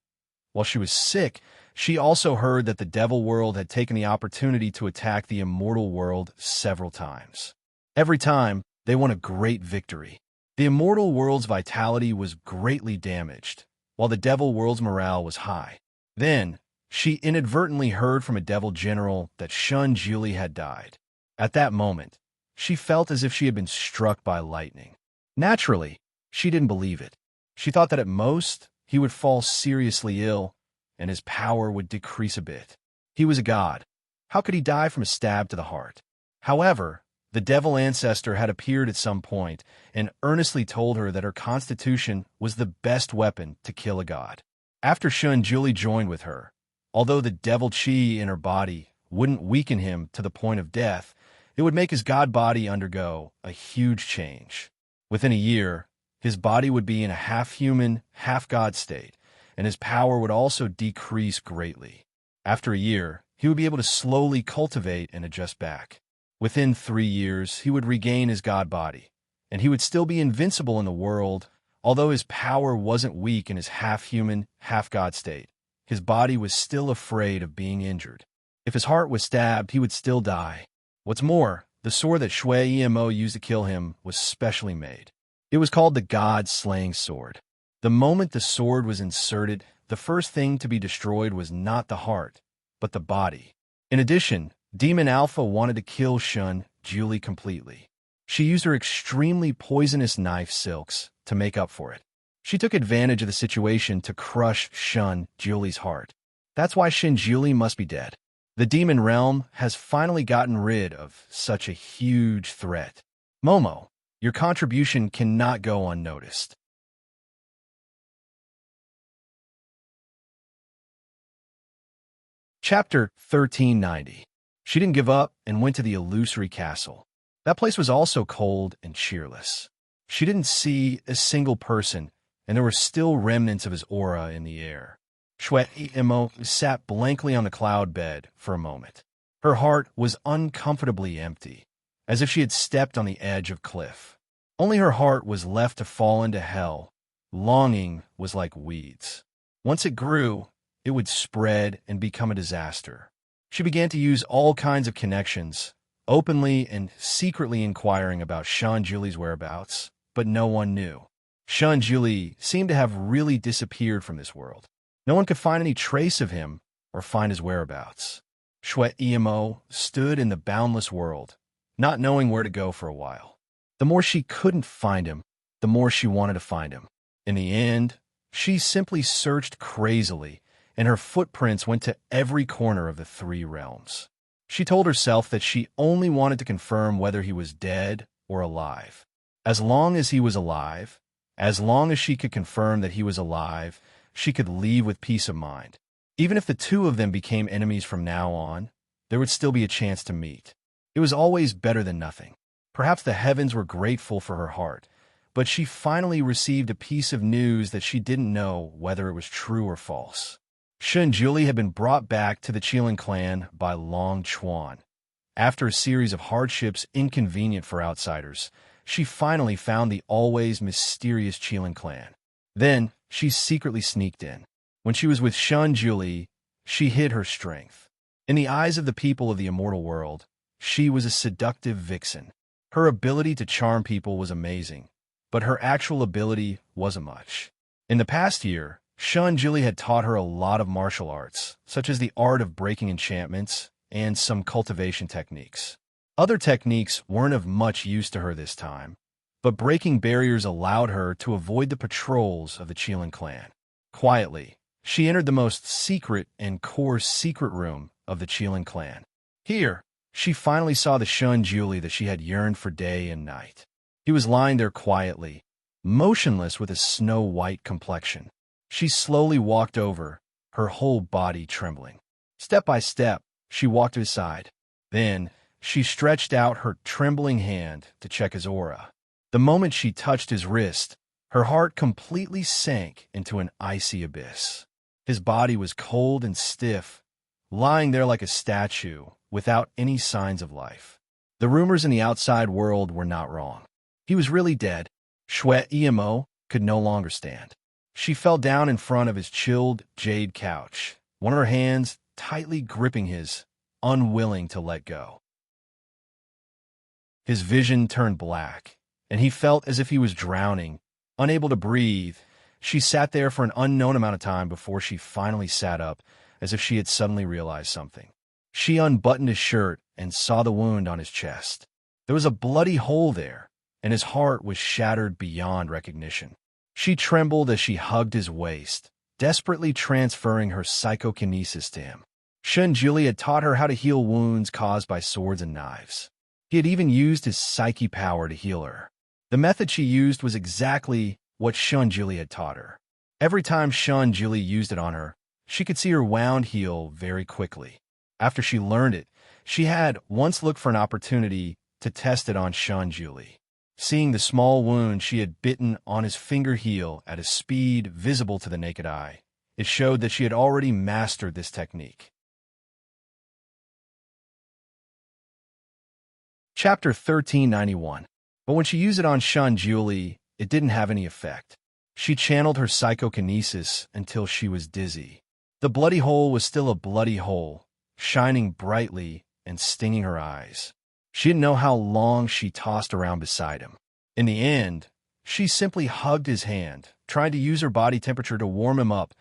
While she was sick, she also heard that the devil world had taken the opportunity to attack the immortal world several times. Every time, they won a great victory. The immortal world's vitality was greatly damaged, while the devil world's morale was high. Then, she inadvertently heard from a devil general that Shun Jiuli had died. At that moment, she felt as if she had been struck by lightning. Naturally, she didn't believe it. She thought that at most, he would fall seriously ill, and his power would decrease a bit. He was a god. How could he die from a stab to the heart? However, the devil ancestor had appeared at some point and earnestly told her that her constitution was the best weapon to kill a god. After Shun Jiuli joined with her, although the devil chi in her body wouldn't weaken him to the point of death, It would make his god body undergo a huge change. Within a year, his body would be in a half-human, half-god state, and his power would also decrease greatly. After a year, he would be able to slowly cultivate and adjust back. Within 3 years, he would regain his god body, and he would still be invincible in the world, although his power wasn't weak in his half-human, half-god state. His body was still afraid of being injured. If his heart was stabbed, he would still die. What's more, the sword that Shui Emo used to kill him was specially made. It was called the God-Slaying Sword. The moment the sword was inserted, the first thing to be destroyed was not the heart, but the body. In addition, Demon Alpha wanted to kill Shun Julie completely. She used her extremely poisonous knife silks to make up for it. She took advantage of the situation to crush Shun Julie's heart. That's why Shin Julie must be dead. The demon realm has finally gotten rid of such a huge threat. Momo, your contribution cannot go unnoticed. Chapter 1390. She didn't give up and went to the illusory castle. That place was also cold and cheerless. She didn't see a single person, and there were still remnants of his aura in the air. Shui Emo sat blankly on the cloud bed for a moment. Her heart was uncomfortably empty, as if she had stepped on the edge of a cliff. Only her heart was left to fall into hell. Longing was like weeds. Once it grew, it would spread and become a disaster. She began to use all kinds of connections, openly and secretly inquiring about Shun Julie's whereabouts, but no one knew. Shun Julie seemed to have really disappeared from this world. No one could find any trace of him or find his whereabouts. Shui Emo stood in the boundless world, not knowing where to go for a while. The more she couldn't find him, the more she wanted to find him. In the end, she simply searched crazily, and her footprints went to every corner of the 3 realms. She told herself that she only wanted to confirm whether he was dead or alive. As long as he was alive, as long as she could confirm that he was alive, she could leave with peace of mind. Even if the 2 of them became enemies from now on, there would still be a chance to meet. It was always better than nothing. Perhaps the heavens were grateful for her heart, but she finally received a piece of news that she didn't know whether it was true or false. Shun Julie had been brought back to the Qilin clan by Long Chuan. After a series of hardships inconvenient for outsiders, she finally found the always mysterious Qilin clan. Then, she secretly sneaked in. When she was with Shun Julie, she hid her strength. In the eyes of the people of the immortal world, she was a seductive vixen. Her ability to charm people was amazing, but her actual ability wasn't much. In the past year, Shun Julie had taught her a lot of martial arts, such as the art of breaking enchantments and some cultivation techniques. Other techniques weren't of much use to her this time, but breaking barriers allowed her to avoid the patrols of the Qilin clan. Quietly, she entered the most secret and core secret room of the Qilin clan. Here, she finally saw the Shun Julie that she had yearned for day and night. He was lying there quietly, motionless with a snow-white complexion. She slowly walked over, her whole body trembling. Step by step, she walked to his side. Then, she stretched out her trembling hand to check his aura. The moment she touched his wrist, her heart completely sank into an icy abyss. His body was cold and stiff, lying there like a statue, without any signs of life. The rumors in the outside world were not wrong. He was really dead. Shui Emo could no longer stand. She fell down in front of his chilled jade couch, one of her hands tightly gripping his, unwilling to let go. His vision turned black, and he felt as if he was drowning, unable to breathe. She sat there for an unknown amount of time before she finally sat up, as if she had suddenly realized something. She unbuttoned his shirt and saw the wound on his chest. There was a bloody hole there, and his heart was shattered beyond recognition. She trembled as she hugged his waist, desperately transferring her psychokinesis to him. Shun Julie had taught her how to heal wounds caused by swords and knives. He had even used his psyche power to heal her. The method she used was exactly what Shun Julie had taught her. Every time Shun Julie used it on her, she could see her wound heal very quickly. After she learned it, She had once looked for an opportunity to test it on Julie. Seeing the small wound she had bitten on his finger heel at a speed visible to the naked eye, it showed that she had already mastered this technique. Chapter 1391. But when she used it on Julie, it didn't have any effect. She channeled her psychokinesis until she was dizzy. The bloody hole was still a bloody hole, shining brightly and stinging her eyes. She didn't know how long she tossed around beside him. In the end, she simply hugged his hand, trying to use her body temperature to warm him up.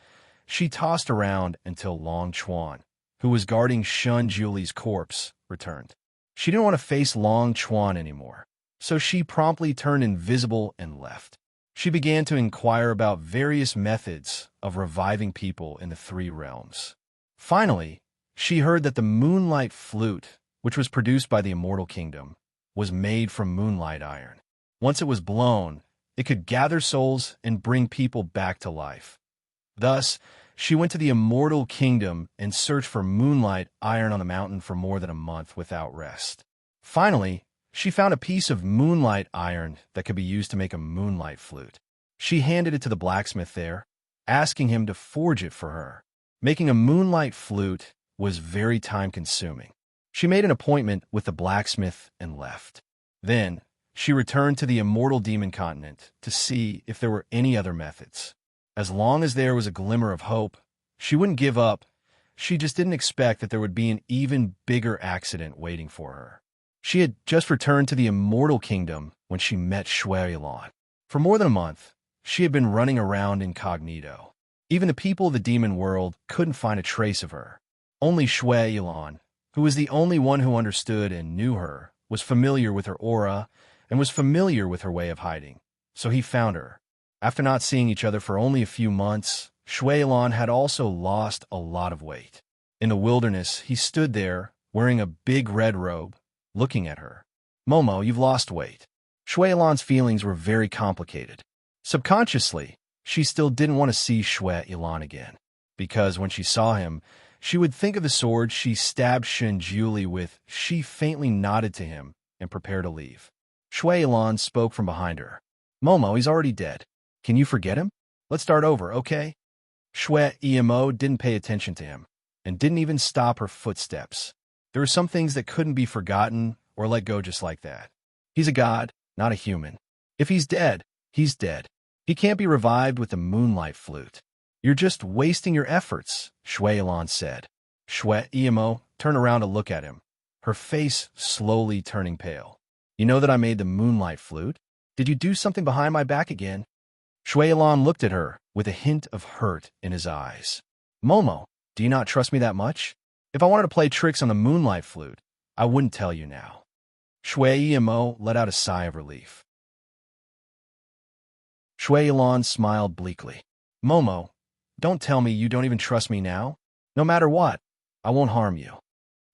She tossed around until Long Chuan, who was guarding Julie's corpse, returned. She didn't want to face Long Chuan anymore, so she promptly turned invisible and left. She began to inquire about various methods of reviving people in the three realms. Finally, she heard that the moonlight flute, which was produced by the Immortal Kingdom, was made from moonlight iron. Once it was blown, it could gather souls and bring people back to life. Thus, she went to the Immortal Kingdom and searched for moonlight iron on the mountain for more than a month without rest. Finally, she found a piece of moonlight iron that could be used to make a moonlight flute. She handed it to the blacksmith there, asking him to forge it for her. Making a moonlight flute was very time-consuming. She made an appointment with the blacksmith and left. Then, she returned to the Immortal Demon Continent to see if there were any other methods. As long as there was a glimmer of hope, she wouldn't give up. She just didn't expect that there would be an even bigger accident waiting for her. She had just returned to the Immortal Kingdom when she met Shui Yilan. For more than a month, she had been running around incognito. Even the people of the demon world couldn't find a trace of her. Only Shui Yilan, who was the only one who understood and knew her, was familiar with her aura and was familiar with her way of hiding. So he found her. After not seeing each other for only a few months, Shui Yilan had also lost a lot of weight. In the wilderness, he stood there, wearing a big red robe, looking at her. "Momo, you've lost weight." Shui Yilan's feelings were very complicated. Subconsciously, she still didn't want to see Shui Yilan again, because when she saw him, she would think of the sword she stabbed Julie with. She faintly nodded to him and prepared to leave. Shui Yilan spoke from behind her. "Momo, he's already dead. Can you forget him? Let's start over, okay?" Shui Yilan didn't pay attention to him, and didn't even stop her footsteps. There were some things that couldn't be forgotten or let go just like that. He's a god, not a human. If he's dead, he's dead. He can't be revived with the moonlight flute. "You're just wasting your efforts," Shui Yilan said. Shui Yilan turned around to look at him, her face slowly turning pale. "You know that I made the moonlight flute? Did you do something behind my back again?" Shui Yilan looked at her with a hint of hurt in his eyes. "Momo, do you not trust me that much? If I wanted to play tricks on the moonlight flute, I wouldn't tell you now." Shui Yilan let out a sigh of relief. Shui Yilan smiled bleakly. "Momo, don't tell me you don't even trust me now? No matter what, I won't harm you."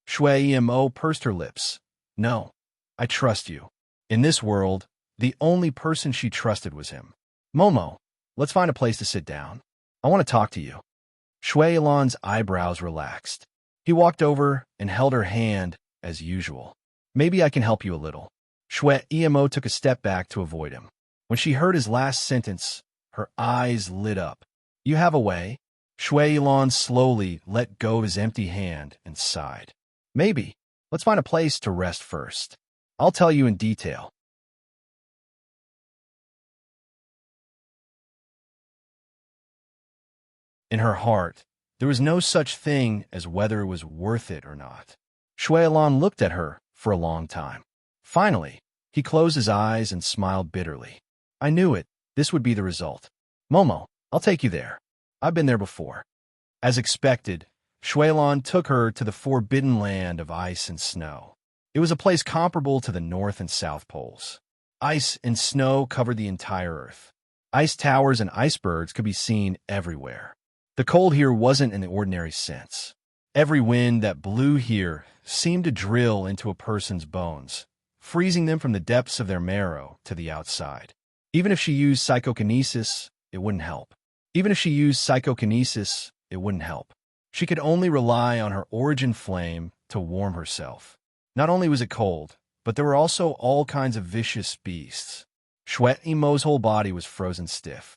Shui Yilan pursed her lips. "No, I trust you." In this world, the only person she trusted was him. "Momo, let's find a place to sit down. I want to talk to you." Shui Yilan's eyebrows relaxed. He walked over and held her hand as usual. "Maybe I can help you a little." Shui Yilan took a step back to avoid him. When she heard his last sentence, her eyes lit up. "You have a way?" Shui Yilan slowly let go of his empty hand and sighed. "Maybe. Let's find a place to rest first. I'll tell you in detail." In her heart, there was no such thing as whether it was worth it or not. Shui Yilan looked at her for a long time. Finally, he closed his eyes and smiled bitterly. "I knew it. This would be the result. Momo, I'll take you there. I've been there before." As expected, Shui Yilan took her to the forbidden land of ice and snow. It was a place comparable to the North and South Poles. Ice and snow covered the entire Earth. Ice towers and icebergs could be seen everywhere. The cold here wasn't in the ordinary sense. Every wind that blew here seemed to drill into a person's bones, freezing them from the depths of their marrow to the outside. Even if she used psychokinesis, it wouldn't help. She could only rely on her origin flame to warm herself. Not only was it cold, but there were also all kinds of vicious beasts. Shui Emo's whole body was frozen stiff.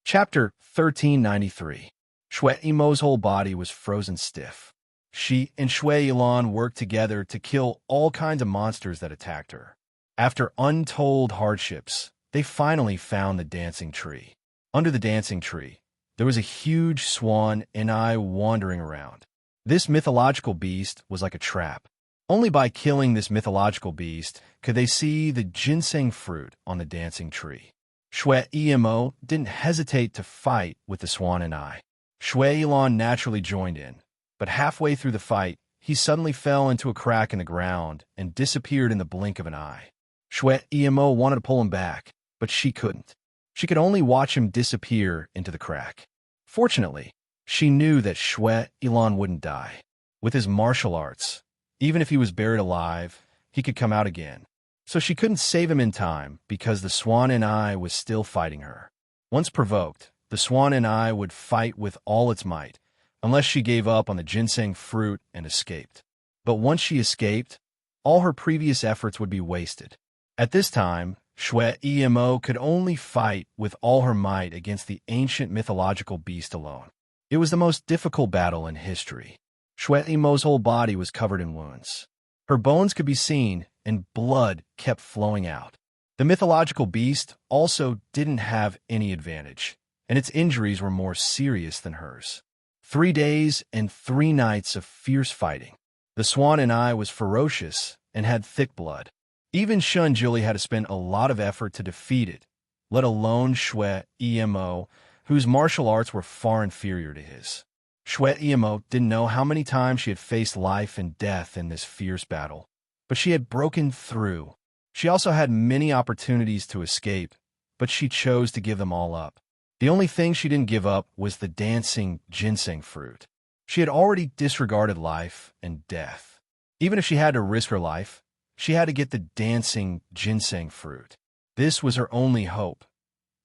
Chapter 1393. Shui Emo's whole body was frozen stiff. She and Shui Yilan worked together to kill all kinds of monsters that attacked her. After untold hardships, they finally found the dancing tree. Under the dancing tree, there was a huge swan and eye wandering around. This mythological beast was like a trap. Only by killing this mythological beast could they see the ginseng fruit on the dancing tree. Shui Emo didn't hesitate to fight with the swan and eye. Shui Yilan naturally joined in, but halfway through the fight, he suddenly fell into a crack in the ground and disappeared in the blink of an eye. Shui Emo wanted to pull him back, but she couldn't. She could only watch him disappear into the crack. Fortunately, she knew that Shui Yilan wouldn't die. With his martial arts, even if he was buried alive, he could come out again. So she couldn't save him in time because the swan and eye was still fighting her. Once provoked, the swan and eye would fight with all its might, unless she gave up on the ginseng fruit and escaped. But once she escaped, all her previous efforts would be wasted. At this time, Shui Emo could only fight with all her might against the ancient mythological beast alone. It was the most difficult battle in history. Shui Emo's whole body was covered in wounds. Her bones could be seen, and blood kept flowing out. The mythological beast also didn't have any advantage, and its injuries were more serious than hers. 3 days and 3 nights of fierce fighting. The swan and eye was ferocious and had thick blood. Even Shun Jili had to spend a lot of effort to defeat it, let alone Shui Emo, whose martial arts were far inferior to his. Shui Emo didn't know how many times she had faced life and death in this fierce battle, but she had broken through. She also had many opportunities to escape, but she chose to give them all up. The only thing she didn't give up was the dancing ginseng fruit. She had already disregarded life and death. Even if she had to risk her life, she had to get the dancing ginseng fruit. This was her only hope.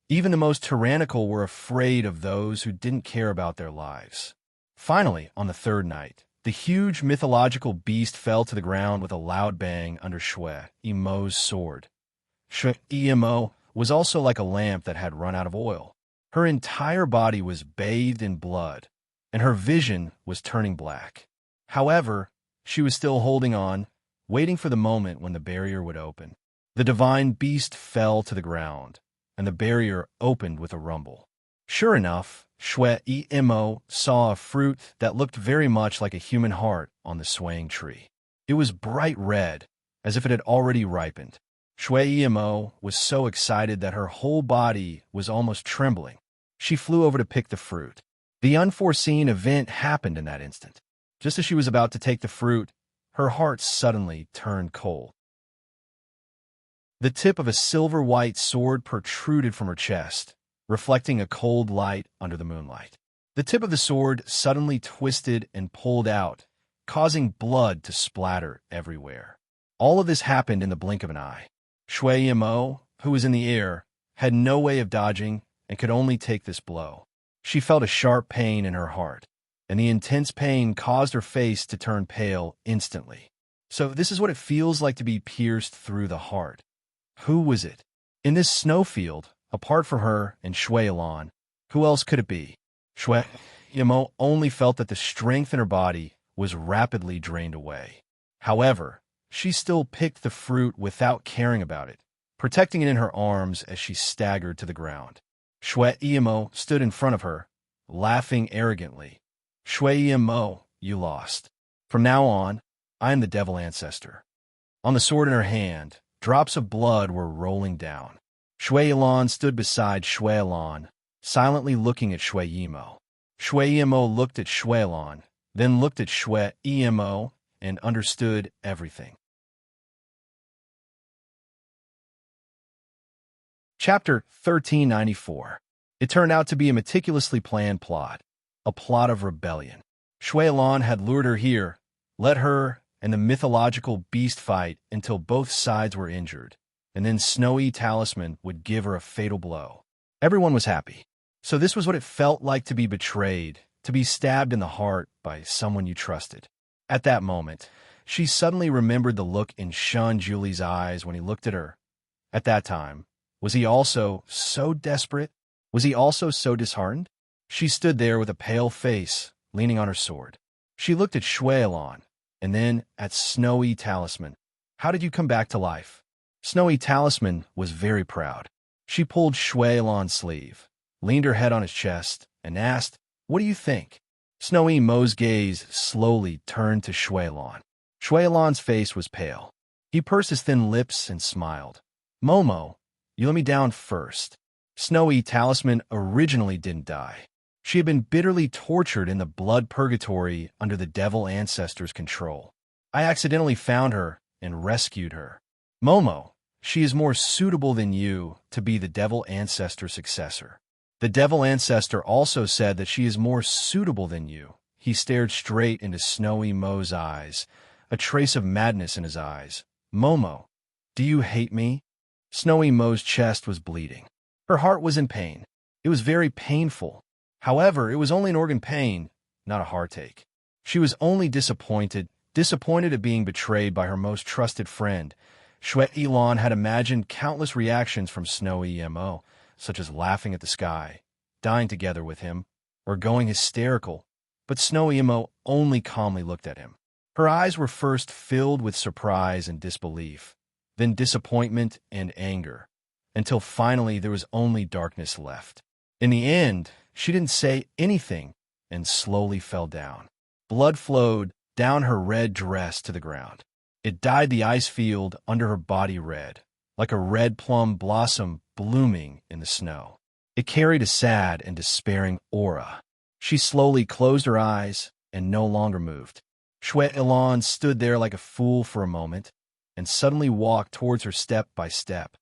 Even the most tyrannical were afraid of those who didn't care about their lives. Finally, on the 3rd night, the huge mythological beast fell to the ground with a loud bang under Shui Emo's sword. Shui Emo was also like a lamp that had run out of oil. Her entire body was bathed in blood, and her vision was turning black. However, she was still holding on, waiting for the moment when the barrier would open. The divine beast fell to the ground, and the barrier opened with a rumble. Sure enough, Shui Emo saw a fruit that looked very much like a human heart on the swaying tree. It was bright red, as if it had already ripened. Shui Emo was so excited that her whole body was almost trembling. She flew over to pick the fruit. The unforeseen event happened in that instant. Just as she was about to take the fruit, her heart suddenly turned cold. The tip of a silver-white sword protruded from her chest, reflecting a cold light under the moonlight. The tip of the sword suddenly twisted and pulled out, causing blood to splatter everywhere. All of this happened in the blink of an eye. Shui Emo, who was in the air, had no way of dodging and could only take this blow. She felt a sharp pain in her heart, and the intense pain caused her face to turn pale instantly. So this is what it feels like to be pierced through the heart. Who was it? In this snowfield, apart from her and Shui Yilan, who else could it be? Shui Emo only felt that the strength in her body was rapidly drained away. However, she still picked the fruit without caring about it, protecting it in her arms as she staggered to the ground. Shui Emo stood in front of her, laughing arrogantly. Shui Emo, you lost. From now on, I am the devil ancestor. On the sword in her hand, drops of blood were rolling down. Shui Yilan stood beside Shui Yilan, silently looking at Shui Emo. Shui Emo looked at Shui Yilan, then looked at Shui Emo, and understood everything. Chapter 1394. It turned out to be a meticulously planned plot, a plot of rebellion. Shui Yilan had lured her here, let her and the mythological beast fight until both sides were injured, and then Snowy Talisman would give her a fatal blow. Everyone was happy. So this was what it felt like to be betrayed, to be stabbed in the heart by someone you trusted. At that moment, she suddenly remembered the look in Shun Julie's eyes when he looked at her. At that time, was he also so desperate? Was he also so disheartened? She stood there with a pale face, leaning on her sword. She looked at Shueilon, and then at Snowy Talisman. How did you come back to life? Snowy Talisman was very proud. She pulled Shueilon's sleeve, leaned her head on his chest, and asked, "What do you think?" Snowy Mo's gaze slowly turned to Shueilon. Shueilon's face was pale. He pursed his thin lips and smiled. "Momo, you let me down first. Snowy Talisman originally didn't die. She had been bitterly tortured in the blood purgatory under the devil ancestor's control. I accidentally found her and rescued her. Momo, she is more suitable than you to be the devil ancestor successor. The devil ancestor also said that she is more suitable than you." He stared straight into Snowy Mo's eyes, a trace of madness in his eyes. "Momo, do you hate me?" Snowy Mo's chest was bleeding. Her heart was in pain. It was very painful. However, it was only an organ pain, not a heartache. She was only disappointed at being betrayed by her most trusted friend. Shueilon had imagined countless reactions from Snowy Mo, such as laughing at the sky, dying together with him, or going hysterical, but Snowy Mo only calmly looked at him. Her eyes were first filled with surprise and disbelief, then disappointment and anger, until finally there was only darkness left. In the end, she didn't say anything and slowly fell down. Blood flowed down her red dress to the ground. It dyed the ice field under her body red, like a red plum blossom blooming in the snow. It carried a sad and despairing aura. She slowly closed her eyes and no longer moved. Shueilon stood there like a fool for a moment and suddenly walked towards her step by step.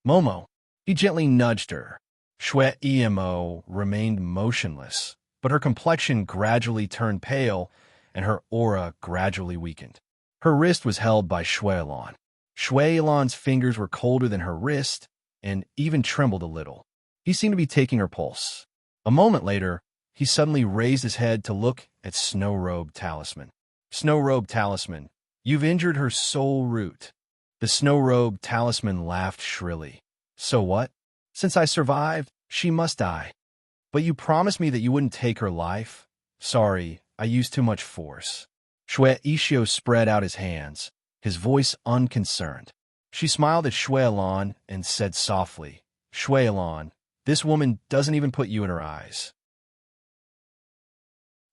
"Momo," he gently nudged her. Shueilon remained motionless, but her complexion gradually turned pale and her aura gradually weakened. Her wrist was held by Shueilon. Shueilon's fingers were colder than her wrist and even trembled a little. He seemed to be taking her pulse. A moment later, he suddenly raised his head to look at Snow-Robe Talisman. "Snow-Robe Talisman, you've injured her soul root." The Snow-Robe Talisman laughed shrilly. "So what? Since I survived, she must die. But you promised me that you wouldn't take her life." "Sorry, I used too much force." Shueisho spread out his hands, his voice unconcerned. She smiled at Shueilon and said softly, "Shueilon, this woman doesn't even put you in her eyes.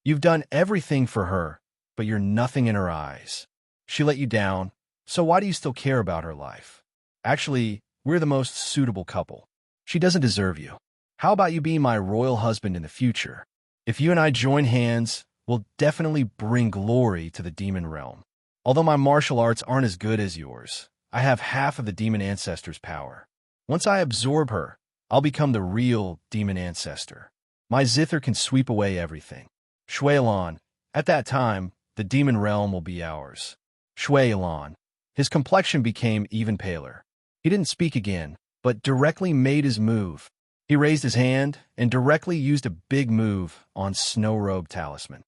You've done everything for her, but you're nothing in her eyes. She let you down, so why do you still care about her life? Actually, we're the most suitable couple. She doesn't deserve you. How about you be my royal husband in the future? If you and I join hands, we'll definitely bring glory to the demon realm. Although my martial arts aren't as good as yours, I have half of the demon ancestor's power. Once I absorb her, I'll become the real demon ancestor. My zither can sweep away everything. Shueilon, at that time, the demon realm will be ours." Shueilon. His complexion became even paler. He didn't speak again, but directly made his move. He raised his hand and directly used a big move on Snow-Robe Talisman.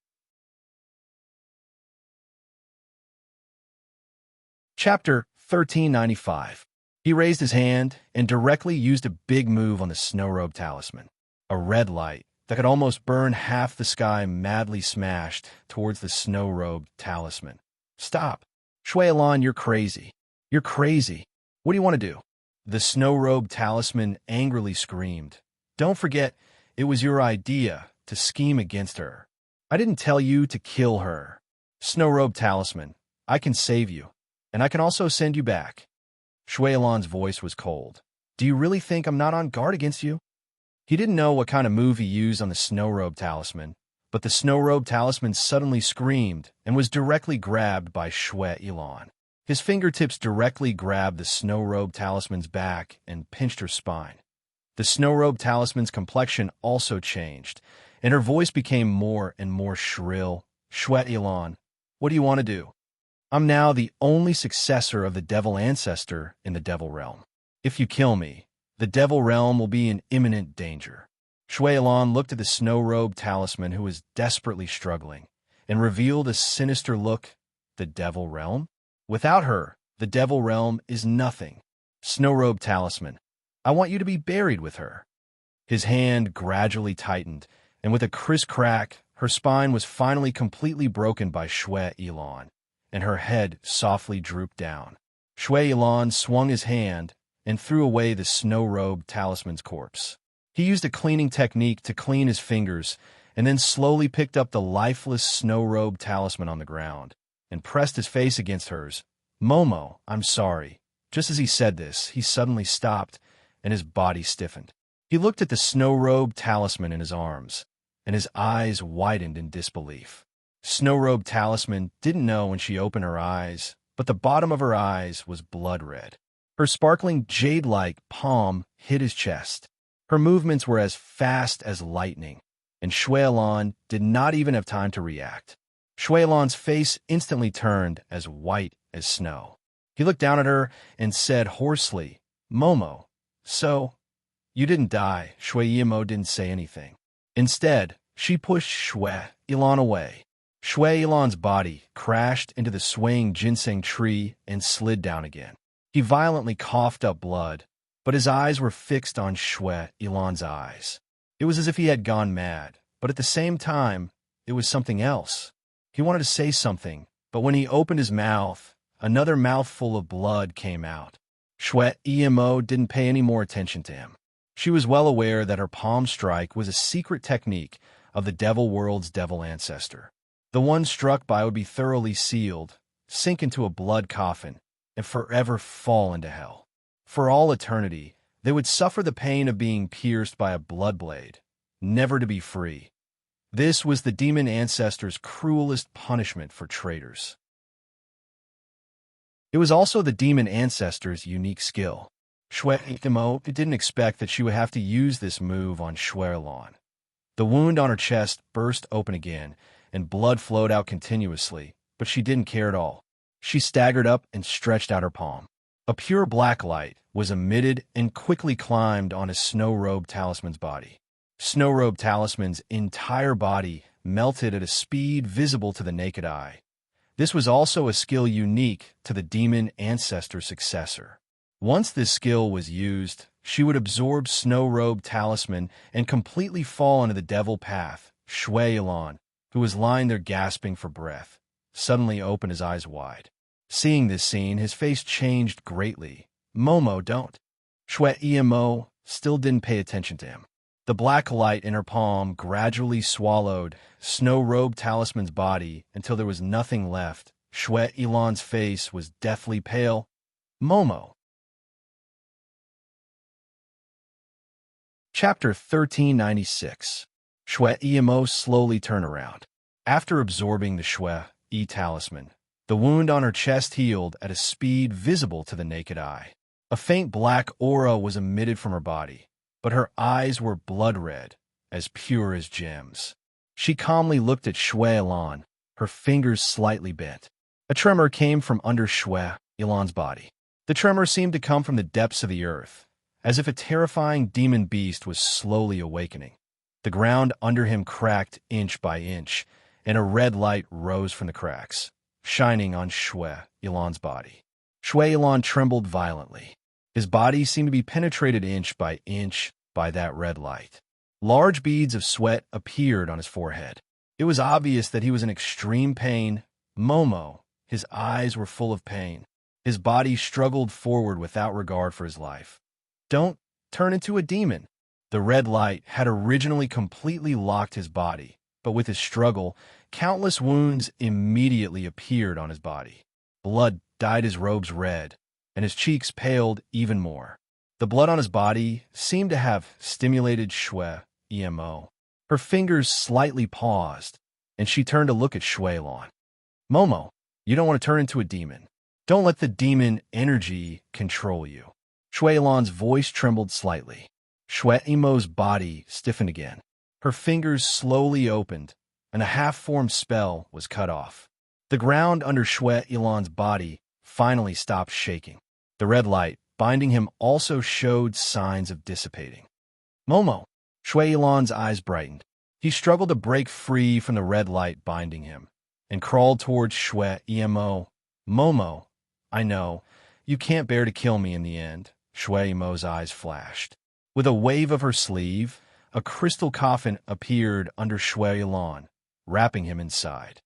Chapter 1395. He raised his hand and directly used a big move on the Snow-Robe Talisman. A red light that could almost burn half the sky madly smashed towards the Snow-Robe Talisman. "Stop. Shueilon, you're crazy. You're crazy. What do you want to do?" The Snow-Robe Talisman angrily screamed. "Don't forget, it was your idea to scheme against her. I didn't tell you to kill her. Snow-Robe Talisman, I can save you, and I can also send you back." Shueilon's voice was cold. "Do you really think I'm not on guard against you?" He didn't know what kind of move he used on the Snow-Robe Talisman, but the Snow-Robe Talisman suddenly screamed and was directly grabbed by Shueilon. His fingertips directly grabbed the Snow-Robe Talisman's back and pinched her spine. The Snow-Robe Talisman's complexion also changed, and her voice became more and more shrill. "Shueilon, what do you want to do? I'm now the only successor of the devil ancestor in the devil realm. If you kill me, the devil realm will be in imminent danger." Shui Ilan looked at the snow-robed talisman who was desperately struggling and revealed a sinister look. The Devil Realm? Without her, the Devil Realm is nothing. Snow-robed talisman, I want you to be buried with her. His hand gradually tightened, and with a crisp crack, her spine was finally completely broken by Shui Ilan, and her head softly drooped down. Shui Ilan swung his hand and threw away the snow-robed talisman's corpse. He used a cleaning technique to clean his fingers and then slowly picked up the lifeless snow-robed talisman on the ground and pressed his face against hers. Momo, I'm sorry. Just as he said this, he suddenly stopped and his body stiffened. He looked at the snow-robed talisman in his arms, and his eyes widened in disbelief. Snow-robed talisman didn't know when she opened her eyes, but the bottom of her eyes was blood red. Her sparkling jade-like palm hit his chest. Her movements were as fast as lightning, and Shui Ilan did not even have time to react. Shui Ilan's face instantly turned as white as snow. He looked down at her and said hoarsely, Momo, so, you didn't die. Shui Yimo didn't say anything. Instead, she pushed Shui Ilan away. Shui Ilan's body crashed into the swaying ginseng tree and slid down again. He violently coughed up blood, but his eyes were fixed on Shui Ilan's eyes. It was as if he had gone mad, but at the same time, it was something else. He wanted to say something, but when he opened his mouth, another mouthful of blood came out. Shui Yimo didn't pay any more attention to him. She was well aware that her palm strike was a secret technique of the Devil World's devil ancestor. The one struck by would be thoroughly sealed, sink into a blood coffin, and forever fall into hell. For all eternity, they would suffer the pain of being pierced by a blood blade, never to be free. This was the demon ancestor's cruelest punishment for traitors. It was also the demon ancestor's unique skill. Shui Yimo didn't expect that she would have to use this move on Shui Ilan. The wound on her chest burst open again, and blood flowed out continuously, but she didn't care at all. She staggered up and stretched out her palm. A pure black light was emitted and quickly climbed on his snow-robed talisman's body. Snow-robed talisman's entire body melted at a speed visible to the naked eye. This was also a skill unique to the demon ancestor's successor. Once this skill was used, she would absorb snow-robed talisman and completely fall into the devil path. Shui Ilan, who was lying there gasping for breath, suddenly opened his eyes wide. Seeing this scene, his face changed greatly. Momo, don't. Shui Yimo still didn't pay attention to him. The black light in her palm gradually swallowed snow-robed talisman's body until there was nothing left. Shui Ilan's face was deathly pale. Momo. Chapter 1396. Shui Yimo slowly turned around. After absorbing the Shui talisman, the wound on her chest healed at a speed visible to the naked eye. A faint black aura was emitted from her body, but her eyes were blood red, as pure as gems. She calmly looked at Shui Ilan, her fingers slightly bent. A tremor came from under Shui Ilan's body. The tremor seemed to come from the depths of the earth, as if a terrifying demon beast was slowly awakening. The ground under him cracked inch by inch, and a red light rose from the cracks, shining on Shui Ilan's body. Shui Ilan trembled violently. His body seemed to be penetrated inch by that red light. Large beads of sweat appeared on his forehead. It was obvious that he was in extreme pain. Momo, his eyes were full of pain. His body struggled forward without regard for his life. Don't turn into a demon. The red light had originally completely locked his body, but with his struggle, countless wounds immediately appeared on his body. Blood dyed his robes red, and his cheeks paled even more. The blood on his body seemed to have stimulated Shui Yimo. Her fingers slightly paused, and she turned to look at Shui Ilan. Momo, you don't want to turn into a demon. Don't let the demon energy control you. Shui Ilan's voice trembled slightly. Shui Yimo's body stiffened again. Her fingers slowly opened, and a half-formed spell was cut off. The ground under Shui Ilan's body finally stopped shaking. The red light binding him also showed signs of dissipating. Momo, Shui Yilan's eyes brightened. He struggled to break free from the red light binding him, and crawled towards Shui Emo. Momo, I know, you can't bear to kill me in the end. Shui Emo's eyes flashed. With a wave of her sleeve, a crystal coffin appeared under Shui Yilan, wrapping him inside.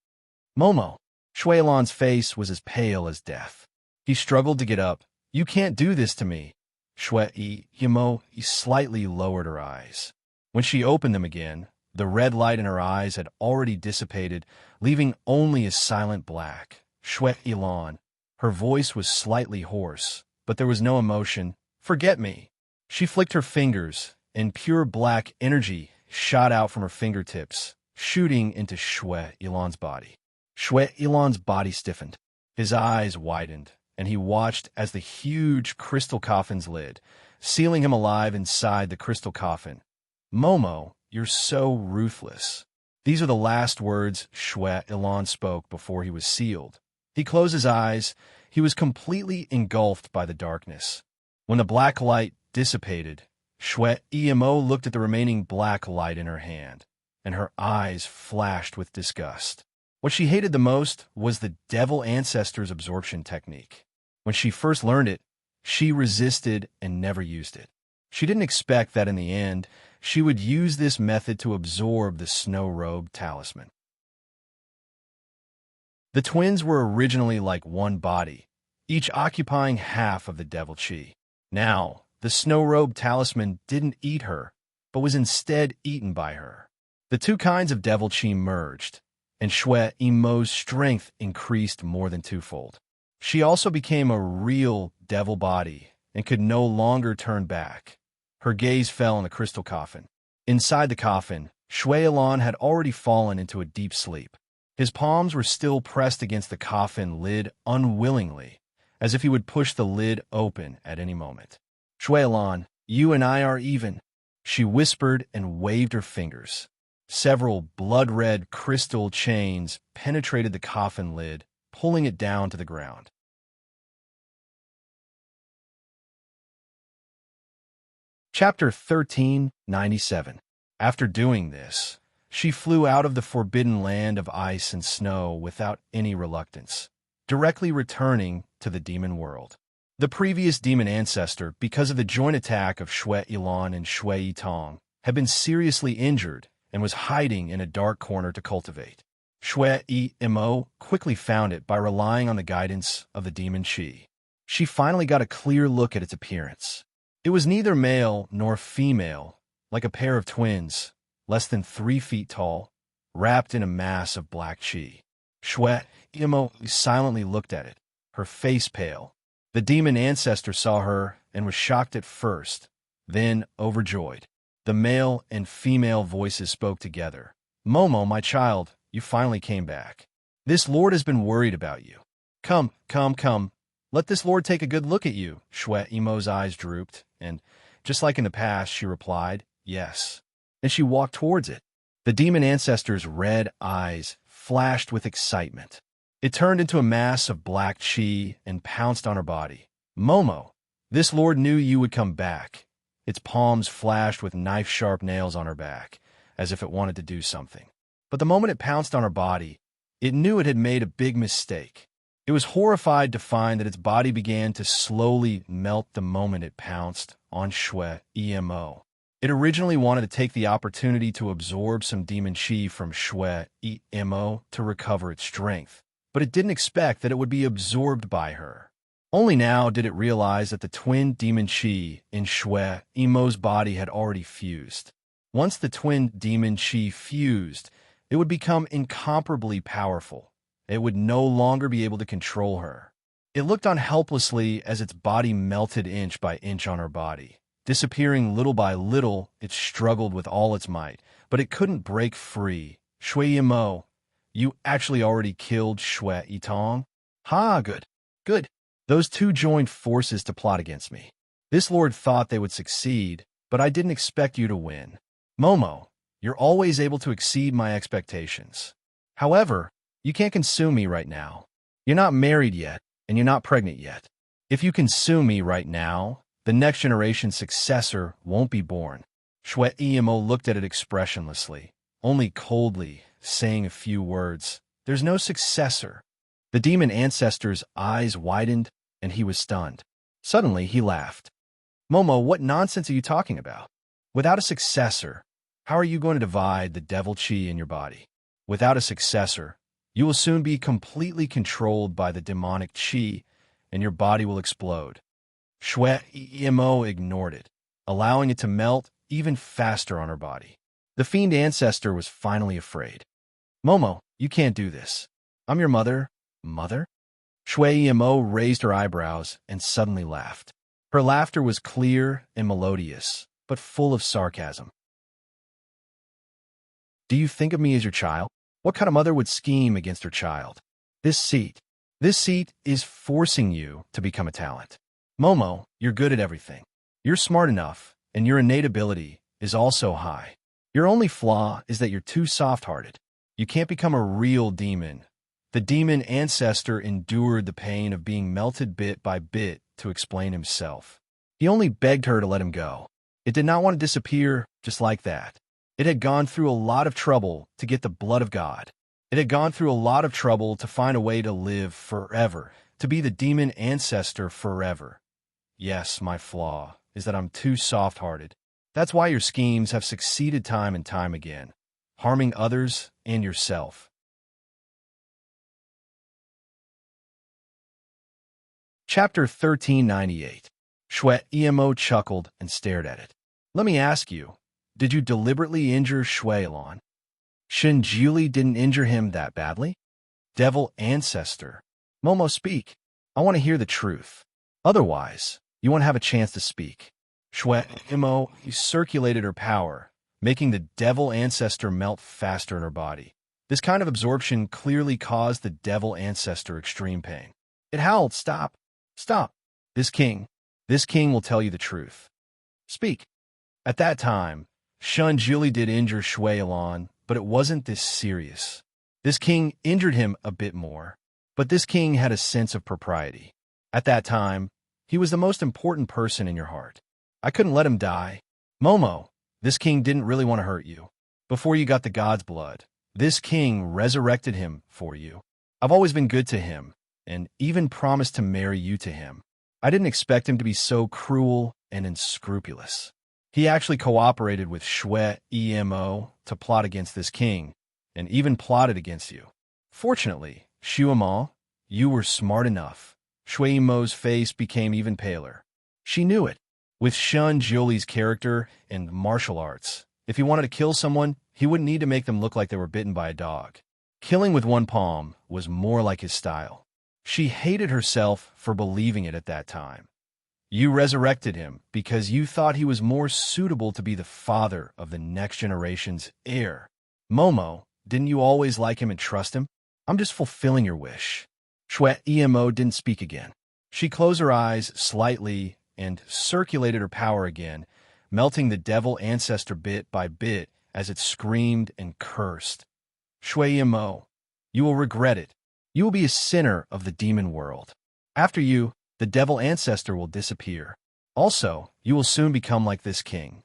Momo! Shui Yilan's face was as pale as death. He struggled to get up. You can't do this to me. Shui Emo slightly lowered her eyes. When she opened them again, the red light in her eyes had already dissipated, leaving only a silent black. Shui Yilan. Her voice was slightly hoarse, but there was no emotion. Forget me. She flicked her fingers, and pure black energy shot out from her fingertips, shooting into Shui Yilan's body. Shui Yilan's body stiffened. His eyes widened, and he watched as the huge crystal coffin's lid, sealing him alive inside the crystal coffin. Momo, you're so ruthless. These are the last words Shui Yilan spoke before he was sealed. He closed his eyes. He was completely engulfed by the darkness. When the black light dissipated, Shui Emo looked at the remaining black light in her hand, and her eyes flashed with disgust. What she hated the most was the Devil Ancestor's absorption technique. When she first learned it, she resisted and never used it. She didn't expect that in the end, she would use this method to absorb the snow-robed talisman. The twins were originally like one body, each occupying half of the devil chi. Now, the snow-robed talisman didn't eat her, but was instead eaten by her. The two kinds of devil chi merged, and Shui Emo's strength increased more than twofold. She also became a real devil body and could no longer turn back. Her gaze fell on the crystal coffin. Inside the coffin, Shui Yilan had already fallen into a deep sleep. His palms were still pressed against the coffin lid unwillingly, as if he would push the lid open at any moment. Shui Yilan, you and I are even, she whispered and waved her fingers. Several blood-red crystal chains penetrated the coffin lid, pulling it down to the ground. Chapter 1397. After doing this, she flew out of the forbidden land of ice and snow without any reluctance, directly returning to the demon world. The previous demon ancestor, because of the joint attack of Shui Yilan and Shui Yitong, had been seriously injured and was hiding in a dark corner to cultivate. Shui Emo quickly found it by relying on the guidance of the demon chi. She finally got a clear look at its appearance. It was neither male nor female, like a pair of twins, less than 3 feet tall, wrapped in a mass of black chi. Shui Emo silently looked at it, her face pale. The demon ancestor saw her and was shocked at first, then overjoyed. The male and female voices spoke together. Momo, my child, you finally came back. This lord has been worried about you. Come, come, come. Let this lord take a good look at you. Shui Emo's eyes drooped, and, just like in the past, she replied, yes. And she walked towards it. The demon ancestor's red eyes flashed with excitement. It turned into a mass of black chi and pounced on her body. Momo, this lord knew you would come back. Its palms flashed with knife-sharp nails on her back, as if it wanted to do something. But the moment it pounced on her body, it knew it had made a big mistake. It was horrified to find that its body began to slowly melt the moment it pounced on Shui Emo. It originally wanted to take the opportunity to absorb some demon chi from Shui Emo to recover its strength, but it didn't expect that it would be absorbed by her. Only now did it realize that the twin demon chi in Shui Emo's body had already fused. Once the twin demon chi fused, it would become incomparably powerful. It would no longer be able to control her. It looked on helplessly as its body melted inch by inch on her body. Disappearing little by little, it struggled with all its might, but it couldn't break free. Shui Emo, you actually already killed Shui Yitong? Ha, good, good. Those two joined forces to plot against me. This lord thought they would succeed, but I didn't expect you to win. Momo, you're always able to exceed my expectations. However, you can't consume me right now. You're not married yet, and you're not pregnant yet. If you consume me right now, the next generation successor won't be born. Shui Emo looked at it expressionlessly, only coldly, saying a few words. There's no successor. The demon ancestor's eyes widened, and he was stunned. Suddenly, he laughed. Momo, what nonsense are you talking about? Without a successor, how are you going to divide the devil chi in your body? Without a successor, you will soon be completely controlled by the demonic chi, and your body will explode. Shui Emo ignored it, allowing it to melt even faster on her body. The fiend ancestor was finally afraid. Momo, you can't do this. I'm your mother. Mother? Shui Emo raised her eyebrows and suddenly laughed. Her laughter was clear and melodious, but full of sarcasm. Do you think of me as your child? What kind of mother would scheme against her child? This seat is forcing you to become a talent. Momo, you're good at everything. You're smart enough, and your innate ability is also high. Your only flaw is that you're too soft-hearted. You can't become a real demon. The demon ancestor endured the pain of being melted bit by bit to explain himself. He only begged her to let him go. It did not want to disappear just like that. It had gone through a lot of trouble to get the blood of God. It had gone through a lot of trouble to find a way to live forever, to be the demon ancestor forever. Yes, my flaw is that I'm too soft-hearted. That's why your schemes have succeeded time and time again, harming others and yourself. Chapter 1398. Shui Emo chuckled and stared at it. Let me ask you, did you deliberately injure Shui Lan? Shinjuli didn't injure him that badly? Devil ancestor. Momo, speak. I want to hear the truth. Otherwise, you won't have a chance to speak. Shui Emo circulated her power, making the devil ancestor melt faster in her body. This kind of absorption clearly caused the devil ancestor extreme pain. It howled, stop, stop. This king will tell you the truth. Speak. At that time, Shinjuli did injure Shui Lan, but it wasn't this serious. This king injured him a bit more, but this king had a sense of propriety. At that time, he was the most important person in your heart. I couldn't let him die. Momo, this king didn't really want to hurt you. Before you got the god's blood, this king resurrected him for you. I've always been good to him, and even promised to marry you to him. I didn't expect him to be so cruel and unscrupulous. He actually cooperated with Shui Emo to plot against this king, and even plotted against you. Fortunately, Shuama, you were smart enough. Shui Emo's face became even paler. She knew it. With Shinjuli's character and martial arts, if he wanted to kill someone, he wouldn't need to make them look like they were bitten by a dog. Killing with one palm was more like his style. She hated herself for believing it at that time. You resurrected him because you thought he was more suitable to be the father of the next generation's heir. Momo, didn't you always like him and trust him? I'm just fulfilling your wish. Shui Emo didn't speak again. She closed her eyes slightly and circulated her power again, melting the devil ancestor bit by bit as it screamed and cursed. Shui Emo, you will regret it. You will be a sinner of the demon world. After you, the devil ancestor will disappear. Also, you will soon become like this king.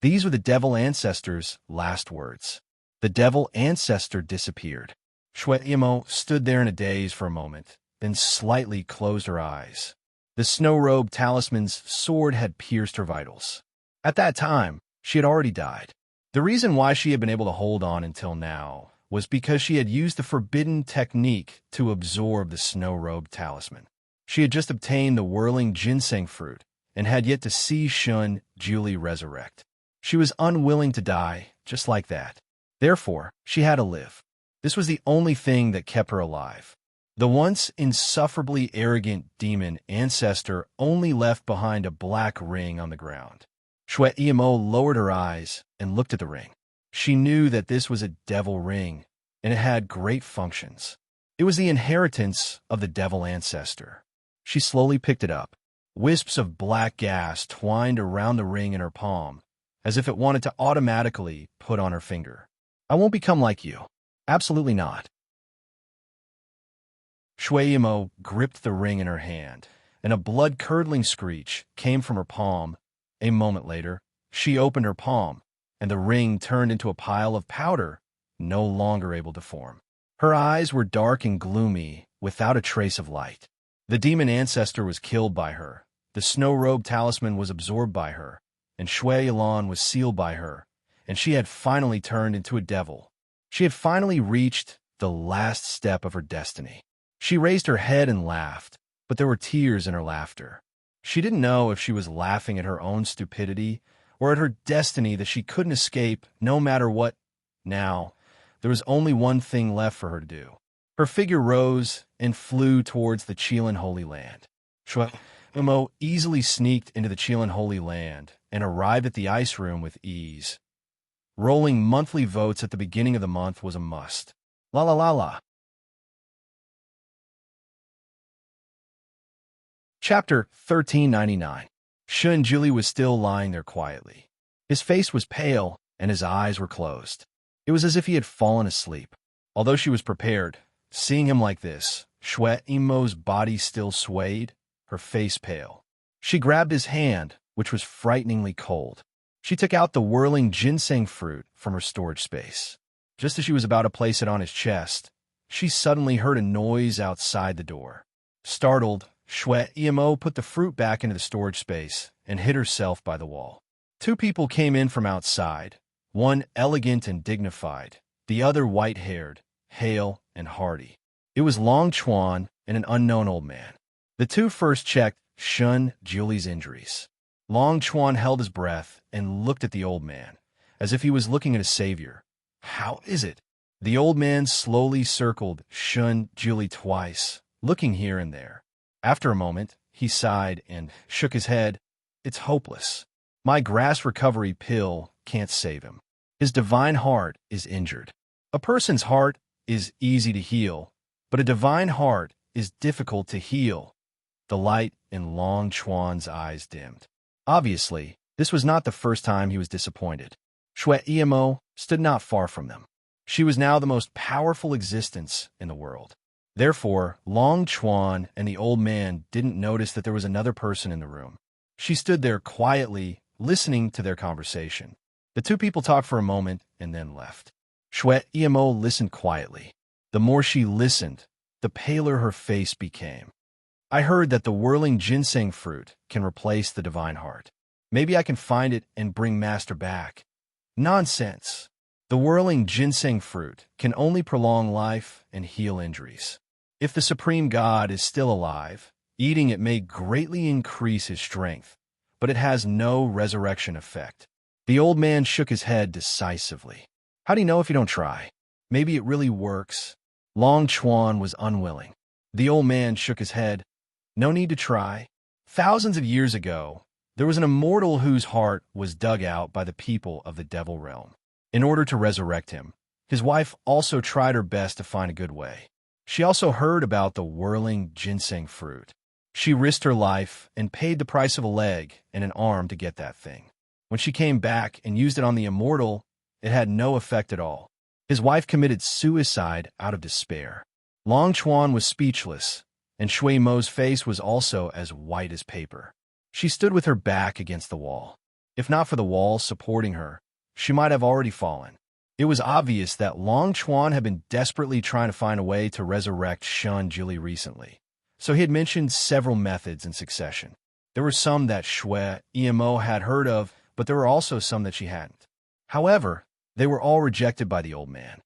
These were the devil ancestor's last words. The devil ancestor disappeared. Shui Emo stood there in a daze for a moment, then slightly closed her eyes. The snow-robe talisman's sword had pierced her vitals. At that time, she had already died. The reason why she had been able to hold on until now was because she had used the forbidden technique to absorb the snow-robe talisman. She had just obtained the whirling ginseng fruit and had yet to see Shinjuli resurrect. She was unwilling to die just like that. Therefore, she had to live. This was the only thing that kept her alive. The once insufferably arrogant demon ancestor only left behind a black ring on the ground. Shui Emo lowered her eyes and looked at the ring. She knew that this was a devil ring, and it had great functions. It was the inheritance of the devil ancestor. She slowly picked it up. Wisps of black gas twined around the ring in her palm, as if it wanted to automatically put on her finger. I won't become like you. Absolutely not. Shui Emo gripped the ring in her hand, and a blood-curdling screech came from her palm. A moment later, She opened her palm, and the ring turned into a pile of powder, no longer able to form. Her eyes were dark and gloomy, without a trace of light. The demon ancestor was killed by her, the snow-robe talisman was absorbed by her, and Shui Ilan was sealed by her, and she had finally turned into a devil. She had finally reached the last step of her destiny. She raised her head and laughed, but there were tears in her laughter. She didn't know if she was laughing at her own stupidity or at her destiny that she couldn't escape no matter what. Now, there was only one thing left for her to do. Her figure rose and flew towards the Chilean Holy Land. Umo easily sneaked into the Chilean Holy Land and arrived at the ice room with ease. Rolling monthly votes at the beginning of the month was a must. La la la la. Chapter 1399. Shun Juli was still lying there quietly. His face was pale and his eyes were closed. It was as if he had fallen asleep. Although she was prepared, seeing him like this, Shui Imo's body still swayed, her face pale. She grabbed his hand, which was frighteningly cold. She took out the whirling ginseng fruit from her storage space. Just as she was about to place it on his chest, she suddenly heard a noise outside the door. Startled, Shui Imo put the fruit back into the storage space and hid herself by the wall. Two people came in from outside, one elegant and dignified, the other white-haired, hale and hardy. It was Long Chuan and an unknown old man. The two first checked Shun Juli's injuries. Long Chuan held his breath and looked at the old man, as if he was looking at a savior. How is it? The old man slowly circled Shun Juli twice, looking here and there. After a moment, he sighed and shook his head. It's hopeless. My grass recovery pill can't save him. His divine heart is injured. A person's heart is easy to heal, but a divine heart is difficult to heal. The light in Long Chuan's eyes dimmed. Obviously, this was not the first time he was disappointed. Shui Imo stood not far from them. She was now the most powerful existence in the world. Therefore, Long Chuan and the old man didn't notice that there was another person in the room. She stood there quietly, listening to their conversation. The two people talked for a moment and then left. Shui Imo listened quietly. The more she listened, the paler her face became. I heard that the whirling ginseng fruit can replace the divine heart. Maybe I can find it and bring Master back. Nonsense. The whirling ginseng fruit can only prolong life and heal injuries. If the Supreme God is still alive, eating it may greatly increase his strength, but it has no resurrection effect. The old man shook his head decisively. How do you know if you don't try? Maybe it really works. Long Chuan was unwilling. The old man shook his head. No need to try. Thousands of years ago, there was an immortal whose heart was dug out by the people of the Devil Realm. In order to resurrect him, his wife also tried her best to find a good way. She also heard about the whirling ginseng fruit. She risked her life and paid the price of a leg and an arm to get that thing. When she came back and used it on the immortal, it had no effect at all. His wife committed suicide out of despair. Long Chuan was speechless, and Shui Mo's face was also as white as paper. She stood with her back against the wall. If not for the wall supporting her, she might have already fallen. It was obvious that Long Chuan had been desperately trying to find a way to resurrect Shun Juli recently, so he had mentioned several methods in succession. There were some that Shui Imo had heard of, but there were also some that she hadn't. However, they were all rejected by the old man.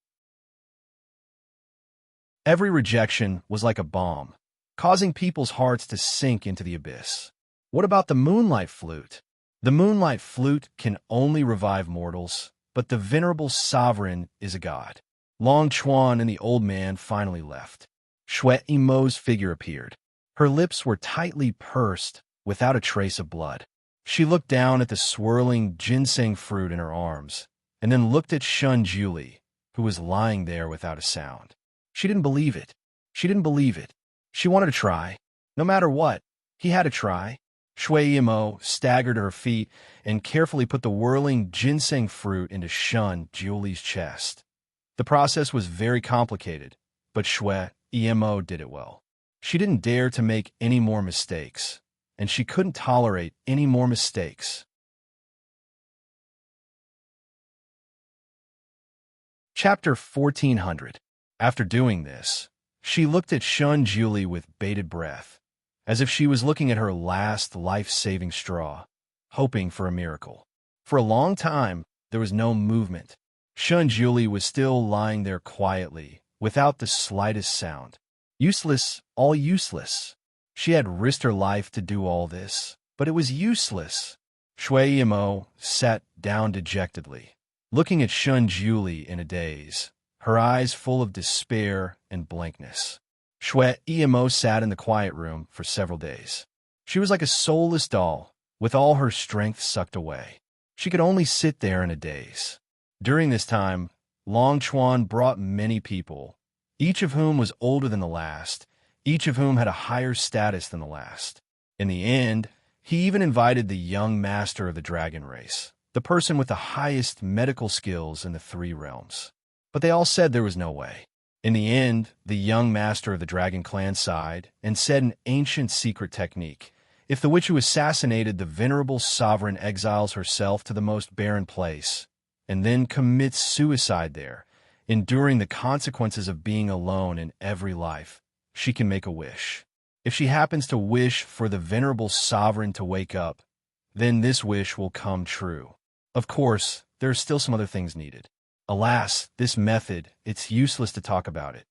Every rejection was like a bomb, causing people's hearts to sink into the abyss. What about the moonlight flute? The moonlight flute can only revive mortals, but the venerable sovereign is a god. Long Chuan and the old man finally left. Shui Imo's figure appeared. Her lips were tightly pursed, without a trace of blood. She looked down at the swirling ginseng fruit in her arms, and then looked at Shun Juli, who was lying there without a sound. She didn't believe it. She didn't believe it. She wanted to try. No matter what, he had to try. Shui Imo staggered to her feet and carefully put the whirling ginseng fruit into Shun Juli's chest. The process was very complicated, but Shui Imo did it well. She didn't dare to make any more mistakes, and she couldn't tolerate any more mistakes. Chapter 1400. After doing this, she looked at Shun Julie with bated breath, as if she was looking at her last life-saving straw, hoping for a miracle. For a long time, there was no movement. Shun Julie was still lying there quietly, without the slightest sound. Useless, all useless. She had risked her life to do all this, but it was useless. Shui Yimo sat down dejectedly, looking at Shun Julie in a daze, her eyes full of despair and blankness. Shui Yimo sat in the quiet room for several days. She was like a soulless doll, with all her strength sucked away. She could only sit there in a daze. During this time, Long Chuan brought many people, each of whom was older than the last, each of whom had a higher status than the last. In the end, he even invited the young master of the dragon race, the person with the highest medical skills in the 3 realms. But they all said there was no way. In the end, the young master of the dragon clan sighed and said an ancient secret technique. If the witch who assassinated the venerable sovereign exiles herself to the most barren place, and then commits suicide there, enduring the consequences of being alone in every life, she can make a wish. If she happens to wish for the venerable sovereign to wake up, then this wish will come true. Of course, there are still some other things needed. Alas, this method, it's useless to talk about it.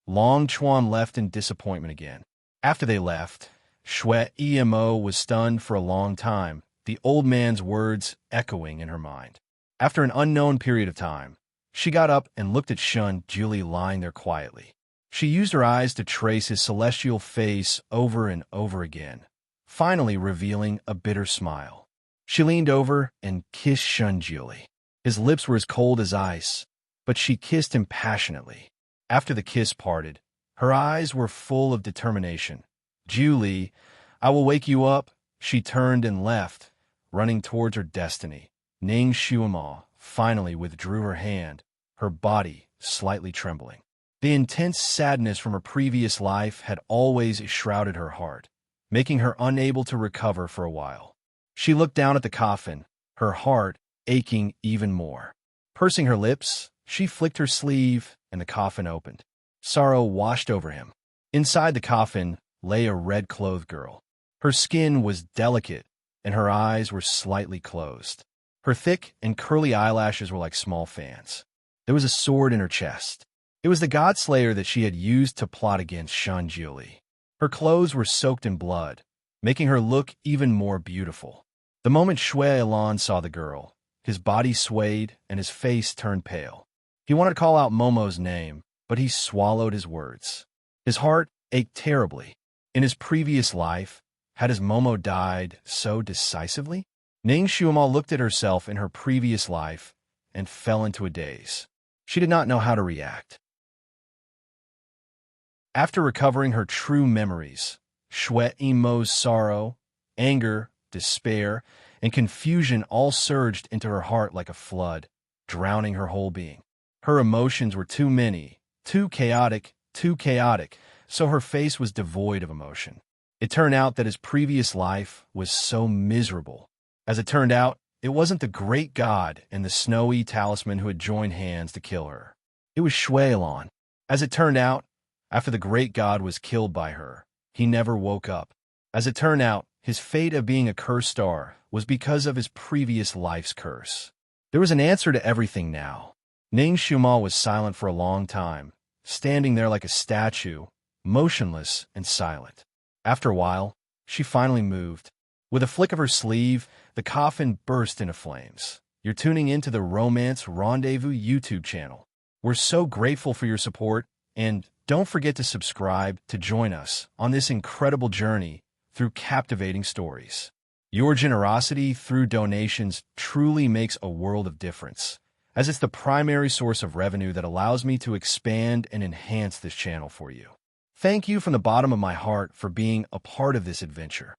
Long Chuan left in disappointment again. After they left, Shui Yimo was stunned for a long time, the old man's words echoing in her mind. After an unknown period of time, she got up and looked at Shun Julie lying there quietly. She used her eyes to trace his celestial face over and over again, finally revealing a bitter smile. She leaned over and kissed Shun Julie. His lips were as cold as ice, but she kissed him passionately. After the kiss parted, her eyes were full of determination. Julie, I will wake you up. She turned and left, running towards her destiny. Ning Shuama finally withdrew her hand, her body slightly trembling. The intense sadness from her previous life had always shrouded her heart, making her unable to recover for a while. She looked down at the coffin, her heart aching even more. Pursing her lips, she flicked her sleeve, and the coffin opened. Sorrow washed over him. Inside the coffin lay a red-clothed girl. Her skin was delicate, and her eyes were slightly closed. Her thick and curly eyelashes were like small fans. There was a sword in her chest. It was the Godslayer that she had used to plot against Shun Julie. Her clothes were soaked in blood, making her look even more beautiful. The moment Shui Elan saw the girl, his body swayed and his face turned pale. He wanted to call out Momo's name, but he swallowed his words. His heart ached terribly. In his previous life, had his Momo died so decisively? Ning Shuama looked at herself in her previous life and fell into a daze. She did not know how to react. After recovering her true memories, Shui Yimo's sorrow, anger, despair, and confusion all surged into her heart like a flood, drowning her whole being. Her emotions were too many, too chaotic, so her face was devoid of emotion. It turned out that his previous life was so miserable. As it turned out, it wasn't the great god and the snowy talisman who had joined hands to kill her. It was Shui Elan. As it turned out, after the great god was killed by her, he never woke up. As it turned out, his fate of being a cursed star was because of his previous life's curse. There was an answer to everything now. Ning Shuama was silent for a long time, standing there like a statue, motionless and silent. After a while, she finally moved. With a flick of her sleeve, the coffin burst into flames. You're tuning into the Romance Rendezvous YouTube channel. We're so grateful for your support, and don't forget to subscribe to join us on this incredible journey through captivating stories. Your generosity through donations truly makes a world of difference, as it's the primary source of revenue that allows me to expand and enhance this channel for you. Thank you from the bottom of my heart for being a part of this adventure.